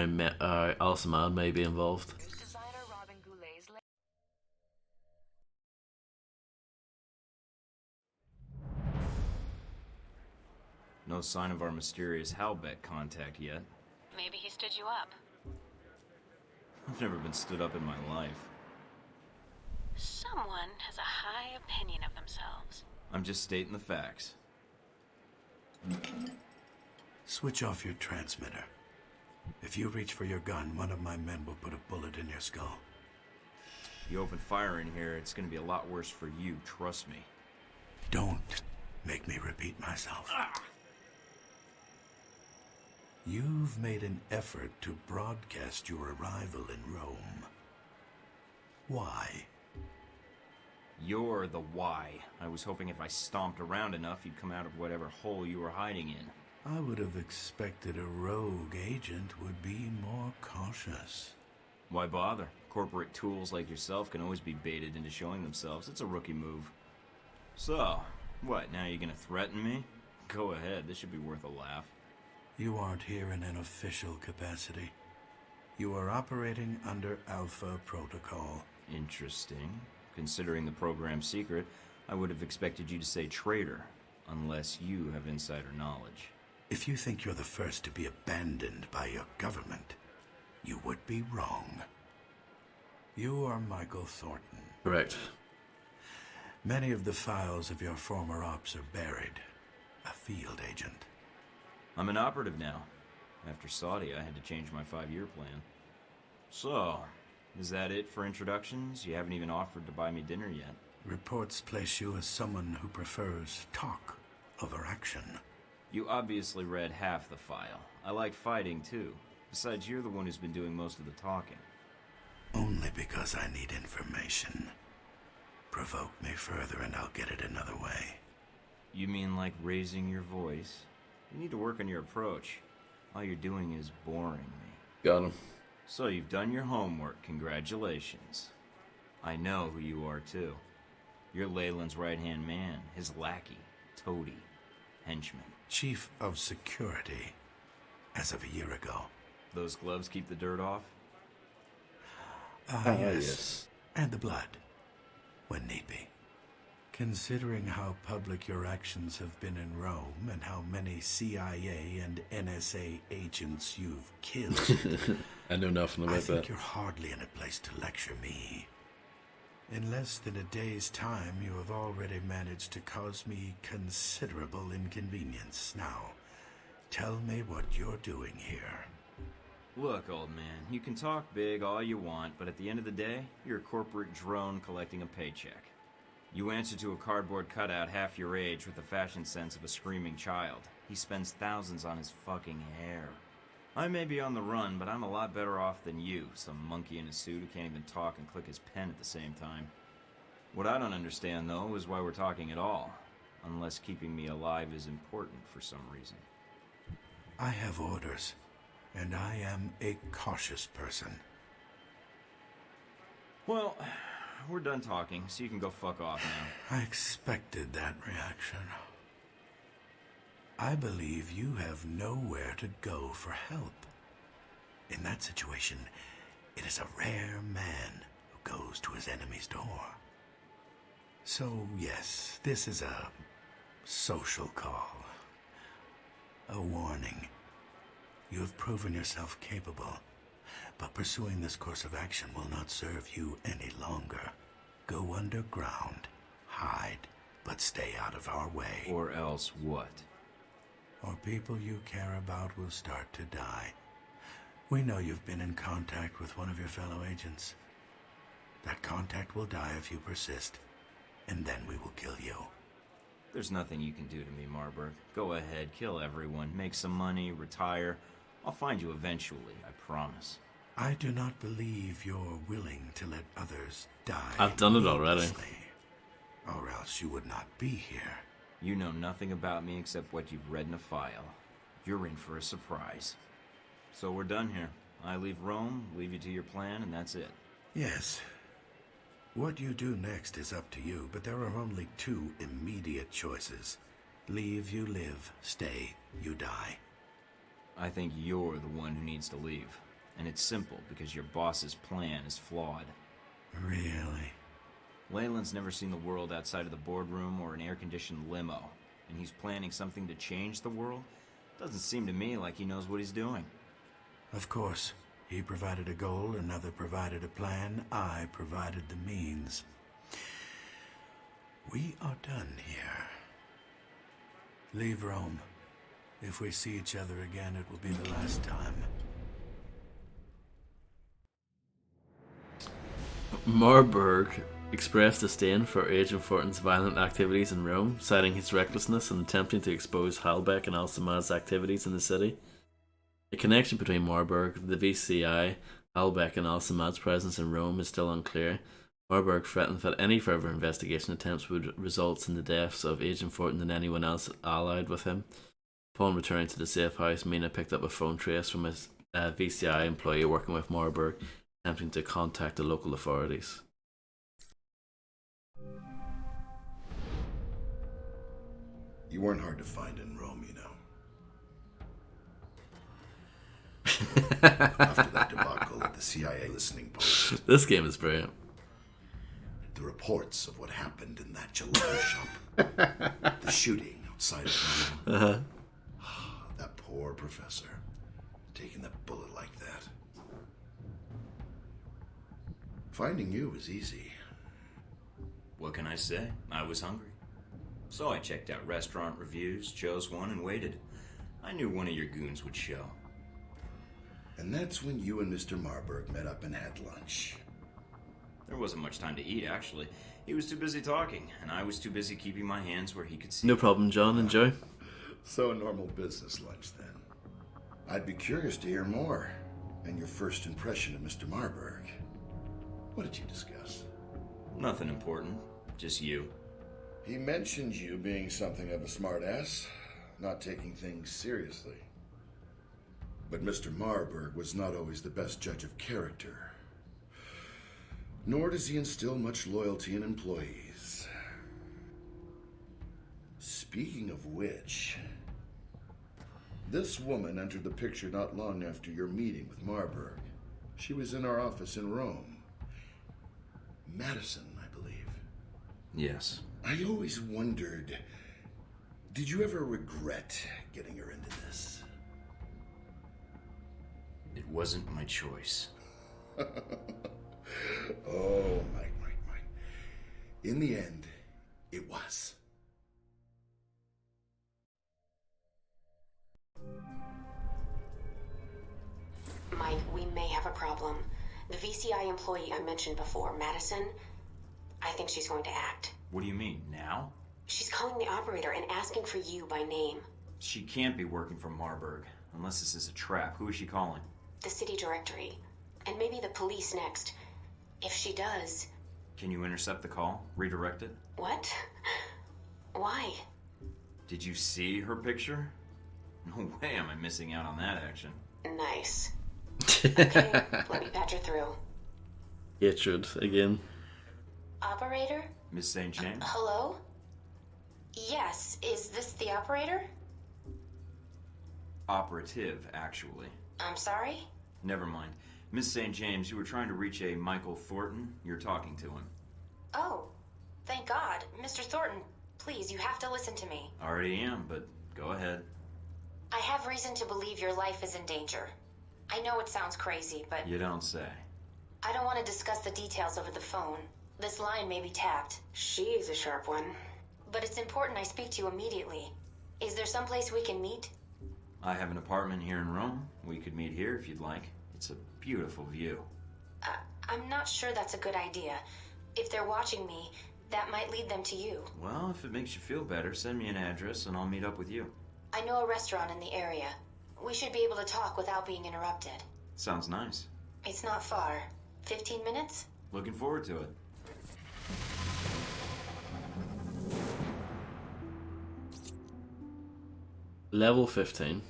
Al-Samad may be involved. No sign of our mysterious Halbeck contact yet. Maybe he stood you up. I've never been stood up in my life. Someone has a high opinion of themselves. I'm just stating the facts. Switch off your transmitter. If you reach for your gun, one of my men will put a bullet in your skull. You open fire in here, it's gonna be a lot worse for you, trust me. Don't make me repeat myself. You've made an effort to broadcast your arrival in Rome. Why? You're the why. I was hoping if I stomped around enough, you'd come out of whatever hole you were hiding in. I would have expected a rogue agent would be more cautious. Why bother? Corporate tools like yourself can always be baited into showing themselves. It's a rookie move. So, what, now you're gonna threaten me? Go ahead, this should be worth a laugh. You aren't here in an official capacity. You are operating under Alpha Protocol. Interesting. Considering the program's secret, I would have expected you to say traitor, unless you have insider knowledge. If you think you're the first to be abandoned by your government, you would be wrong. You are Michael Thornton. Correct. Many of the files of your former ops are buried. A field agent. I'm an operative now. After Saudi, I had to change my 5-year plan. So, is that it for introductions? You haven't even offered to buy me dinner yet. Reports place you as someone who prefers talk over action. You obviously read half the file. I like fighting, too. Besides, you're the one who's been doing most of the talking. Only because I need information. Provoke me further and I'll get it another way. You mean like raising your voice? You need to work on your approach. All you're doing is boring me. Got him. So you've done your homework, congratulations. I know who you are, too. You're Leyland's right-hand man, his lackey, toady, henchman. Chief of Security, as of a year ago. Those gloves keep the dirt off? Yes. And the blood, when need be. Considering how public your actions have been in Rome and how many CIA and NSA agents you've killed, I know nothing about I think that. you're hardly in a place to lecture me. In less than a day's time, you have already managed to cause me considerable inconvenience. Now, tell me what you're doing here. Look, old man, you can talk big all you want, but at the end of the day, you're a corporate drone collecting a paycheck. You answer to a cardboard cutout half your age with the fashion sense of a screaming child. He spends thousands on his fucking hair. I may be on the run, but I'm a lot better off than you, some monkey in a suit who can't even talk and click his pen at the same time. What I don't understand, though, is why we're talking at all, unless keeping me alive is important for some reason. I have orders, and I am a cautious person. Well, we're done talking, so you can go fuck off now. I expected that reaction. I believe you have nowhere to go for help. In that situation, it is a rare man who goes to his enemy's door. So, yes, this is a social call. A warning. You have proven yourself capable, but pursuing this course of action will not serve you any longer. Go underground, hide, but stay out of our way. Or else what? Or people you care about will start to die. We know you've been in contact with one of your fellow agents. That contact will die if you persist, and then we will kill you. There's nothing you can do to me, Marburg. Go ahead, kill everyone, make some money, retire. I'll find you eventually, I promise. I do not believe you're willing to let others die. I've done it already. needlessly, Or else you would not be here. You know nothing about me except what you've read in a file. You're in for a surprise. So we're done here. I leave Rome, leave you to your plan, and that's it. Yes. What you do next is up to you, but there are only two immediate choices. Leave, you live. Stay, you die. I think you're the one who needs to leave. And it's simple, because your boss's plan is flawed. Really? Leyland's never seen the world outside of the boardroom or an air-conditioned limo. And he's planning something to change the world? Doesn't seem to me like he knows what he's doing. Of course. He provided a goal, another provided a plan, I provided the means. We are done here. Leave Rome. If we see each other again, it will be the last time. Marburg expressed disdain for Agent Fortin's violent activities in Rome, citing his recklessness in attempting to expose Halbeck and Alcimad's activities in the city. The connection between Marburg, the VCI, Halbeck, and Alcimad's presence in Rome is still unclear. Marburg threatened that any further investigation attempts would result in the deaths of Agent Fortin and anyone else allied with him. Upon returning to the safe house, Mina picked up a phone trace from a VCI employee working with Marburg, attempting to contact the local authorities. You weren't hard to find in Rome, you know. After that debacle at the CIA listening post. This game is brilliant. The reports of what happened in that gelato shop. The shooting outside of Rome. That poor professor. Taking that bullet like that. Finding you was easy. What can I say? I was hungry. So I checked out restaurant reviews, chose one, and waited. I knew one of your goons would show. And that's when you and Mr. Marburg met up and had lunch. There wasn't much time to eat, actually. He was too busy talking, and I was too busy keeping my hands where he could see. No problem, John. Enjoy. So a normal business lunch, then. I'd be curious to hear more. And your first impression of Mr. Marburg. What did you discuss? Nothing important. Just you. He mentioned you being something of a smartass, not taking things seriously. But Mr. Marburg was not always the best judge of character. Nor does he instill much loyalty in employees. Speaking of which, this woman entered the picture not long after your meeting with Marburg. She was in our office in Rome. Madison, I believe. Yes. I always wondered, did you ever regret getting her into this? It wasn't my choice. Oh, Mike. In the end, it was. Mike, we may have a problem. The VCI employee I mentioned before, Madison, I think she's going to act. What do you mean, now? She's calling the operator and asking for you by name. She can't be working for Marburg, unless this is a trap. Who is she calling? The city directory. And maybe the police next. If she does... Can you intercept the call? Redirect it? What? Why? Did you see her picture? No way am I missing out on that action. Nice. Okay, let me patch her through. Hatred again. Operator? Miss St. James? Hello? Yes, is this the operator? Operative, actually. I'm sorry? Never mind. Miss St. James, you were trying to reach a Michael Thornton. You're talking to him. Oh, thank God. Mr. Thornton, please, you have to listen to me. Already am, but go ahead. I have reason to believe your life is in danger. I know it sounds crazy, but... You don't say. I don't want to discuss the details over the phone. This line may be tapped. She is a sharp one. But it's important I speak to you immediately. Is there someplace we can meet? I have an apartment here in Rome. We could meet here if you'd like. It's a beautiful view. I'm not sure that's a good idea. If they're watching me, That might lead them to you. Well, if it makes you feel better, send me an address and I'll meet up with you. I know a restaurant in the area. We should be able to talk without being interrupted. Sounds nice. It's not far. 15 minutes? Looking forward to it. Level 15.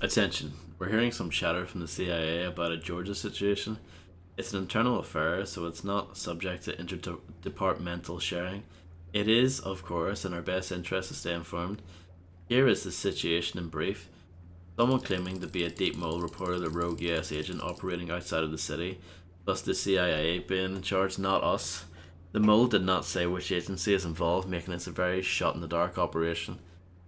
Attention, we're hearing some chatter from the CIA about a Georgia situation. It's an internal affair, so it's not subject to interdepartmental sharing. It is, of course, in our best interest to stay informed. Here is the situation in brief. Someone claiming to be a Deep Mole reported a rogue US agent operating outside of the city, thus the CIA being in charge, not us. The Mole did not say which agency is involved, making this a very shot-in-the-dark operation.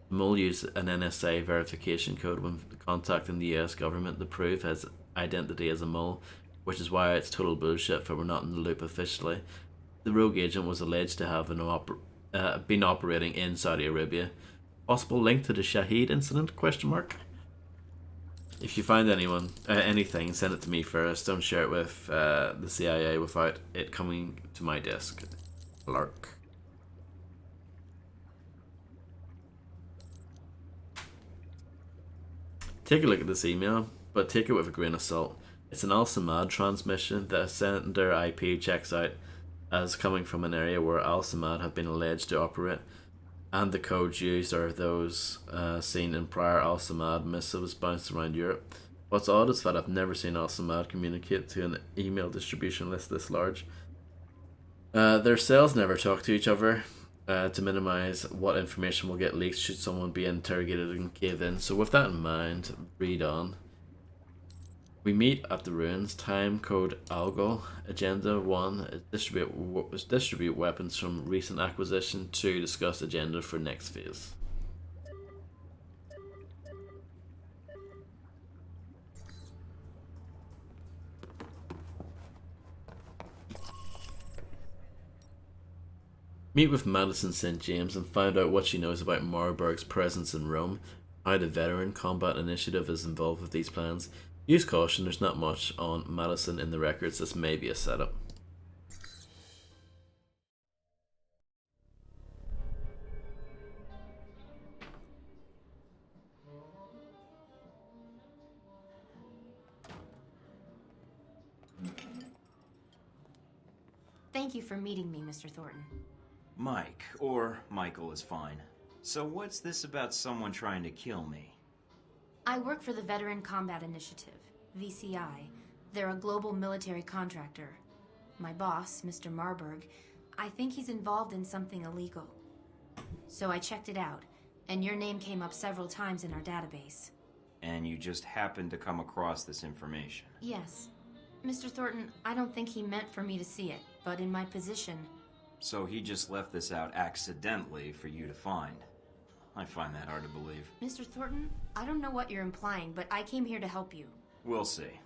The Mole used an NSA verification code when contacting the US government to prove his identity as a Mole, which is why it's total bullshit for we're not in the loop officially. The rogue agent was alleged to have been operating in Saudi Arabia. Possible link to the Shahid incident? ? If you find anything, send it to me first. Don't share it with the CIA without it coming to my desk. Lark. Take a look at this email, but take it with a grain of salt. It's an Al Samad transmission. The sender IP checks out as coming from an area where Al Samad have been alleged to operate, and the codes used are those seen in prior Al Samad missives bounced around Europe. What's odd is that I've never seen Al Samad communicate to an email distribution list this large. Their cells never talk to each other to minimize what information will get leaked should someone be interrogated and cave in. So with that in mind, read on. We meet at the ruins. Time code Algol. Agenda 1 is distribute weapons from recent acquisition. 2 discuss agenda for next phase. Meet with Madison St. James and find out what she knows about Marburg's presence in Rome, how the Veteran Combat Initiative is involved with these plans. Use caution, there's not much on Madison in the records, this may be a setup. Thank you for meeting me, Mr. Thornton. Mike, or Michael is fine. So what's this about someone trying to kill me? I work for the Veteran Combat Initiative, VCI. They're a global military contractor. My boss, Mr. Marburg, I think he's involved in something illegal. So I checked it out, and your name came up several times in our database. And you just happened to come across this information? Yes. Mr. Thornton, I don't think he meant for me to see it, but in my position... So he just left this out accidentally for you to find. I find that hard to believe. Mr. Thornton, I don't know what you're implying, but I came here to help you. We'll see.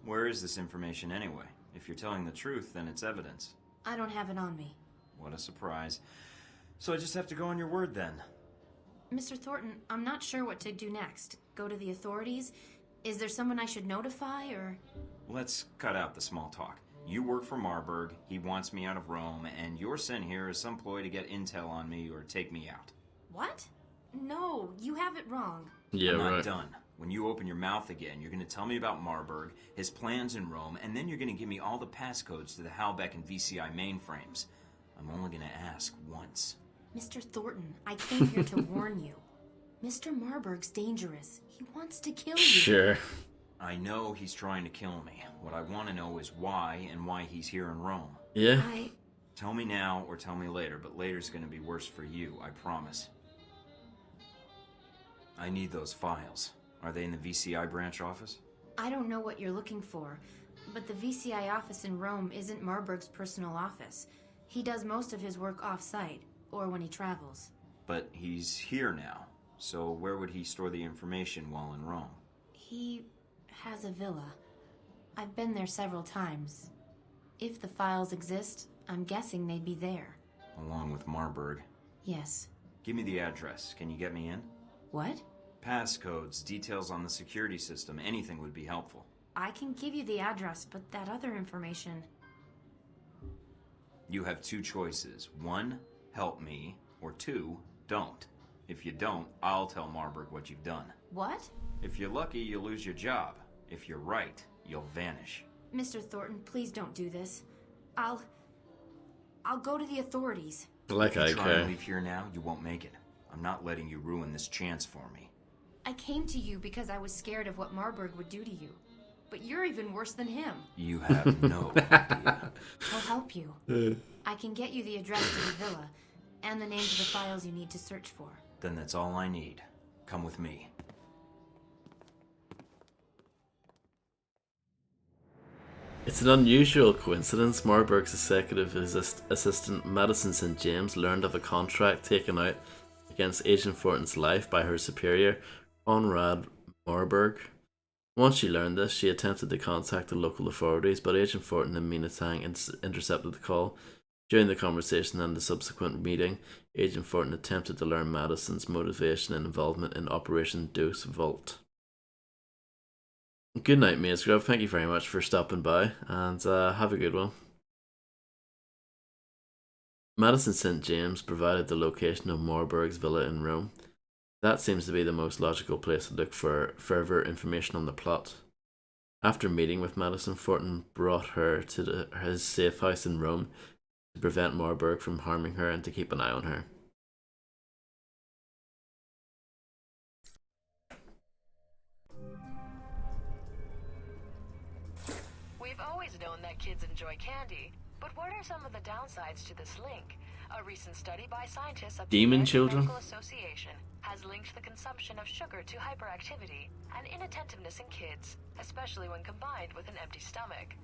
Where is this information anyway? If you're telling the truth, then it's evidence. I don't have it on me. What a surprise. So I just have to go on your word then. Mr. Thornton, I'm not sure what to do next. Go to the authorities? Is there someone I should notify, or...? Let's cut out the small talk. You work for Marburg, he wants me out of Rome, and you're sent here as some ploy to get intel on me or take me out. What? No, you have it wrong. Yeah, I'm not right. done. When you open your mouth again, you're going to tell me about Marburg, his plans in Rome, and then you're going to give me all the passcodes to the Halbeck and VCI mainframes. I'm only going to ask once. Mr. Thornton, I came here to warn you. Mr. Marburg's dangerous. He wants to kill you. Sure. I know he's trying to kill me. What I want to know is why and why he's here in Rome. Yeah. Tell me now or tell me later, but later's going to be worse for you, I promise. I need those files. Are they in the VCI branch office? I don't know what you're looking for, but the VCI office in Rome isn't Marburg's personal office. He does most of his work off-site, or when he travels. But he's here now, so where would he store the information while in Rome? He has a villa. I've been there several times. If the files exist, I'm guessing they'd be there. along with Marburg. Yes. Give me the address. Can you get me in? What? Passcodes, details on the security system, anything would be helpful. I can give you the address, but that other information... You have two choices. One, help me, or two, don't. If you don't, I'll tell Marburg what you've done. What? If you're lucky, you'll lose your job. If you're right, you'll vanish. Mr. Thornton, please don't do this. I'll go to the authorities. Like if I you try care. and leave here now, you won't make it. I'm not letting you ruin this chance for me. I came to you because I was scared of what Marburg would do to you. But you're even worse than him. You have no idea. I'll help you. I can get you the address to the villa, and the names of the files you need to search for. Then that's all I need. Come with me. It's an unusual coincidence. Marburg's executive assistant Madison St. James learned of a contract taken out against Agent Thornton's life by her superior, Conrad Marburg. Once she learned this, she attempted to contact the local authorities, but Agent Thornton and Mina Tang intercepted the call. During the conversation and the subsequent meeting, Agent Thornton attempted to learn Madison's motivation and involvement in Operation Dose Vault. Good night, Maze Grub. Thank you very much for stopping by, and have a good one. Madison St. James provided the location of Marburg's villa in Rome. That seems to be the most logical place to look for further information on the plot. After meeting with Madison, Thornton brought her to his safe house in Rome to prevent Marburg from harming her and to keep an eye on her. We've always known that kids enjoy candy, but what are some of the downsides to this link? A recent study by scientists of the Demon American children? Medical Association has linked the consumption of sugar to hyperactivity and inattentiveness in kids, especially when combined with an empty stomach.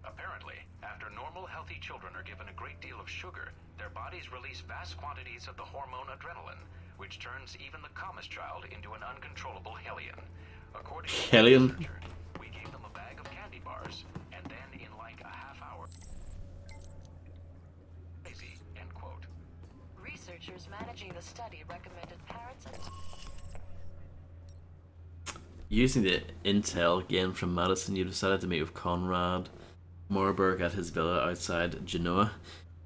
Apparently, after normal, healthy children are given a great deal of sugar, their bodies release vast quantities of the hormone adrenaline, which turns even the calmest child into an uncontrollable hellion. According to Hellion? the researcher, we gave them a bag of candy bars, and then in like a half hour... Crazy, end quote. Researchers managing the study recommended parents and... Using the intel gained from Madison, you decided to meet with Conrad Marburg at his villa outside Genoa.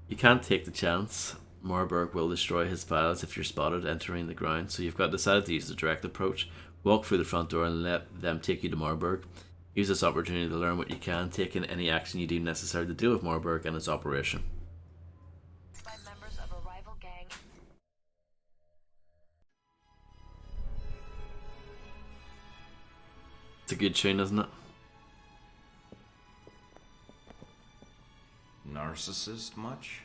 You can't take the chance. Marburg will destroy his files if you're spotted entering the ground, so you've decided to use the direct approach. Walk through the front door and let them take you to Marburg. Use this opportunity to learn what you can, taking any action you deem necessary to deal with Marburg and its operation. by members of a rival gang. It's a good tune, isn't it? Narcissist much?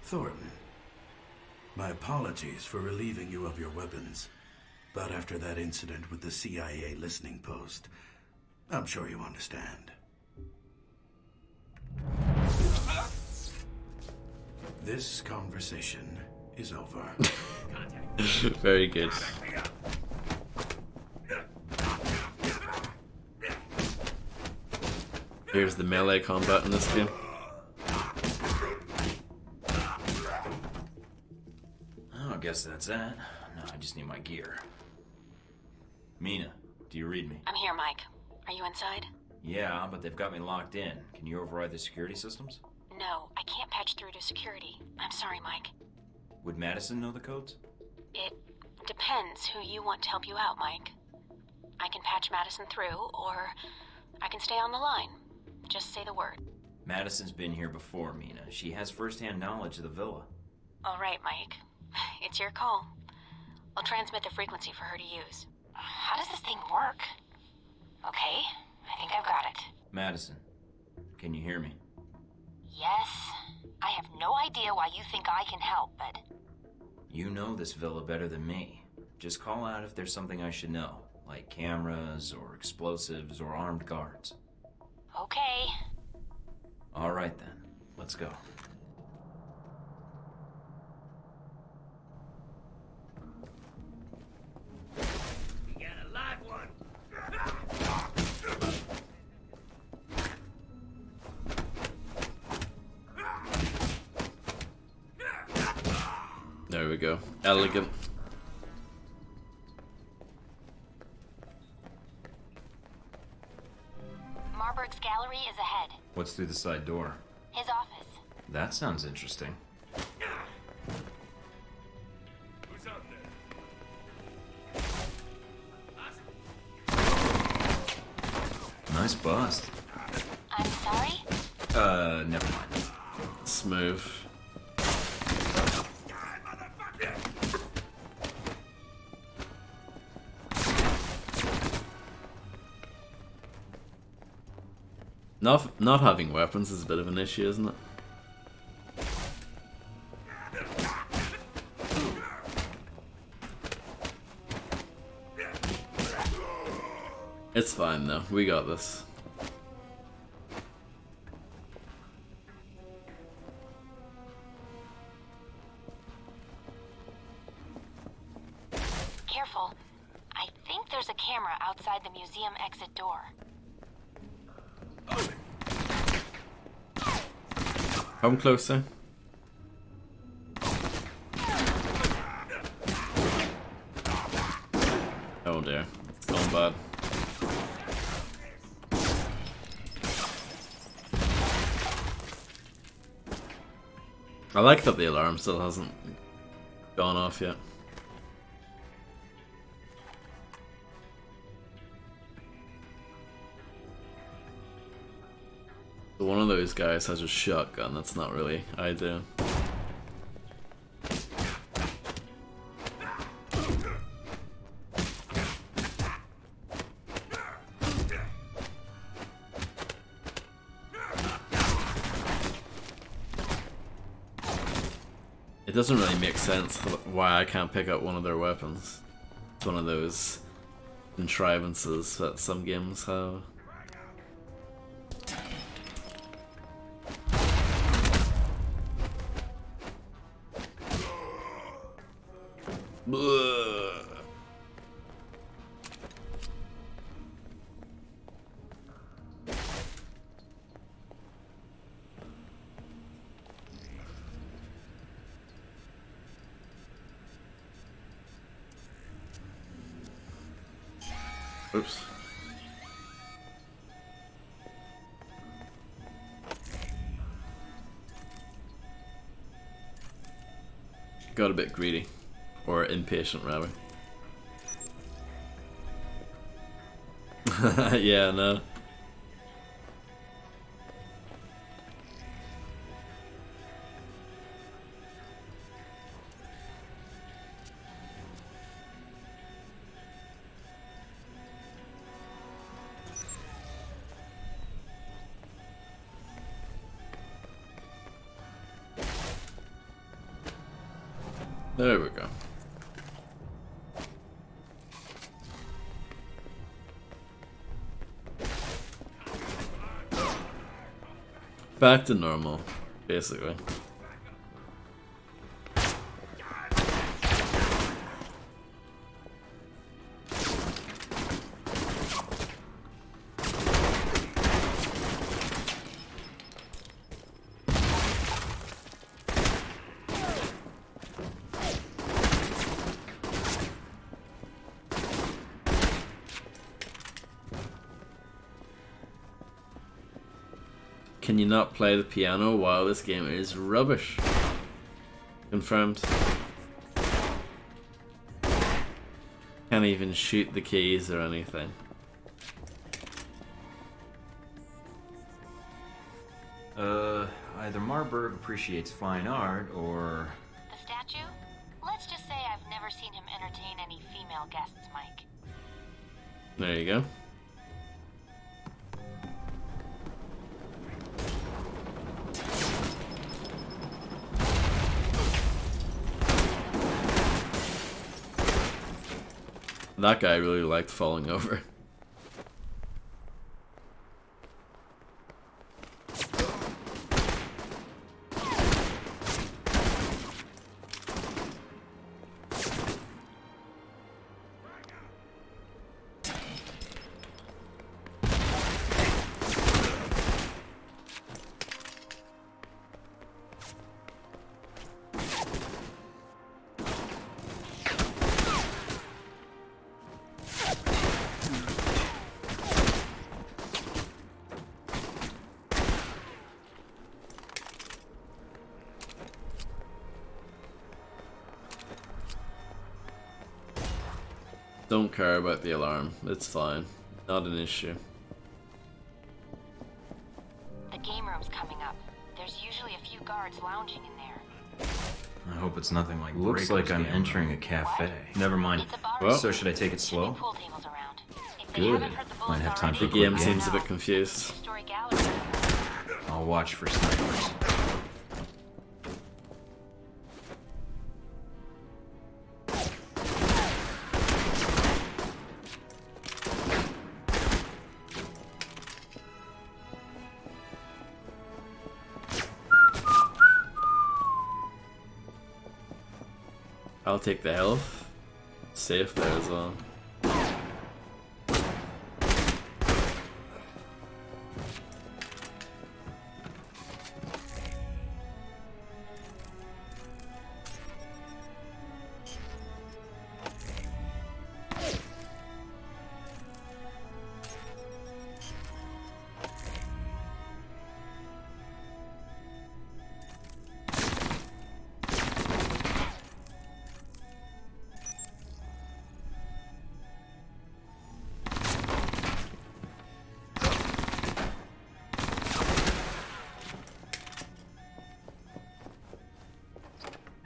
Thornton, my apologies for relieving you of your weapons, but after that incident with the CIA listening post, I'm sure you understand. This conversation is over. Very good. Here's the melee combat in this game. Oh, I guess that's that. No, I just need my gear. Mina, do you read me? I'm here, Mike. Are you inside? Yeah, but they've got me locked in. Can you override the security systems? No, I can't patch through to security. I'm sorry, Mike. Would Madison know the codes? It depends who you want to help you out, Mike. I can patch Madison through, or I can stay on the line. Just say the word. Madison's been here before, Mina. She has first-hand knowledge of the villa. All right, Mike. It's your call. I'll transmit the frequency for her to use. How does this thing work? Okay, I think I've got it. Madison, can you hear me? Yes. I have no idea why you think I can help, but... You know this villa better than me. Just call out if there's something I should know, like cameras or explosives or armed guards. Okay. All right then, let's go. We got a live one. There we go. Elegant. Marburg's gallery is ahead. What's through the side door? His office. That sounds interesting. Who's out there? Nice bust. I'm sorry? Never mind. Smooth. Not having weapons is a bit of an issue, isn't it? It's fine though, we got this. Careful. I think there's a camera outside the museum exit door. Come closer. Oh dear, it's gone bad. I like that the alarm still hasn't gone off yet. So one of those guys has a shotgun, that's not really ideal. It doesn't really make sense why I can't pick up one of their weapons. It's one of those contrivances that some games have. Blah. Oops. Got a bit greedy. Or impatient, rather. Yeah, no. There we go. Back to normal, basically. Can you not play the piano? Wow, this game is rubbish. Confirmed. Can't even shoot the keys or anything. Either Marburg appreciates fine art, or... The statue? Let's just say I've never seen him entertain any female guests, Mike. There you go. That guy really liked falling over. Don't care about the alarm. It's fine. Not an issue. The game room's coming up. There's usually a few guards lounging in there. I hope it's nothing like Looks Breaker's like I'm game entering room. a cafe. Never mind. Well, so should I take it slow? Pool tables around. If they Good. haven't heard the Might bullets have time for the a quick game seems a bit confused. Story gallery. I'll watch for snipers. I'll take the health. Safe there as well.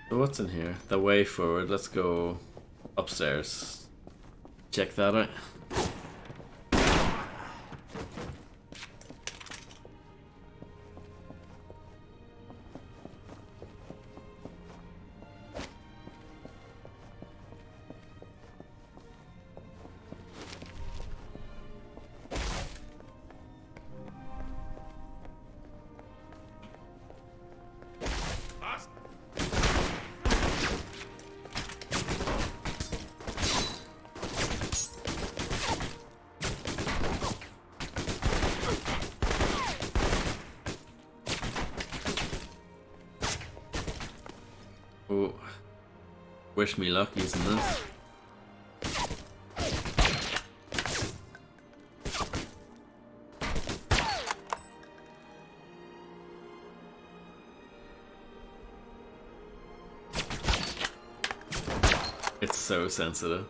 So what's in here? The way forward. Let's go upstairs. Check that out. Oh, wish me luck using this. It's so sensitive.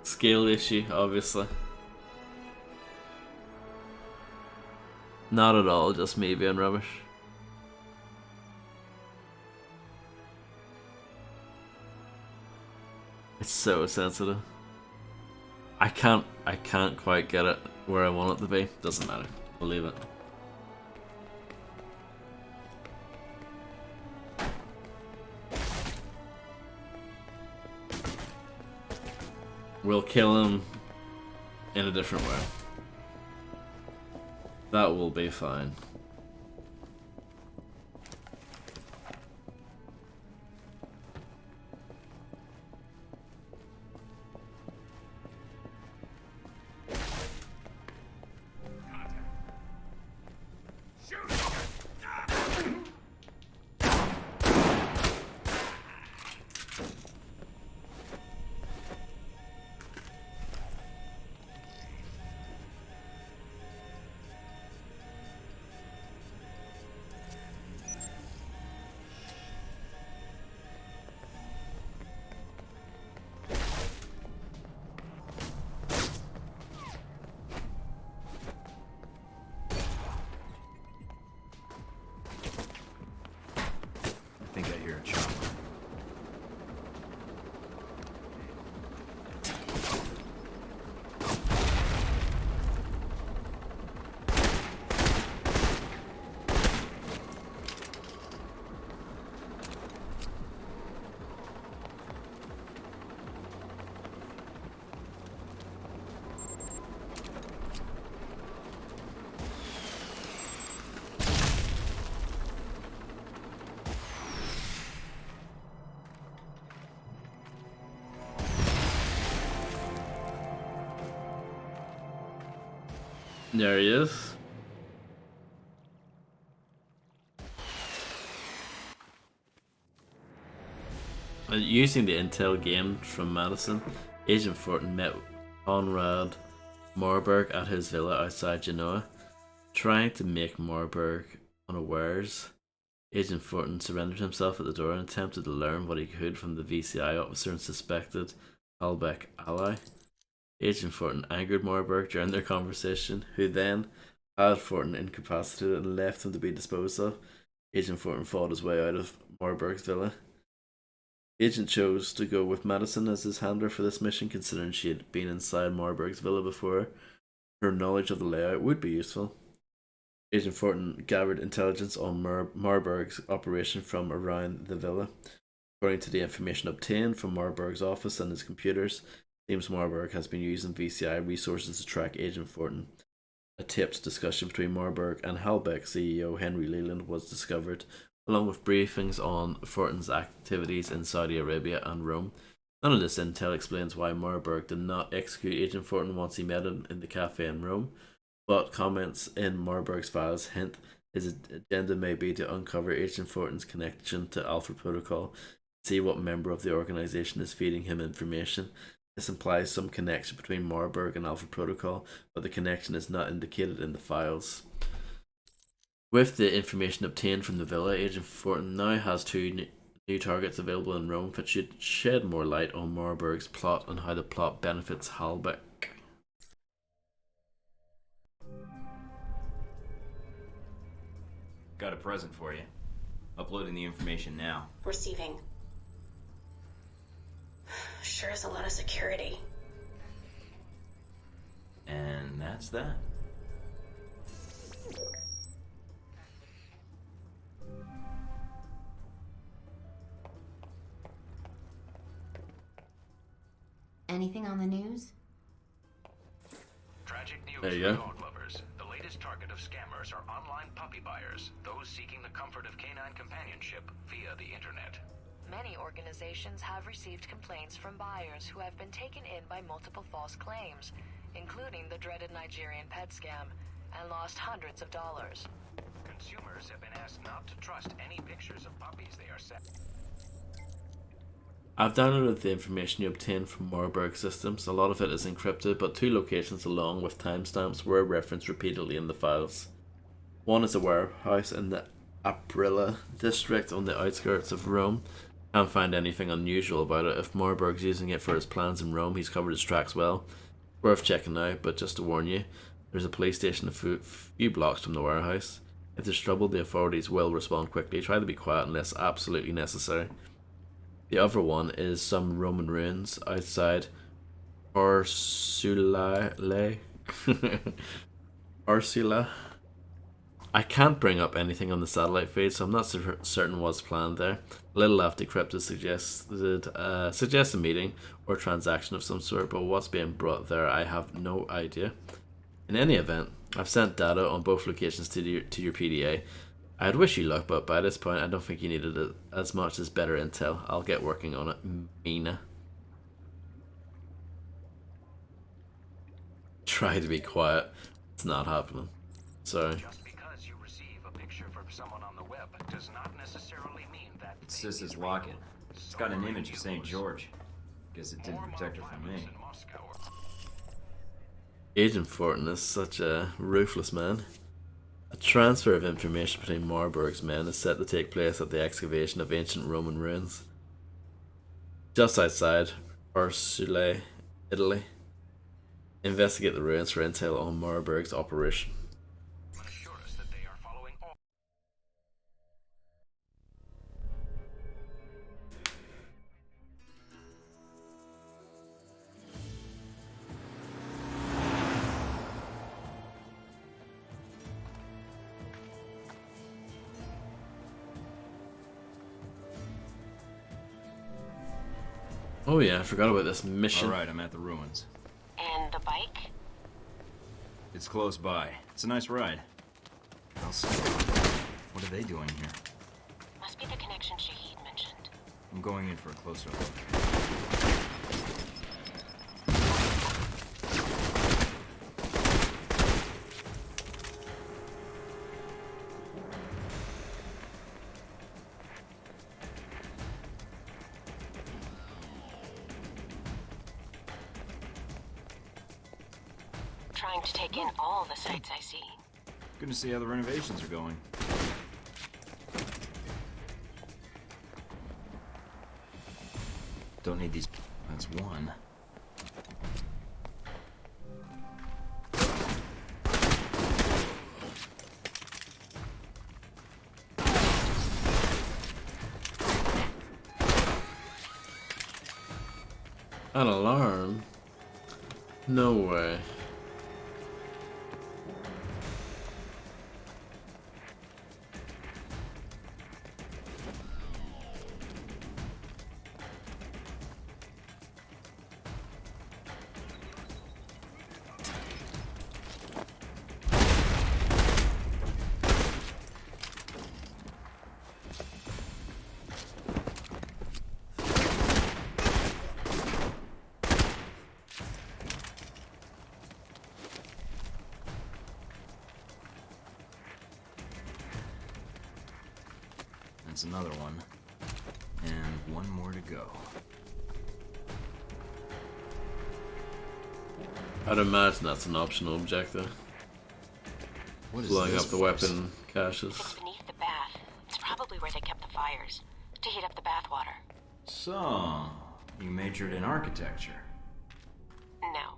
Scale issue, obviously. Not at all, just me being rubbish. It's so sensitive. I can't quite get it where I want it to be. Doesn't matter. We'll leave it. We'll kill him in a different way. That will be fine. I think I hear a chopper. There he is. Using the intel gained from Madison, Agent Fortin met Conrad Marburg at his villa outside Genoa. Trying to make Marburg unawares, Agent Fortin surrendered himself at the door and attempted to learn what he could from the VCI officer and suspected Halbeck ally. Agent Fortin angered Marburg during their conversation, who then had Fortin incapacitated and left him to be disposed of. Agent Fortin fought his way out of Marburg's villa. Agent chose to go with Madison as his handler for this mission, considering she had been inside Marburg's villa before. Her knowledge of the layout would be useful. Agent Fortin gathered intelligence on Marburg's operation from around the villa. According to the information obtained from Marburg's office and his computers, it seems Marburg has been using VCI resources to track Agent Fortin. A taped discussion between Marburg and Halbeck CEO Henry Leland was discovered, along with briefings on Fortin's activities in Saudi Arabia and Rome. None of this intel explains why Marburg did not execute Agent Fortin once he met him in the cafe in Rome, but comments in Marburg's files hint his agenda may be to uncover Agent Fortin's connection to Alpha Protocol, see what member of the organization is feeding him information. This implies some connection between Marburg and Alpha Protocol, but the connection is not indicated in the files. With the information obtained from the villa, Agent Fortin now has two new targets available in Rome, which should shed more light on Marburg's plot and how the plot benefits Halbeck. Got a present for you. Uploading the information now. Receiving. Sure is a lot of security. And that's that. Anything on the news? Tragic news There you for go. dog lovers. The latest target of scammers are online puppy buyers, those seeking the comfort of canine companionship via the internet. Many organizations have received complaints from buyers who have been taken in by multiple false claims, including the dreaded Nigerian pet scam, and lost hundreds of dollars. Consumers have been asked not to trust any pictures of puppies they are sent. I've downloaded the information you obtained from Marburg systems. A lot of it is encrypted, but two locations along with timestamps were referenced repeatedly in the files. One is a warehouse in the Aprilla district on the outskirts of Rome. Can't find anything unusual about it. If Marburg's using it for his plans in Rome, he's covered his tracks well. Worth checking out, but just to warn you, there's a police station a few blocks from the warehouse. If there's trouble, the authorities will respond quickly. Try to be quiet unless absolutely necessary. The other one is some Roman ruins outside Ursula. Ursula. I can't bring up anything on the satellite feed, so I'm not certain what's planned there. A little after Crypto suggests a meeting or transaction of some sort, but what's being brought there, I have no idea. In any event, I've sent data on both locations to your PDA. I'd wish you luck, but by this point, I don't think you needed it as much as better intel. I'll get working on it, Mina. Try to be quiet. It's not happening. Sorry. Just because you receive a picture from someone on the web does not necessarily mean that It's Sis's locket. It's got an image of St. George. Guess it didn't protect her from me. Agent Fortin is such a ruthless man. A transfer of information between Marburg's men is set to take place at the excavation of ancient Roman ruins just outside Ursulae, Italy. Investigate the ruins for intel on Marburg's operation. Oh yeah, I forgot about this mission. Alright, I'm at the ruins. And the bike? It's close by. It's a nice ride. I'll see. What are they doing here? Must be the connection Shahid mentioned. I'm going in for a closer look. trying to take in all the sights I see. Good to see how the renovations are going. Don't need these. That's one. An alarm? No way. That's another one. And one more to go. I'd imagine that's an optional objective. What is blowing this up the place? weapon caches. It's beneath the bath. It's probably where they kept the fires. To heat up the bathwater. So, you majored in architecture. No.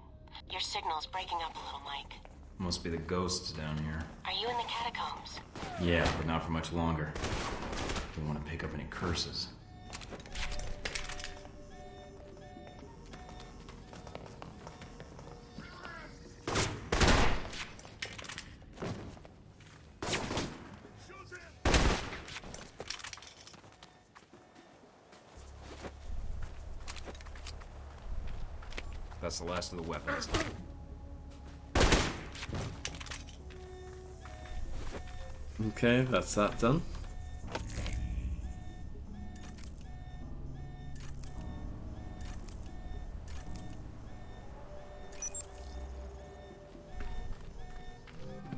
Your signal's breaking up a little, Mike. Must be the ghosts down here. Are you in the catacombs? Yeah, but not for much longer. Don't want to pick up any curses. That's the last of the weapons. Okay, that's that done.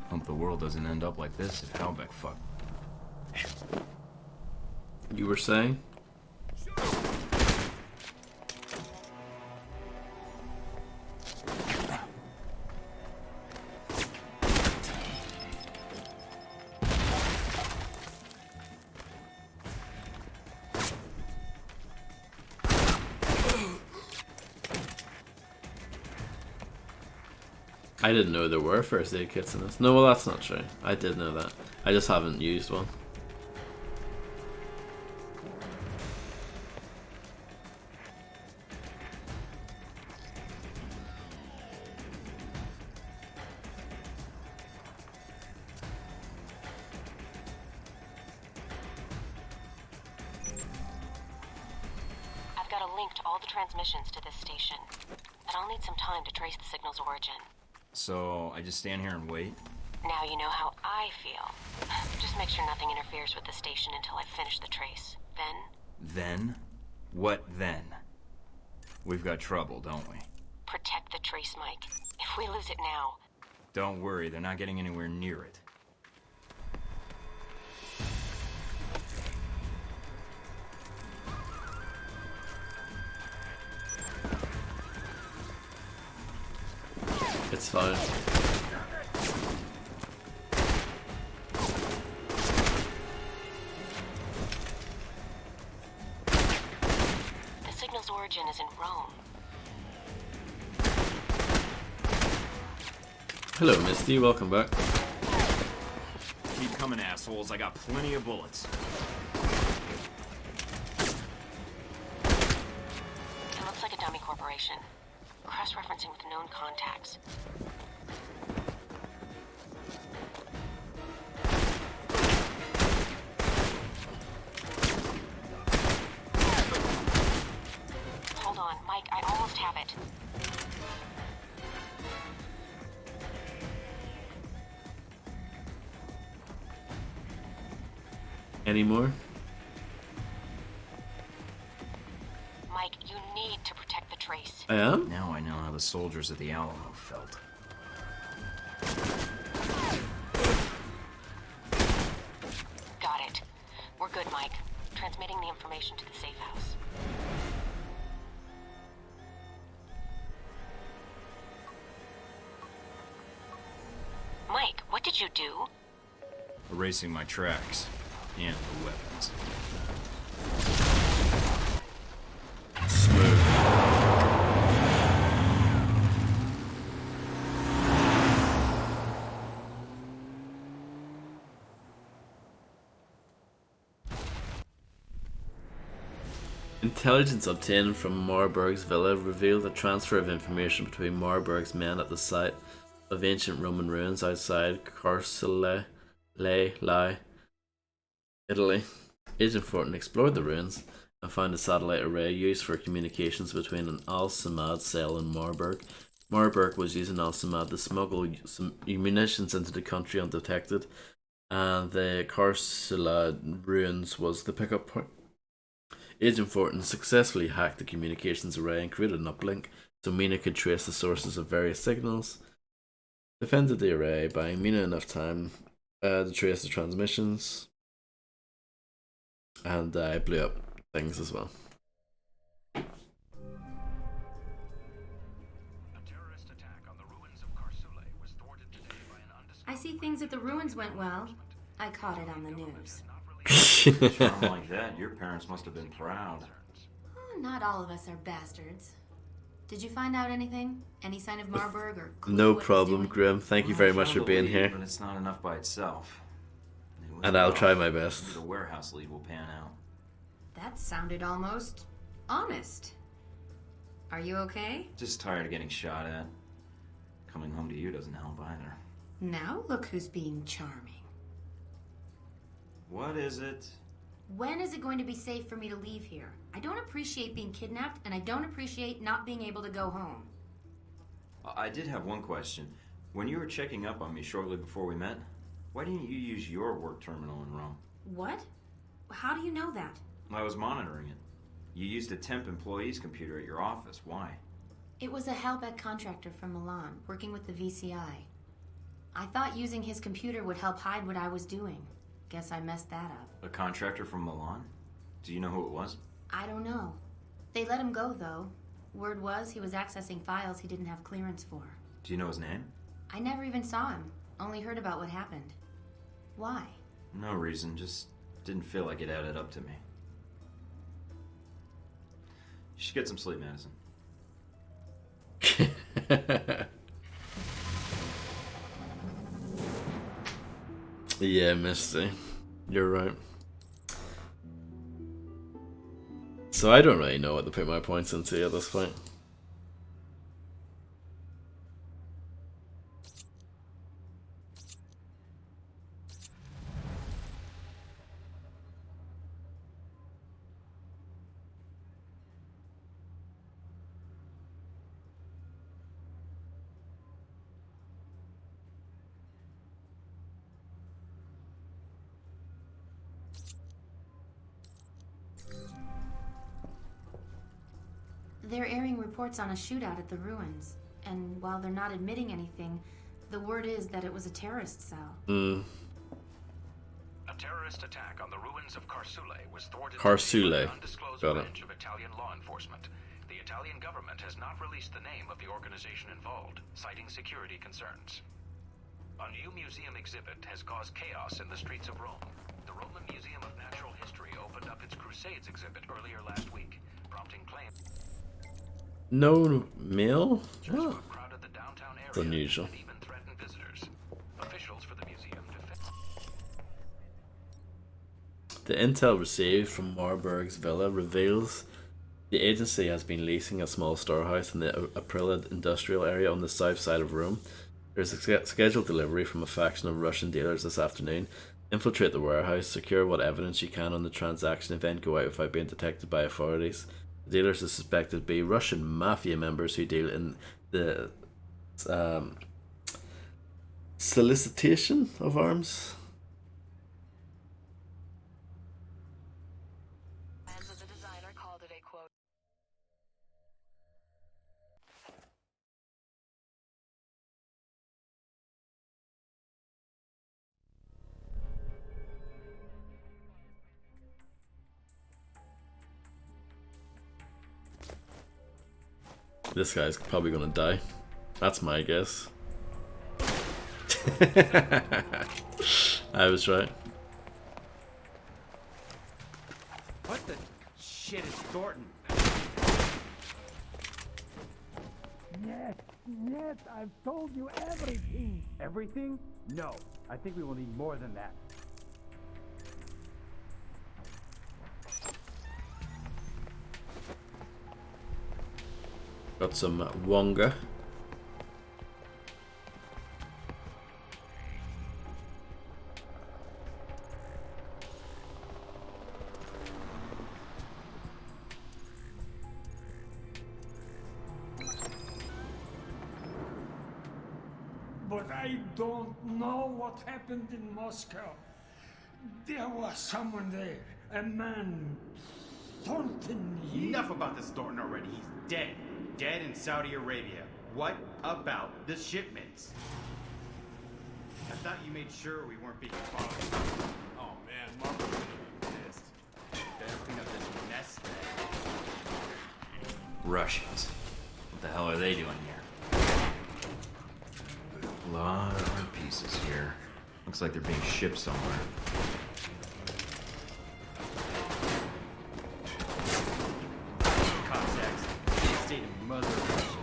Hope the world doesn't end up like this if Halbeck fuck. You were saying? I didn't know there were first aid kits in this. No, well, that's not true. I did know that. I just haven't used one. I've got a link to all the transmissions to this station. But I'll need some time to trace the signal's origin. So, I just stand here and wait? Now you know how I feel. Just make sure nothing interferes with the station until I finish the trace. Then? What then? We've got trouble, don't we? Protect the trace, Mike. If we lose it now... Don't worry, they're not getting anywhere near it. It's fine. The signal's origin is in Rome. Hello, Misty. Welcome back. Keep coming, assholes. I got plenty of bullets. It looks like a dummy corporation. Cross-referencing with known contacts. Hold on, Mike, I almost have it. Any more? Mike, you need to protect the trace. I am? Now I know how the soldiers at the Alamo felt. Got it. We're good, Mike. Transmitting the information to the safe house. you do? Erasing my tracks and the weapons. Smooth. Intelligence obtained from Marburg's villa revealed a transfer of information between Marburg's men at the site of ancient Roman ruins outside Carcelle, Italy. Agent Fortin explored the ruins and found a satellite array used for communications between an Al-Samad cell in Marburg. Marburg was using Al-Samad to smuggle some munitions into the country undetected, and the Carcelle ruins was the pickup point. Agent Fortin successfully hacked the communications array and created an uplink so Mina could trace the sources of various signals. Defended the array, buying Mina enough time to trace the transmissions, and blew up things as well. I see things at the ruins went well. I caught it on the news. Charm like that, your parents must have been proud. Oh, not all of us are bastards. Did you find out anything? Any sign of Marburg or clue No what he's problem, doing? Grim. Thank you very much for being here. But it's not enough by itself. And I'll try my best. The warehouse lead will pan out. That sounded almost honest. Are you okay? Just tired of getting shot at. Coming home to you doesn't help either. Now look who's being charming. What is it? When is it going to be safe for me to leave here? I don't appreciate being kidnapped, and I don't appreciate not being able to go home. I did have one question. When you were checking up on me shortly before we met, why didn't you use your work terminal in Rome? What? How do you know that? I was monitoring it. You used a temp employee's computer at your office. Why? It was a Halbeck contractor from Milan, working with the VCI. I thought using his computer would help hide what I was doing. Guess I messed that up. A contractor from Milan? Do you know who it was? I don't know. They let him go, though. Word was he was accessing files he didn't have clearance for. Do you know his name? I never even saw him. Only heard about what happened. Why? No reason, just didn't feel like it added up to me. You should get some sleep medicine. Yeah, Misty. You're right. So I don't really know what to put my points into at this point. They're airing reports on a shootout at the ruins, and while they're not admitting anything, the word is that it was a terrorist cell. A terrorist attack on the ruins of Carcelle was thwarted by Carcelle. an undisclosed Got it. branch of Italian law enforcement. The Italian government has not released the name of the organization involved, citing security concerns. A new museum exhibit has caused chaos in the streets of Rome. The Roman Museum of Natural History opened up its Crusades exhibit earlier last week, prompting claims. No mail? Oh. Crowded the downtown area It's unusual. and even threatened visitors. Officials for the museum The intel received from Marburg's villa reveals the agency has been leasing a small storehouse in the Aprilia industrial area on the south side of Rome. There's a scheduled delivery from a faction of Russian dealers this afternoon. Infiltrate the warehouse, secure what evidence you can on the transaction, and then go out without being detected by authorities. The dealers are suspected to be Russian mafia members who deal in the solicitation of arms. This guy's probably gonna die. That's my guess. I was right. What the shit is Thornton? Yes, yes, I've told you everything. Everything? No. I think we will need more than that. Got some Wonga. But I don't know what happened in Moscow. There was someone there, a man. Thornton. Enough about this Thornton already. He's dead. Dead in Saudi Arabia. What about the shipments? I thought you made sure we weren't being followed. Oh man, Marco's gonna be pissed. Better clean up this mess then. Russians. What the hell are they doing here? A lot of art pieces here. Looks like they're being shipped somewhere. Cossacks. State of Mother Russia.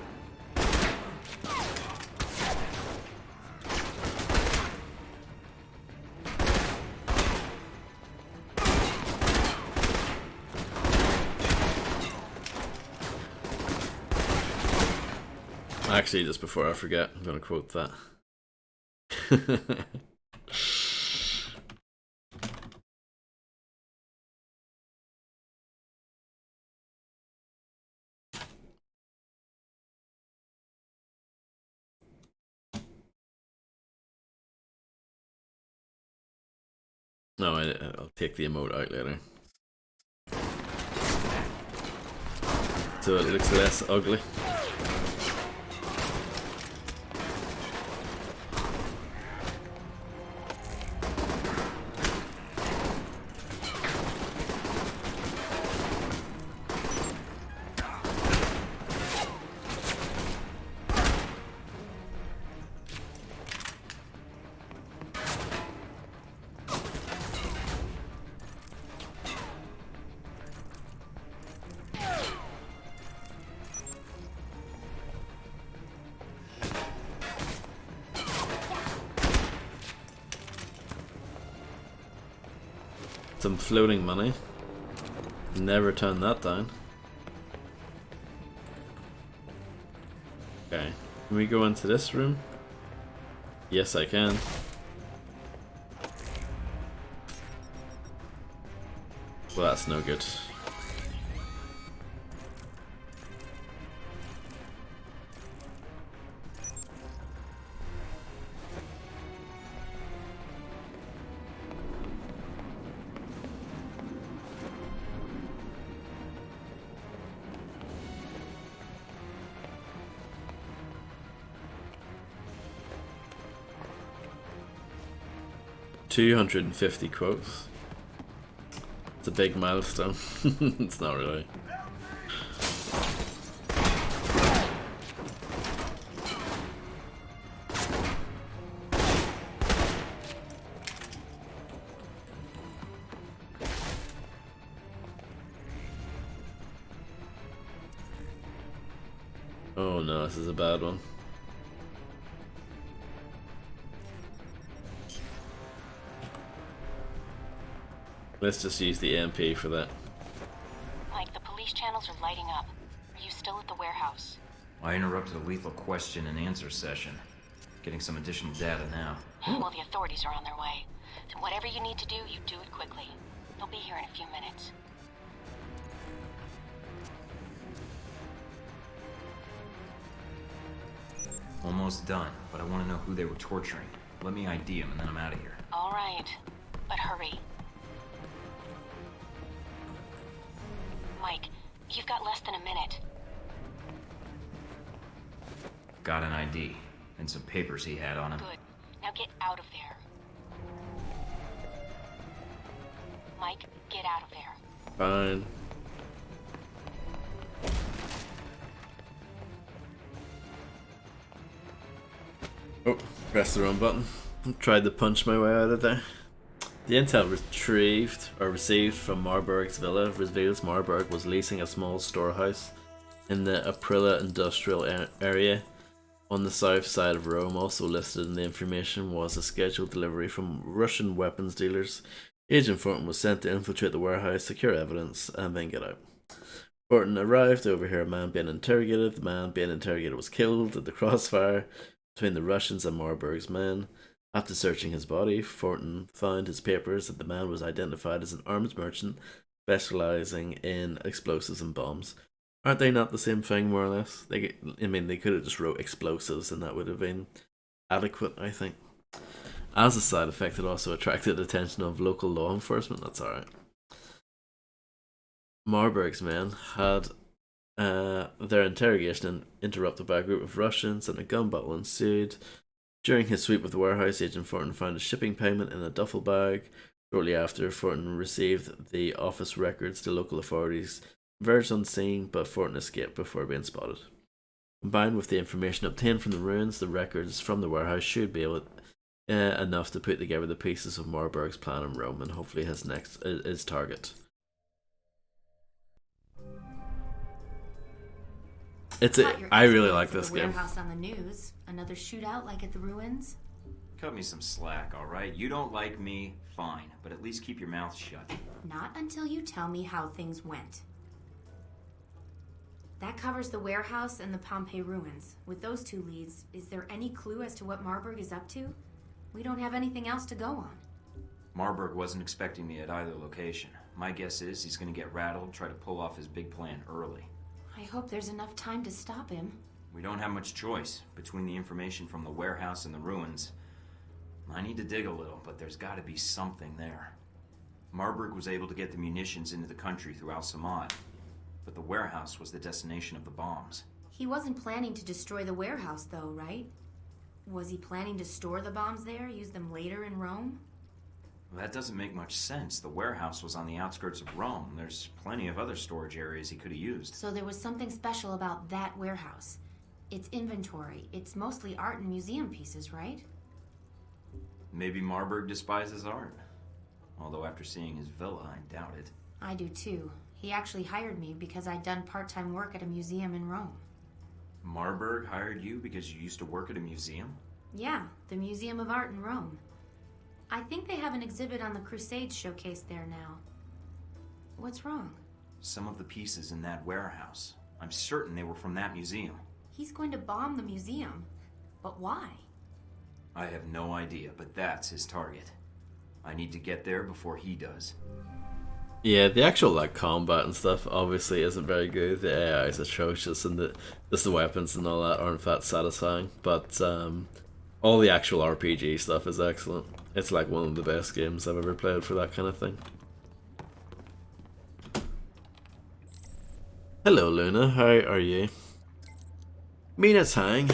Actually, just before I forget, I'm going to quote that. No, I'll take the emote out later. So it looks less ugly. Some floating money. Never turn that down. Okay. Can we go into this room? Yes, I can. Well, that's no good. $250 quotes. It's a big milestone. It's not really. Oh no, this is a bad one. Let's just use the MP for that. Mike, the police channels are lighting up. Are you still at the warehouse? I interrupted a lethal question and answer session. Getting some additional data now. Well, the authorities are on their way. So whatever you need to do, you do it quickly. They'll be here in a few minutes. Almost done, but I want to know who they were torturing. Let me ID them and then I'm out of here. All right, but hurry. Mike, you've got less than a minute. Got an ID and some papers he had on him. Good. Now get out of there. Mike, get out of there. Fine. Oh, press the wrong button. Tried to punch my way out of there. The intel received from Marburg's villa reveals Marburg was leasing a small storehouse in the Aprilia industrial area on the south side of Rome. Also listed in the information was a scheduled delivery from Russian weapons dealers. Agent Thornton was sent to infiltrate the warehouse, secure evidence, and then get out. Thornton arrived to overhear a man being interrogated. The man being interrogated was killed at the crossfire between the Russians and Marburg's men. After searching his body, Thornton found his papers that the man was identified as an arms merchant specializing in explosives and bombs. Aren't they not the same thing, more or less? They could have just wrote explosives and that would have been adequate, I think. As a side effect, it also attracted the attention of local law enforcement. That's alright. Marburg's men had their interrogation interrupted by a group of Russians and a gun battle ensued. During his sweep of the warehouse, Agent Thornton found a shipping payment in a duffel bag. Shortly after, Thornton received the office records. The local authorities converged on the scene, but Thornton escaped before being spotted. Combined with the information obtained from the ruins, the records from the warehouse should be able enough to put together the pieces of Marburg's plan in Rome and hopefully his target. I really like this game. Warehouse on the news. Another shootout like at the ruins. Cut me some slack, alright? You don't like me, fine. But at least keep your mouth shut. Not until you tell me how things went. That covers the warehouse and the Pompeii ruins. With those two leads, is there any clue as to what Marburg is up to? We don't have anything else to go on. Marburg wasn't expecting me at either location. My guess is he's gonna get rattled, try to pull off his big plan early. I hope there's enough time to stop him. We don't have much choice. Between the information from the warehouse and the ruins, I need to dig a little, but there's gotta be something there. Marburg was able to get the munitions into the country through Al-Samad, but the warehouse was the destination of the bombs. He wasn't planning to destroy the warehouse, though, right? Was he planning to store the bombs there, use them later in Rome? Well, that doesn't make much sense. The warehouse was on the outskirts of Rome. There's plenty of other storage areas he could have used. So there was something special about that warehouse. Its inventory. It's mostly art and museum pieces, right? Maybe Marburg despises art. Although after seeing his villa, I doubt it. I do too. He actually hired me because I'd done part-time work at a museum in Rome. Marburg hired you because you used to work at a museum? Yeah, the Museum of Art in Rome. I think they have an exhibit on the Crusades showcased there now. What's wrong? Some of the pieces in that warehouse. I'm certain they were from that museum. He's going to bomb the museum. But why? I have no idea, but that's his target. I need to get there before he does. Yeah, the actual combat and stuff obviously isn't very good. The AI is atrocious, and the weapons and all that aren't that satisfying. But all the actual RPG stuff is excellent. It's like one of the best games I've ever played for that kind of thing. Hello, Luna. How are you? Mina Tang.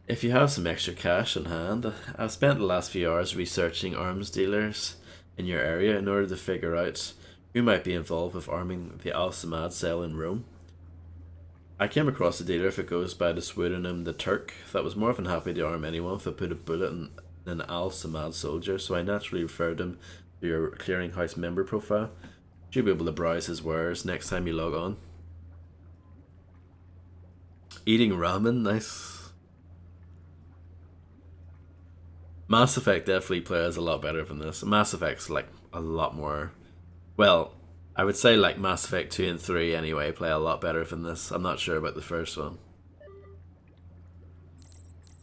If you have some extra cash on hand, I've spent the last few hours researching arms dealers in your area in order to figure out who might be involved with arming the Al-Samad cell in Rome. I came across a dealer, if it goes by the pseudonym The Turk, that was more than happy to arm anyone if it put a bullet in an Al-Samad soldier, so I naturally referred him to your clearinghouse member profile. You'll be able to browse his wares next time you log on. Eating ramen, nice. Mass Effect definitely plays a lot better than this. Mass Effect's like a lot more... Well, I would say like Mass Effect 2 and 3 anyway play a lot better than this. I'm not sure about the first one.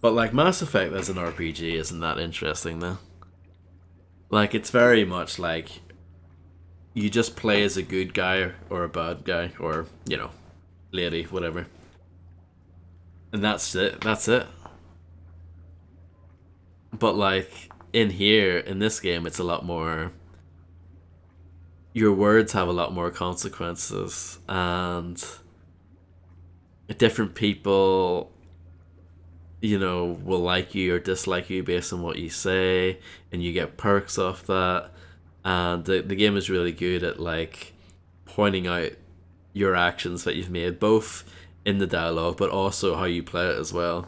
But like Mass Effect as an RPG isn't that interesting though. Like it's very much like you just play as a good guy or a bad guy or, you know, lady, whatever. And that's it. That's it. But like in here, in this game, it's a lot more... Your words have a lot more consequences, and different people, you know, will like you or dislike you based on what you say, and you get perks off that. And the game is really good at like pointing out your actions that you've made, both in the dialogue but also how you play it as well.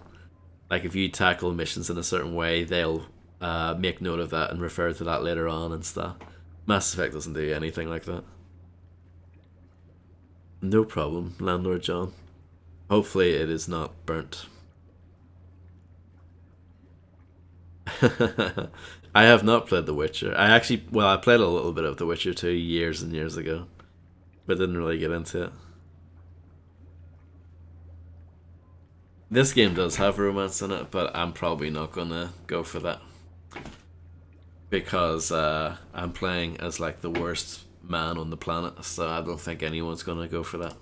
Like if you tackle missions in a certain way, they'll make note of that and refer to that later on and stuff. Mass Effect doesn't do anything like that. No problem, Landlord John. Hopefully it is not burnt. I have not played The Witcher. I played a little bit of The Witcher 2 years and years ago, but didn't really get into it. This game does have romance in it, but I'm probably not gonna go for that. Because I'm playing as like the worst man on the planet, so I don't think anyone's gonna go for that.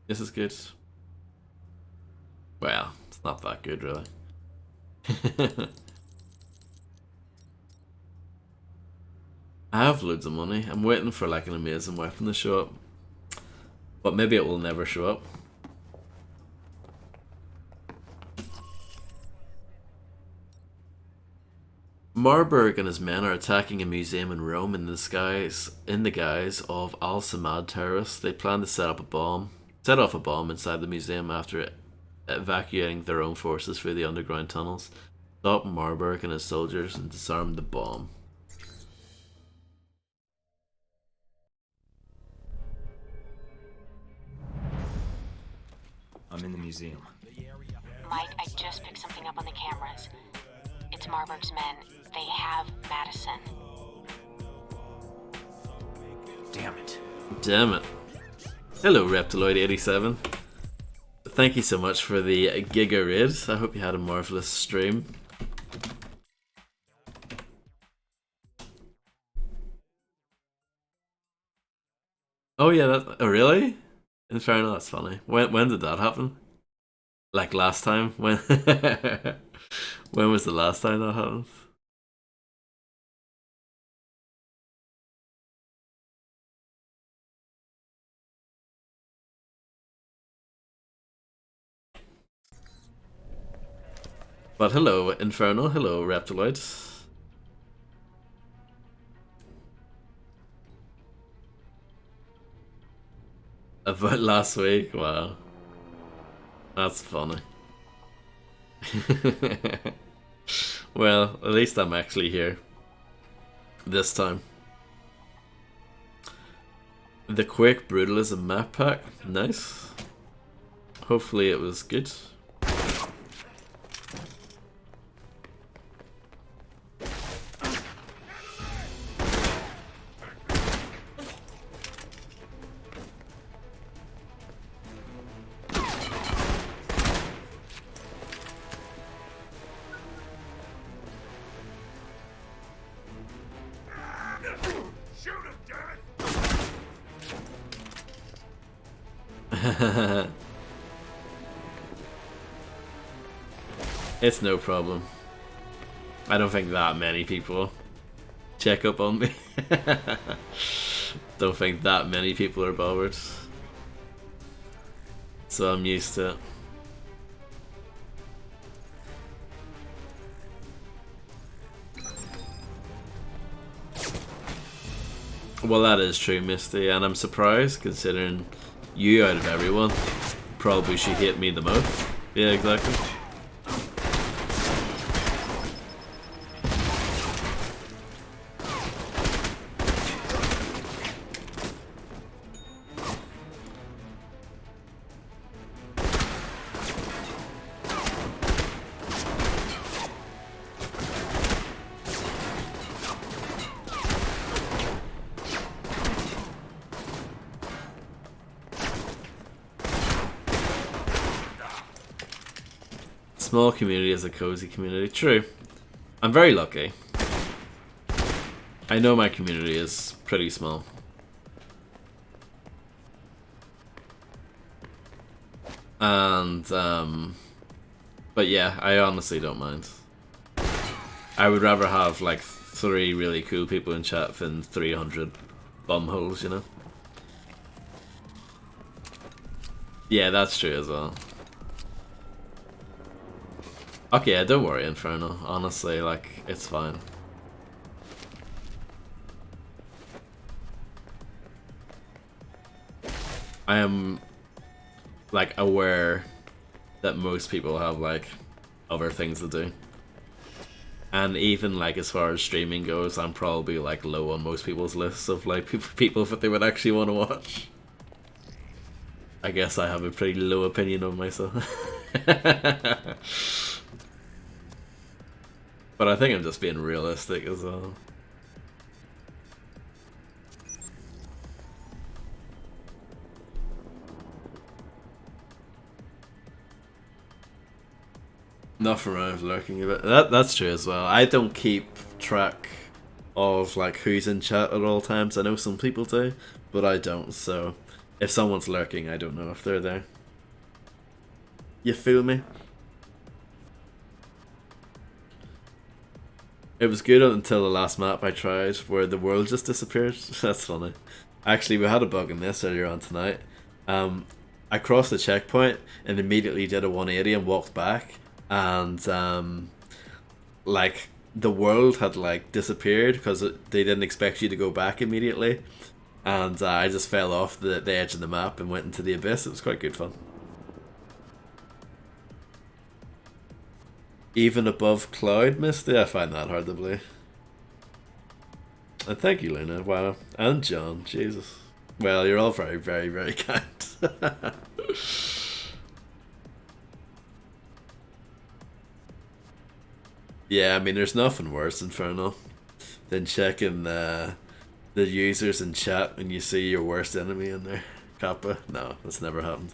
This is good. Well, it's not that good, really. I have loads of money. I'm waiting for like an amazing weapon to show up. But maybe it will never show up. Marburg and his men are attacking a museum in Rome in the guise of Al-Samad terrorists. They plan to set off a bomb inside the museum after evacuating their own forces through the underground tunnels. Stop Marburg and his soldiers and disarm the bomb. I'm in the museum. Mike, I just picked something up on the cameras. It's Marburg's men. They have Madison. Damn it. Damn it. Hello, Reptiloid87. Thank you so much for the Giga Raid. I hope you had a marvelous stream. Oh yeah, oh really? Inferno, that's funny. When did that happen? Like last time? When when was the last time that happened? But hello, Inferno. Hello, Reptiloid. About last week? Wow. That's funny. Well, at least I'm actually here. This time. The Quake Brutalism map pack. Nice. Hopefully it was good. It's no problem. I don't think that many people check up on me. Don't think that many people are bothered. So I'm used to it. Well, that is true, Misty, and I'm surprised considering you, out of everyone, probably should hate me the most. Yeah, exactly. Small community is a cozy community. True. I'm very lucky. I know my community is pretty small. And, but yeah, I honestly don't mind. I would rather have like 3 really cool people in chat than 300 bumholes, you know? Yeah, that's true as well. Okay, yeah, don't worry, Inferno. Honestly, like, it's fine. I am like aware that most people have like other things to do. And even like as far as streaming goes, I'm probably like low on most people's lists of like people that they would actually want to watch. I guess I have a pretty low opinion of myself. But I think I'm just being realistic as well. Nothing wrong with lurking a bit. That's true as well. I don't keep track of like who's in chat at all times. I know some people do, but I don't. So if someone's lurking, I don't know if they're there. You feel me? It was good until the last map I tried, where the world just disappeared. That's funny. Actually, we had a bug in this earlier on tonight. I crossed the checkpoint and immediately did a 180 and walked back. And like the world had like disappeared because they didn't expect you to go back immediately, and I just fell off the edge of the map and went into the abyss. It was quite good fun. Even above Cloud, Misty, I find that hard to believe. And thank you, Luna. Wow, and John. Jesus. Well, you're all very, very, very kind. Yeah, I mean, there's nothing worse, Infernal, than checking the users in chat when you see your worst enemy in there. Kappa? No, that's never happened.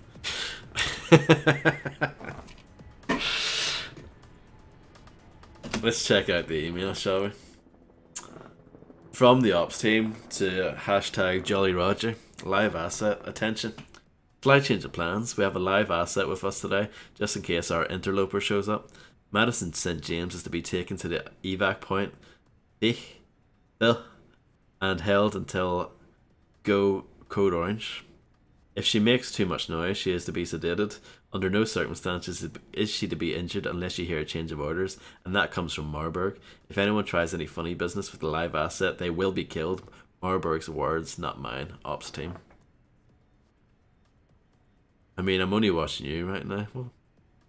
Let's check out the email, shall we? From the ops team to hashtag Jolly Roger. Live asset. Attention. Slight change of plans. We have a live asset with us today, just in case our interloper shows up. Madison St. James is to be taken to the evac point and held until go code orange. If she makes too much noise, she is to be sedated. Under no circumstances is she to be injured unless you hear a change of orders, and that comes from Marburg. If anyone tries any funny business with the live asset, they will be killed. Marburg's words, not mine. Ops team. I mean, I'm only watching you right now. Well,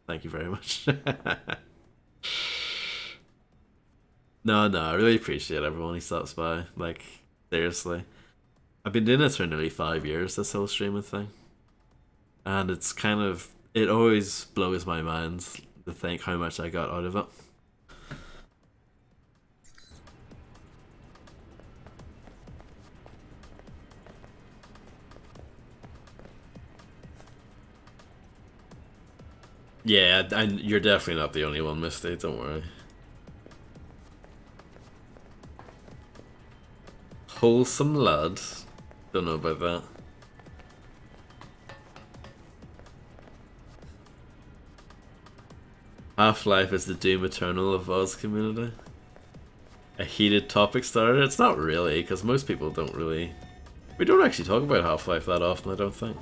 thank you very much. No, I really appreciate everyone who stops by. Like, seriously. I've been doing this for nearly 5 years, this whole streaming thing. And it's kind of, it always blows my mind to think how much I got out of it. Yeah, and you're definitely not the only one, Misty, don't worry. Wholesome lad. Don't know about that. Half-Life is the Doom Eternal of Oz community. A heated topic starter? It's not really, because most people don't really... We don't actually talk about Half-Life that often, I don't think.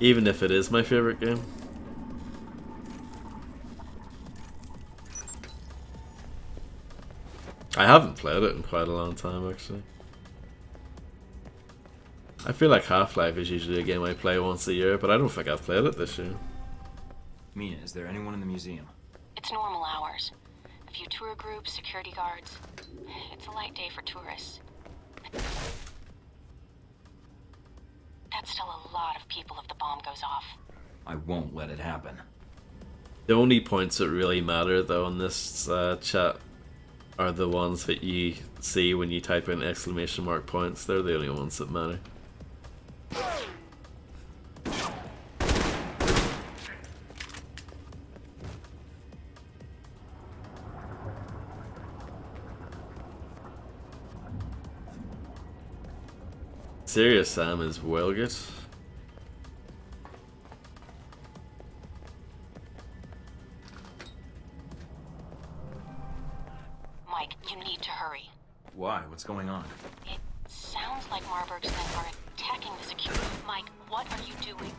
Even if it is my favourite game. I haven't played it in quite a long time, actually. I feel like Half-Life is usually a game I play once a year, but I don't think I've played it this year. Mina, is there anyone in the museum? It's normal hours. A few tour groups, security guards. It's a light day for tourists. That's still a lot of people if the bomb goes off. I won't let it happen. The only points that really matter, though, in this chat are the ones that you see when you type in exclamation mark points. They're the only ones that matter. Serious Sam is well good. Mike, you need to hurry. Why? What's going on? It sounds like Marburg's men are attacking the security. Mike, what are you doing?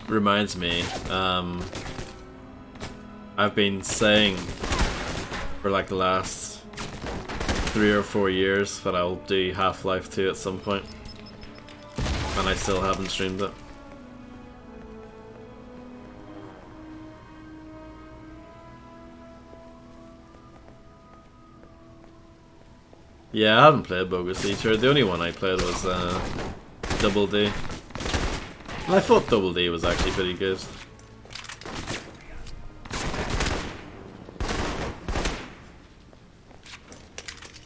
reminds me, I've been saying for like the last 3 or 4 years that I'll do Half-Life 2 at some point, and I still haven't streamed it. Yeah, I haven't played Bogus Teacher. The only one I played was Double D. And I thought Double D was actually pretty good.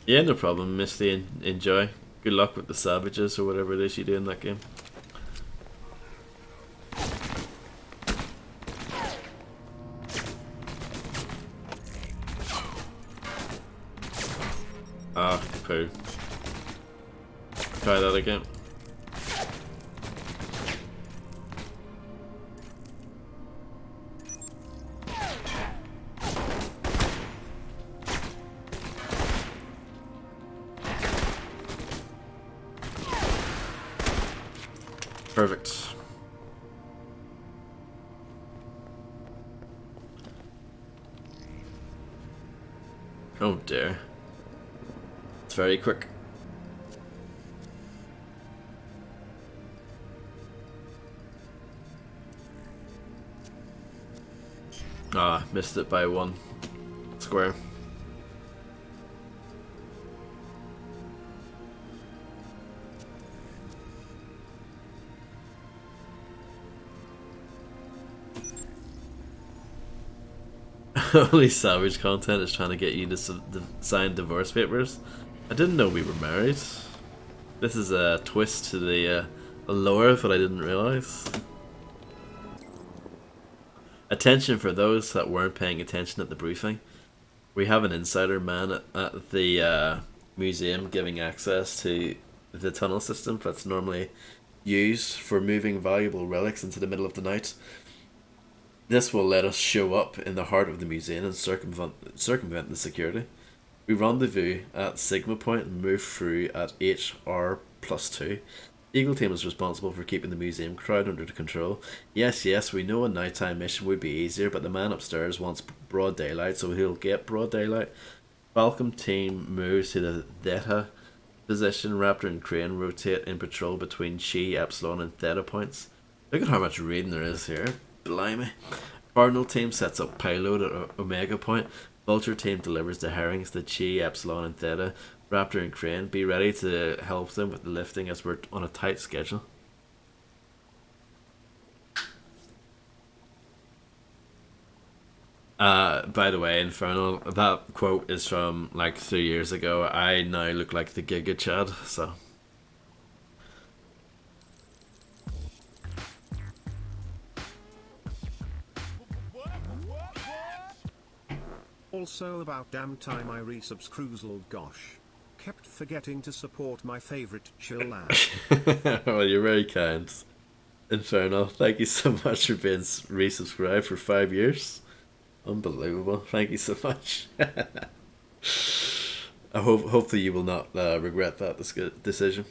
Yeah, no problem, Misty. Enjoy. Good luck with the Savages or whatever it is you do in that game. Ah, poo. Try that again. Perfect. Oh dear. It's very quick. Ah, missed it by 1 square. Only Savage content is trying to get you to sign divorce papers. I didn't know we were married. This is a twist to the lore that I didn't realize. Attention for those that weren't paying attention at the briefing. We have an insider man at the museum giving access to the tunnel system that's normally used for moving valuable relics into the middle of the night. This will let us show up in the heart of the museum and circumvent the security. We rendezvous at Sigma Point and move through at HR+2. Eagle Team is responsible for keeping the museum crowd under control. Yes, we know a nighttime mission would be easier, but the man upstairs wants broad daylight, so he'll get broad daylight. Falcon Team moves to the Theta position. Raptor and Crane rotate in patrol between Chi, Epsilon, and Theta points. Look at how much reading there is here. Blimey. Cardinal Team sets up payload at Omega Point. Vulture Team delivers the herrings to Chi, Epsilon, and Theta. Raptor and Crane, be ready to help them with the lifting as we're on a tight schedule. By the way, Infernal, that quote is from like 3 years ago. I now look like the Giga Chad, so. Also about damn time I resubscribed, gosh. Kept forgetting to support my favorite chill lad. Well, you're very kind. Infernal, thank you so much for being resubscribed for 5 years. Unbelievable. Thank you so much. Hopefully you will not regret that decision.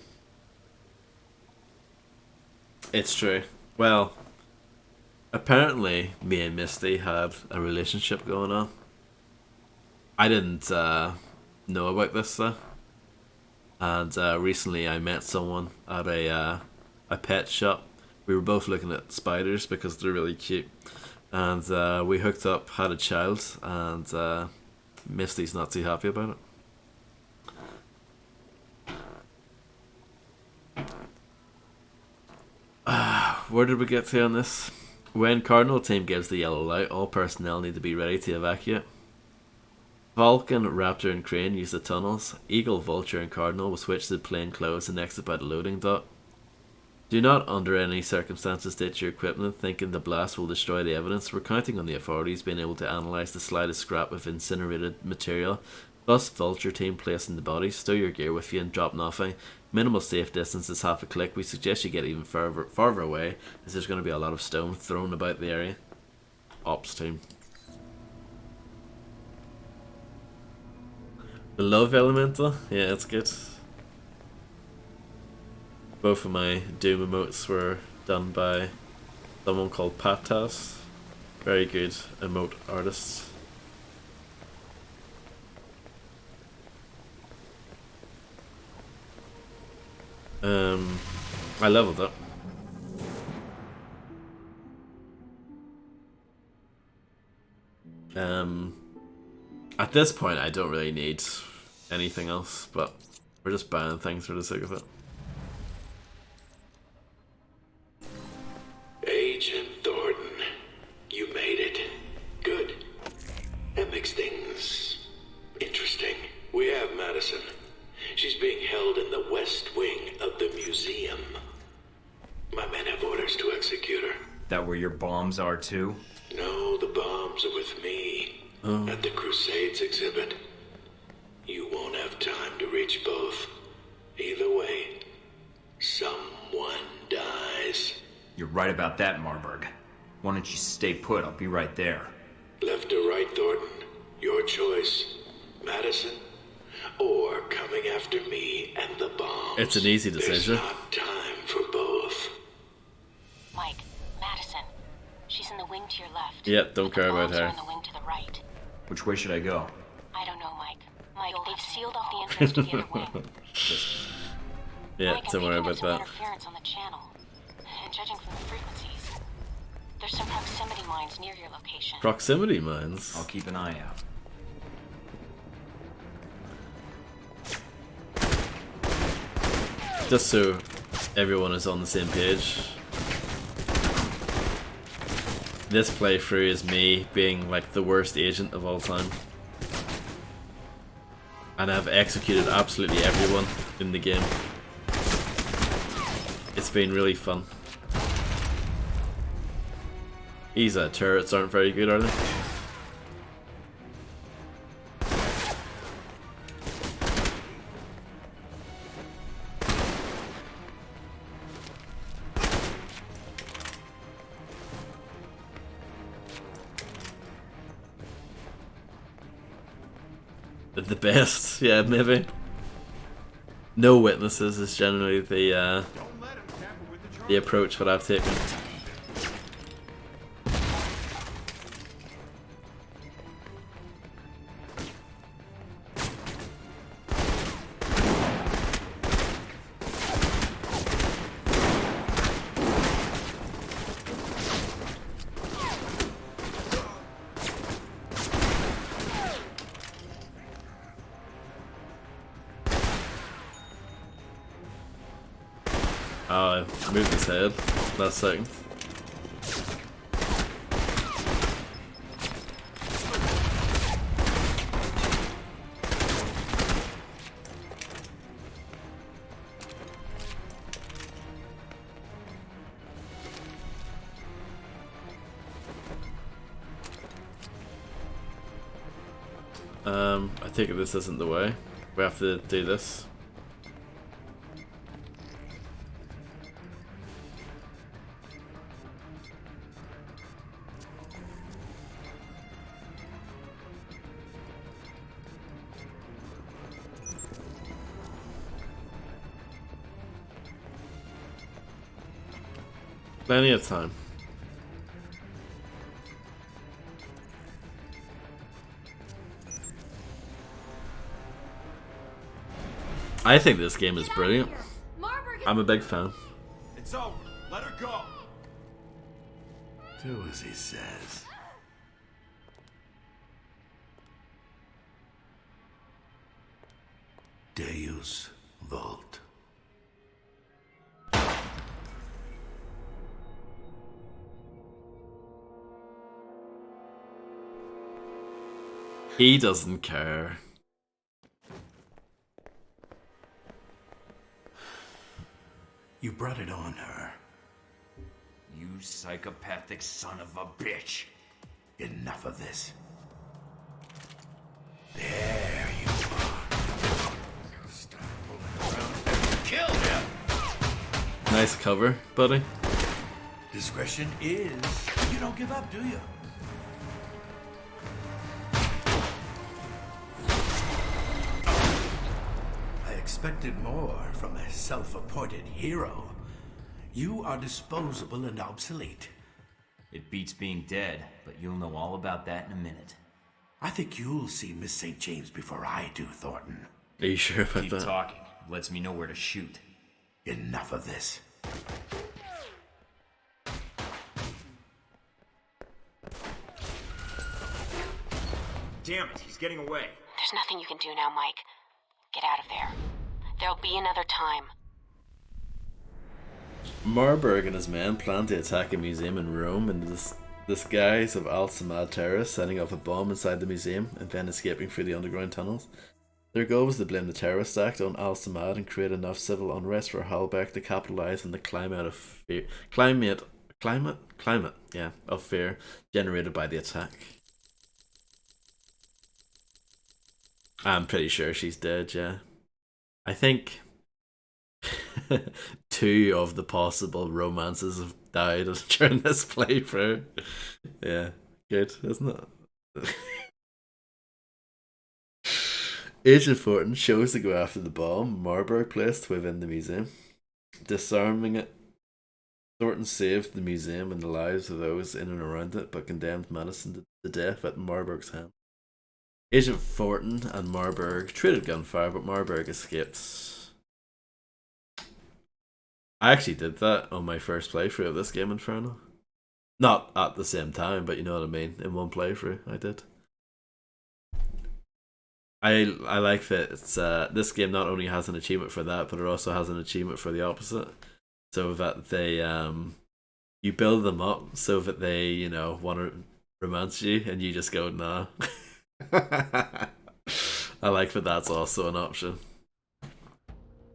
It's true. Well, apparently me and Misty had a relationship going on. I didn't know about this though. And recently I met someone at a pet shop. We were both looking at spiders because they're really cute. And we hooked up, had a child, and Misty's not too happy about it. Where did we get to on this? When Cardinal Team gives the yellow light, all personnel need to be ready to evacuate. Falcon, Raptor, and Crane use the tunnels. Eagle, Vulture, and Cardinal will switch to plain clothes and exit by the loading dock. Do not under any circumstances ditch your equipment thinking the blast will destroy the evidence. We're counting on the authorities being able to analyse the slightest scrap of incinerated material. Thus, Vulture Team placing the bodies. Stow your gear with you and drop nothing. Minimal safe distance is half a click. We suggest you get even farther away as there's going to be a lot of stone thrown about the area. Ops Team. The Love Elemental? Yeah, that's good. Both of my Doom emotes were done by someone called Patas. Very good emote artists. I leveled up. At this point I don't really need anything else, but we're just buying things for the sake of it. Agent Thornton, you made it. Good. That makes things interesting. We have Madison. She's being held in the west wing of the museum. My men have orders to execute her. That where your bombs are too? No, the bombs are with me. At the Crusades exhibit. You won't have time to reach both. Either way, someone dies. You're right about that, Marburg. Why don't you stay put? I'll be right there. Left or right, Thornton? Your choice. Madison? Or coming after me and the bombs? It's an easy decision. There's not time for both. Mike, Madison. She's in the wing to your left. Yep, don't care about her. In the wing to the right. Which way should I go? I don't know, Mike. Mike, they've sealed off the entrance to the other wing. Yeah, Mike, don't worry about some that. interference on the channel. And judging from the frequencies, there's some proximity mines near your location. Proximity mines? I'll keep an eye out. Just so everyone is on the same page. This playthrough is me being like the worst agent of all time. And I've executed absolutely everyone in the game. It's been really fun. These turrets aren't very good, are they? The best, yeah, maybe. No witnesses is generally the approach that I've taken. Oh, I moved his head last second. I take it this isn't the way. We have to do this. Plenty of time. I think this game is brilliant. I'm a big fan. It's over. Let her go. Do as he says. Deus Vult. He doesn't care. You brought it on her. You psychopathic son of a bitch. Enough of this. There you are. Stop moving around. Kill him! Nice cover, buddy. Discretion is... You don't give up, do you? I expected more from a self-appointed hero. You are disposable and obsolete. It beats being dead, but you'll know all about that in a minute. I think you'll see Miss St. James before I do, Thornton. Are you sure about Keep that? talking. Lets me know where to shoot. Enough of this. Damn it, he's getting away. There's nothing you can do now, Mike. Get out of there. There'll be another time. Marburg and his men plan to attack a museum in Rome in the disguise of Al-Samad terrorists, setting off a bomb inside the museum and then escaping through the underground tunnels. Their goal was to blame the terrorist act on Al-Samad and create enough civil unrest for Halbech to capitalize on the climate of fear, of fear generated by the attack. I'm pretty sure she's dead, yeah. I think 2 of the possible romances have died during this playthrough. Yeah, good, isn't it? Agent Thornton chose to go after the bomb Marburg placed within the museum. Disarming it, Thornton saved the museum and the lives of those in and around it, but condemned Madison to death at Marburg's hand. Agent Thornton and Marburg traded gunfire, but Marburg escaped. I actually did that on my first playthrough of this game, Inferno. Not at the same time, but you know what I mean. In one playthrough, I did. I like that it's this game not only has an achievement for that, but it also has an achievement for the opposite. So that they you build them up so that they, you know, want to romance you, and you just go nah. I like that that's also an option.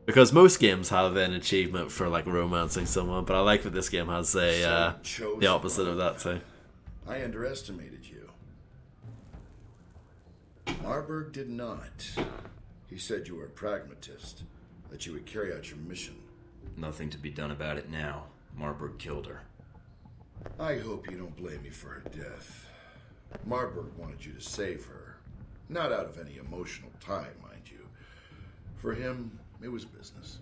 Because most games have an achievement for like romancing someone, but I like that this game has a the opposite of that too. I underestimated you. Marburg did not. He said you were a pragmatist, that you would carry out your mission. Nothing to be done about it now. Marburg killed her. I hope you don't blame me for her death. Marburg wanted you to save her. Not out of any emotional tie, mind you. For him, it was business.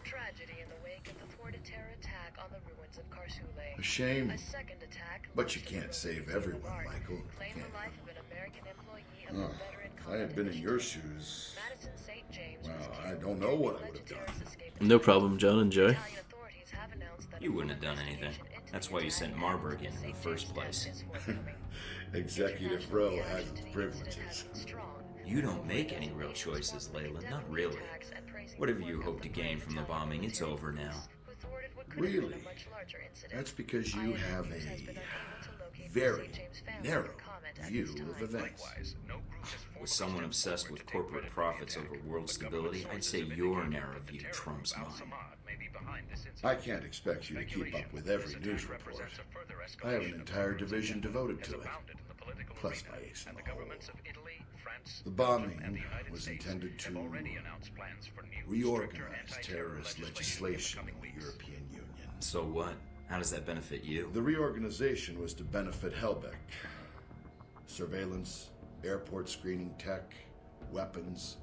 Tragedy in the wake of the thwarted terror attack on the ruins of Karsule. A shame. A second attack. But you can't save everyone, Michael. Claimed Can the life of an American employee of you? the Oh, veteran if I had been in your shoes, Madison St. James well, I don't know what I would have done. No problem, John. Enjoy. You wouldn't have done anything. That's why you sent Marburg in the first place. Executive Row has its privileges. You don't make any real choices, Layla. Not really. Whatever you hope to gain from the bombing, it's over now. Really? That's because you have a very narrow view of events. With someone obsessed with corporate profits over world stability, I'd say your narrow view trumps mine. I can't expect you to keep up with every news report. I have an entire division devoted to it, plus my ace in the hole. The bombing was intended to reorganize terrorist legislation in the European Union. So what? How does that benefit you? The reorganization was to benefit Halbech. Surveillance, airport screening tech, weapons.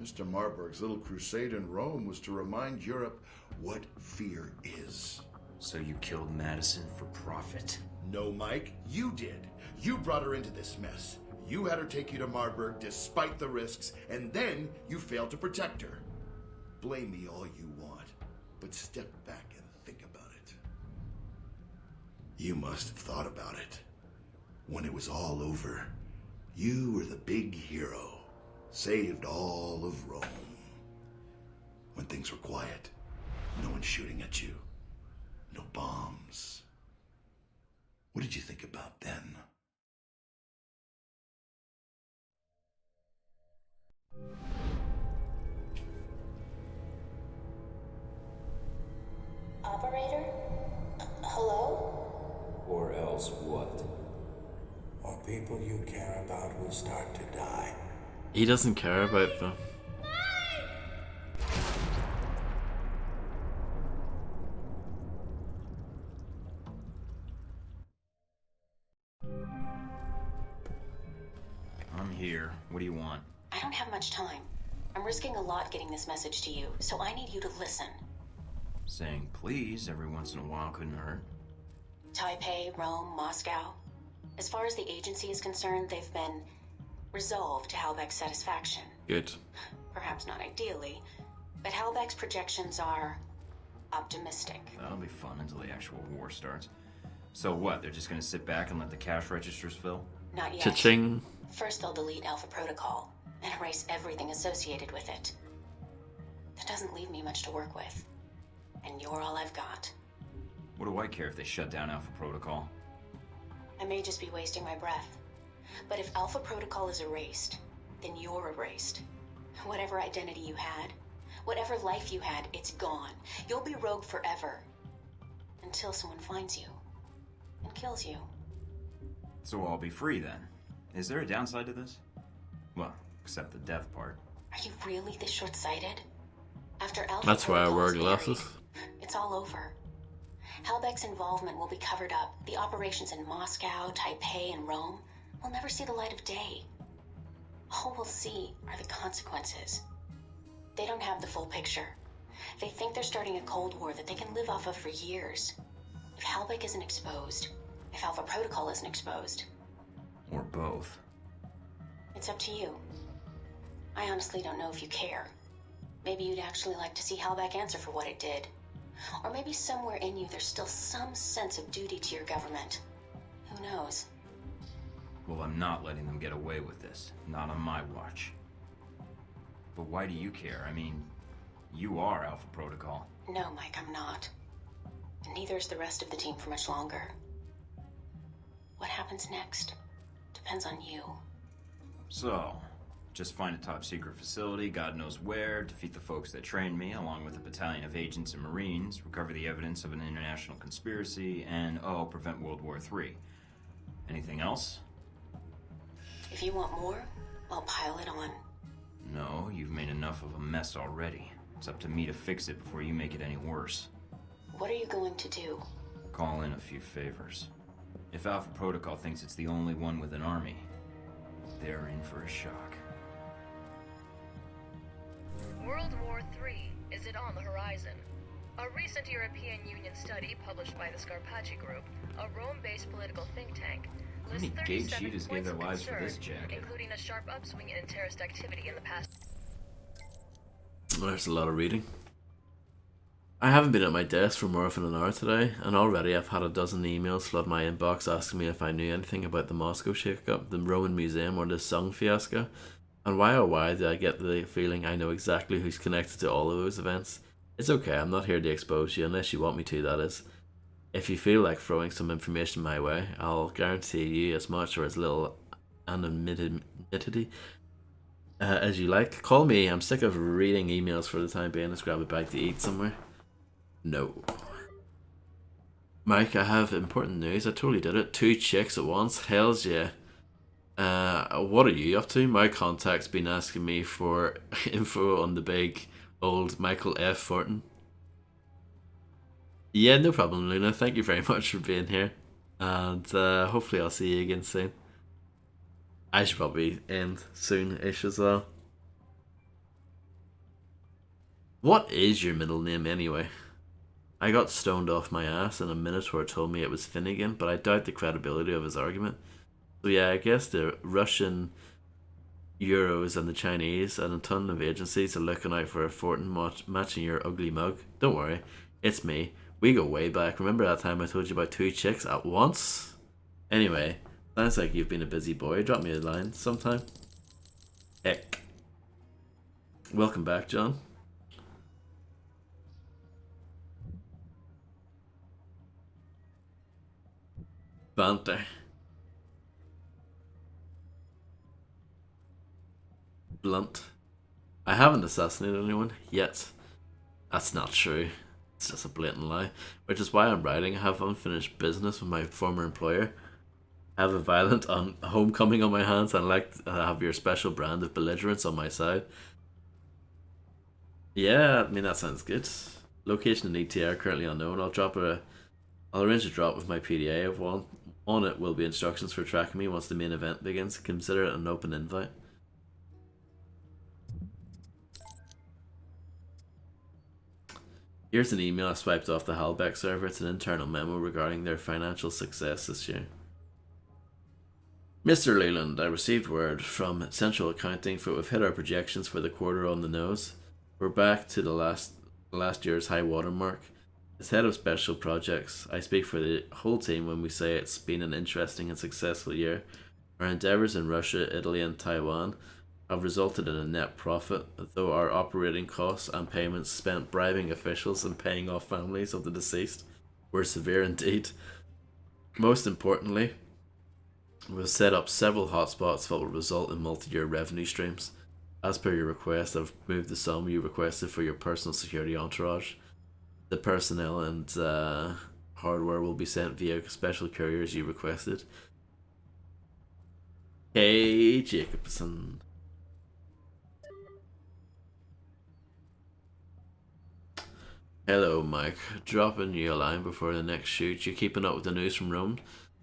Mr. Marburg's little crusade in Rome was to remind Europe what fear is. So you killed Madison for profit? No, Mike, you did. You brought her into this mess. You had her take you to Marburg despite the risks, and then you failed to protect her. Blame me all you want, but step back and think about it. You must have thought about it. When it was all over, you were the big hero, saved all of Rome. When things were quiet, no one shooting at you, no bombs. What did you think about then? Operator? Hello? Or else what? Or people you care about will start to die. He doesn't care about them. I'm here. What do you want? I don't have much time. I'm risking a lot getting this message to you, so I need you to listen. Saying please every once in a while couldn't hurt. Taipei, Rome, Moscow. As far as the agency is concerned, they've been resolved to Halbeck's satisfaction. Good. Perhaps not ideally, but Halbeck's projections are optimistic. That'll be fun until the actual war starts. So what, they're just gonna sit back and let the cash registers fill? Not yet. Cha-ching. First they'll delete Alpha Protocol and erase everything associated with it. That doesn't leave me much to work with. And you're all I've got. What do I care if they shut down Alpha Protocol? I may just be wasting my breath. But if Alpha Protocol is erased, then you're erased. Whatever identity you had, whatever life you had, it's gone. You'll be rogue forever. Until someone finds you and kills you. So I'll be free then. Is there a downside to this? Well, except the death part. Are you really this short-sighted? After Alpha That's why I wear Protocol's glasses. buried, it's all over. Halbeck's involvement will be covered up. The operations in Moscow, Taipei, and Rome will never see the light of day. All we'll see are the consequences. They don't have the full picture. They think they're starting a Cold War that they can live off of for years. If Halbeck isn't exposed, if Alpha Protocol isn't exposed, Or both. it's up to you. I honestly don't know if you care. Maybe you'd actually like to see Halbeck answer for what it did. Or maybe somewhere in you there's still some sense of duty to your government. Who knows? Well, I'm not letting them get away with this. Not on my watch. But why do you care? I mean, you are Alpha Protocol. No, Mike, I'm not. And neither is the rest of the team for much longer. What happens next depends on you. So, just find a top secret facility, God knows where, defeat the folks that trained me, along with a battalion of agents and Marines, recover the evidence of an international conspiracy, and, prevent World War III. Anything else? If you want more, I'll pile it on. No, you've made enough of a mess already. It's up to me to fix it before you make it any worse. What are you going to do? Call in a few favors. If Alpha Protocol thinks it's the only one with an army, they're in for a shock. World War III, is it on the horizon? A recent European Union study published by the Scarpacci Group, a Rome-based political think tank, How many lists gay 37 cheetahs gave points their of lives for concern, this jacket? including a sharp upswing in terrorist activity in the past. There's a lot of reading. I haven't been at my desk for more than an hour today, and already I've had a dozen emails flood my inbox asking me if I knew anything about the Moscow shake-up, the Roman Museum, or the Sung fiasco. And why oh why do I get the feeling I know exactly who's connected to all of those events? It's okay, I'm not here to expose you, unless you want me to, that is. If you feel like throwing some information my way, I'll guarantee you as much or as little anonymity as you like. Call me, I'm sick of reading emails for the time being. Let's grab a bite to eat somewhere. No. Mike, I have important news. I totally did it. 2 chicks at once. Hells yeah. What are you up to? My contact's been asking me for info on the big old Michael F. Fortin. Yeah, no problem, Luna. Thank you very much for being here. And hopefully I'll see you again soon. I should probably end soon-ish as well. What is your middle name anyway? I got stoned off my ass and a Minotaur told me it was Finnegan, but I doubt the credibility of his argument. So yeah, I guess the Russian Euros and the Chinese and a ton of agencies are looking out for a Fortin matching your ugly mug. Don't worry, it's me. We go way back. Remember that time I told you about 2 chicks at once? Anyway, sounds like you've been a busy boy. Drop me a line sometime. Heck. Welcome back, John. Banter. Blunt. I haven't assassinated anyone yet. That's not true. It's just a blatant lie. Which is why I'm writing. I have unfinished business with my former employer. I have a violent homecoming on my hands and I'd like to have your special brand of belligerence on my side. Yeah, I mean that sounds good. Location and ETA currently unknown. I'll arrange a drop with my PDA of one. On it will be instructions for tracking me once the main event begins. Consider it an open invite. Here's an email I swiped off the Halbeck server. It's an internal memo regarding their financial success this year. Mr. Leland, I received word from Central Accounting that we've hit our projections for the quarter on the nose. We're back to the last year's high water mark. As head of special projects, I speak for the whole team when we say it's been an interesting and successful year. Our endeavours in Russia, Italy and Taiwan have resulted in a net profit, though our operating costs and payments spent bribing officials and paying off families of the deceased were severe indeed. Most importantly, we've set up several hotspots that will result in multi-year revenue streams. As per your request, I've moved the sum you requested for your personal security entourage. The personnel and hardware will be sent via special couriers you requested. Hey, Jacobson. Hello, Mike. Dropping you a line before the next shoot. You keeping up with the news from Rome?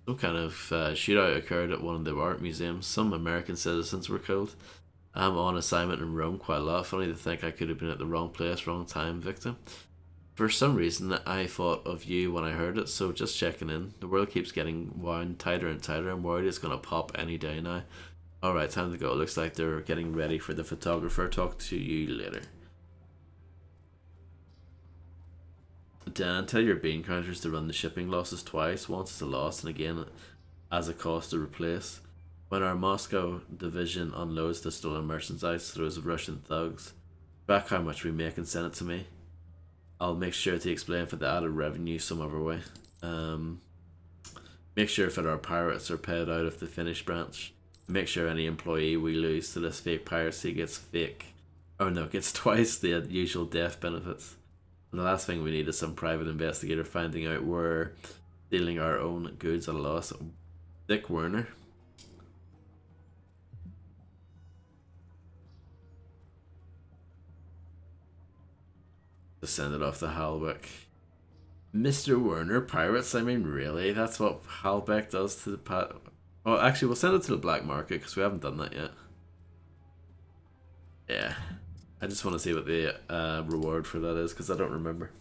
Some kind of shootout occurred at one of the art museums. Some American citizens were killed. I'm on assignment in Rome quite a lot. Funny to think I could have been at the wrong place, wrong time, victim. For some reason, I thought of you when I heard it, so just checking in. The world keeps getting wound tighter and tighter. I'm worried it's going to pop any day now. Alright, time to go. Looks like they're getting ready for the photographer. Talk to you later. Dan, tell your bean counters to run the shipping losses twice. Once as a loss and again as a cost to replace. When our Moscow division unloads the stolen merchandise through those Russian thugs, track how much we make and send it to me. I'll make sure to explain for the added revenue some other way. Make sure that our pirates are paid out of the Finnish branch. Make sure any employee we lose to this fake piracy gets twice the usual death benefits. And the last thing we need is some private investigator finding out we're stealing our own goods at a loss. Dick Werner. To send it off to Halbeck. Mr. Werner, pirates? I mean, really? That's what Halbeck does to the Oh, actually, we'll send it to the black market because we haven't done that yet. Yeah. I just want to see what the reward for that is because I don't remember.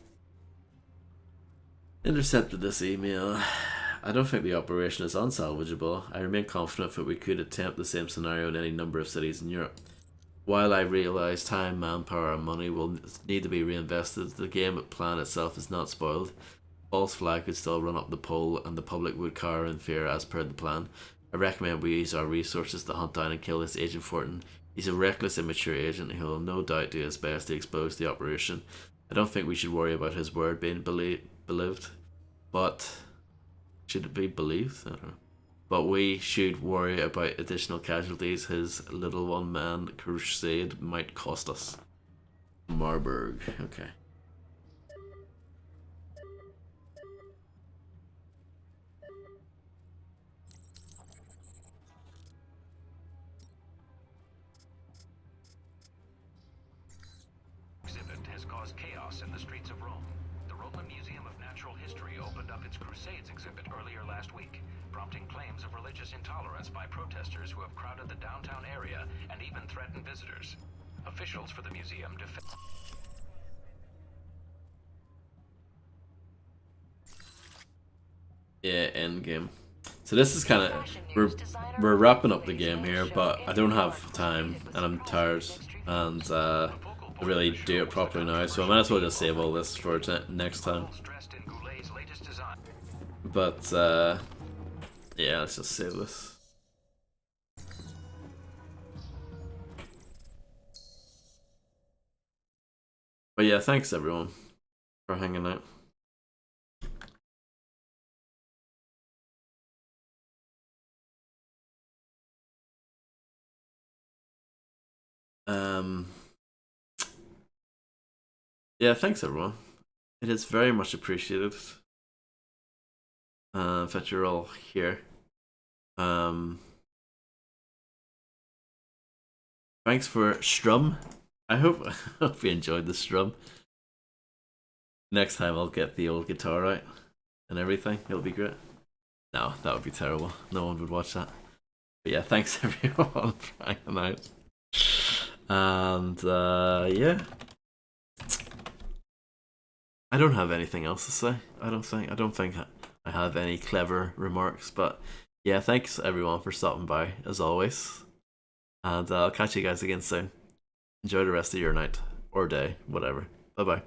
Intercepted this email. I don't think the operation is unsalvageable. I remain confident that we could attempt the same scenario in any number of cities in Europe. While I realise time, manpower and money will need to be reinvested, the game plan itself is not spoiled. False flag could still run up the pole and the public would cower in fear as per the plan. I recommend we use our resources to hunt down and kill this Agent Fortin. He's a reckless, immature agent who will no doubt do his best to expose the operation. I don't think we should worry about his word being believed, but should it be believed? I don't know. But we should worry about additional casualties his little one-man crusade might cost us. Marburg, okay. Exhibit has caused chaos in the streets of Rome. The Roman Museum of Natural History opened up its Crusades exhibit earlier last week, prompting claims of religious intolerance by protesters who have crowded the downtown area and even threatened visitors. Officials for the museum defend. Yeah, end game. So this is kind of we're wrapping up the game here, but I don't have time and I'm tired and to really do it properly now, so I might as well just save all this for next time. But yeah, let's just save this. But yeah, thanks everyone for hanging out. Yeah, thanks everyone. It is very much appreciated that you're all here. Thanks for Strum. I hope you enjoyed the Strum. Next time I'll get the old guitar out and everything. It'll be great. No, that would be terrible. No one would watch that. But yeah, thanks everyone for hanging out. And yeah. I don't have anything else to say. I don't think I have any clever remarks. But yeah, thanks everyone for stopping by as always, and I'll catch you guys again soon. Enjoy the rest of your night or day, whatever. Bye bye.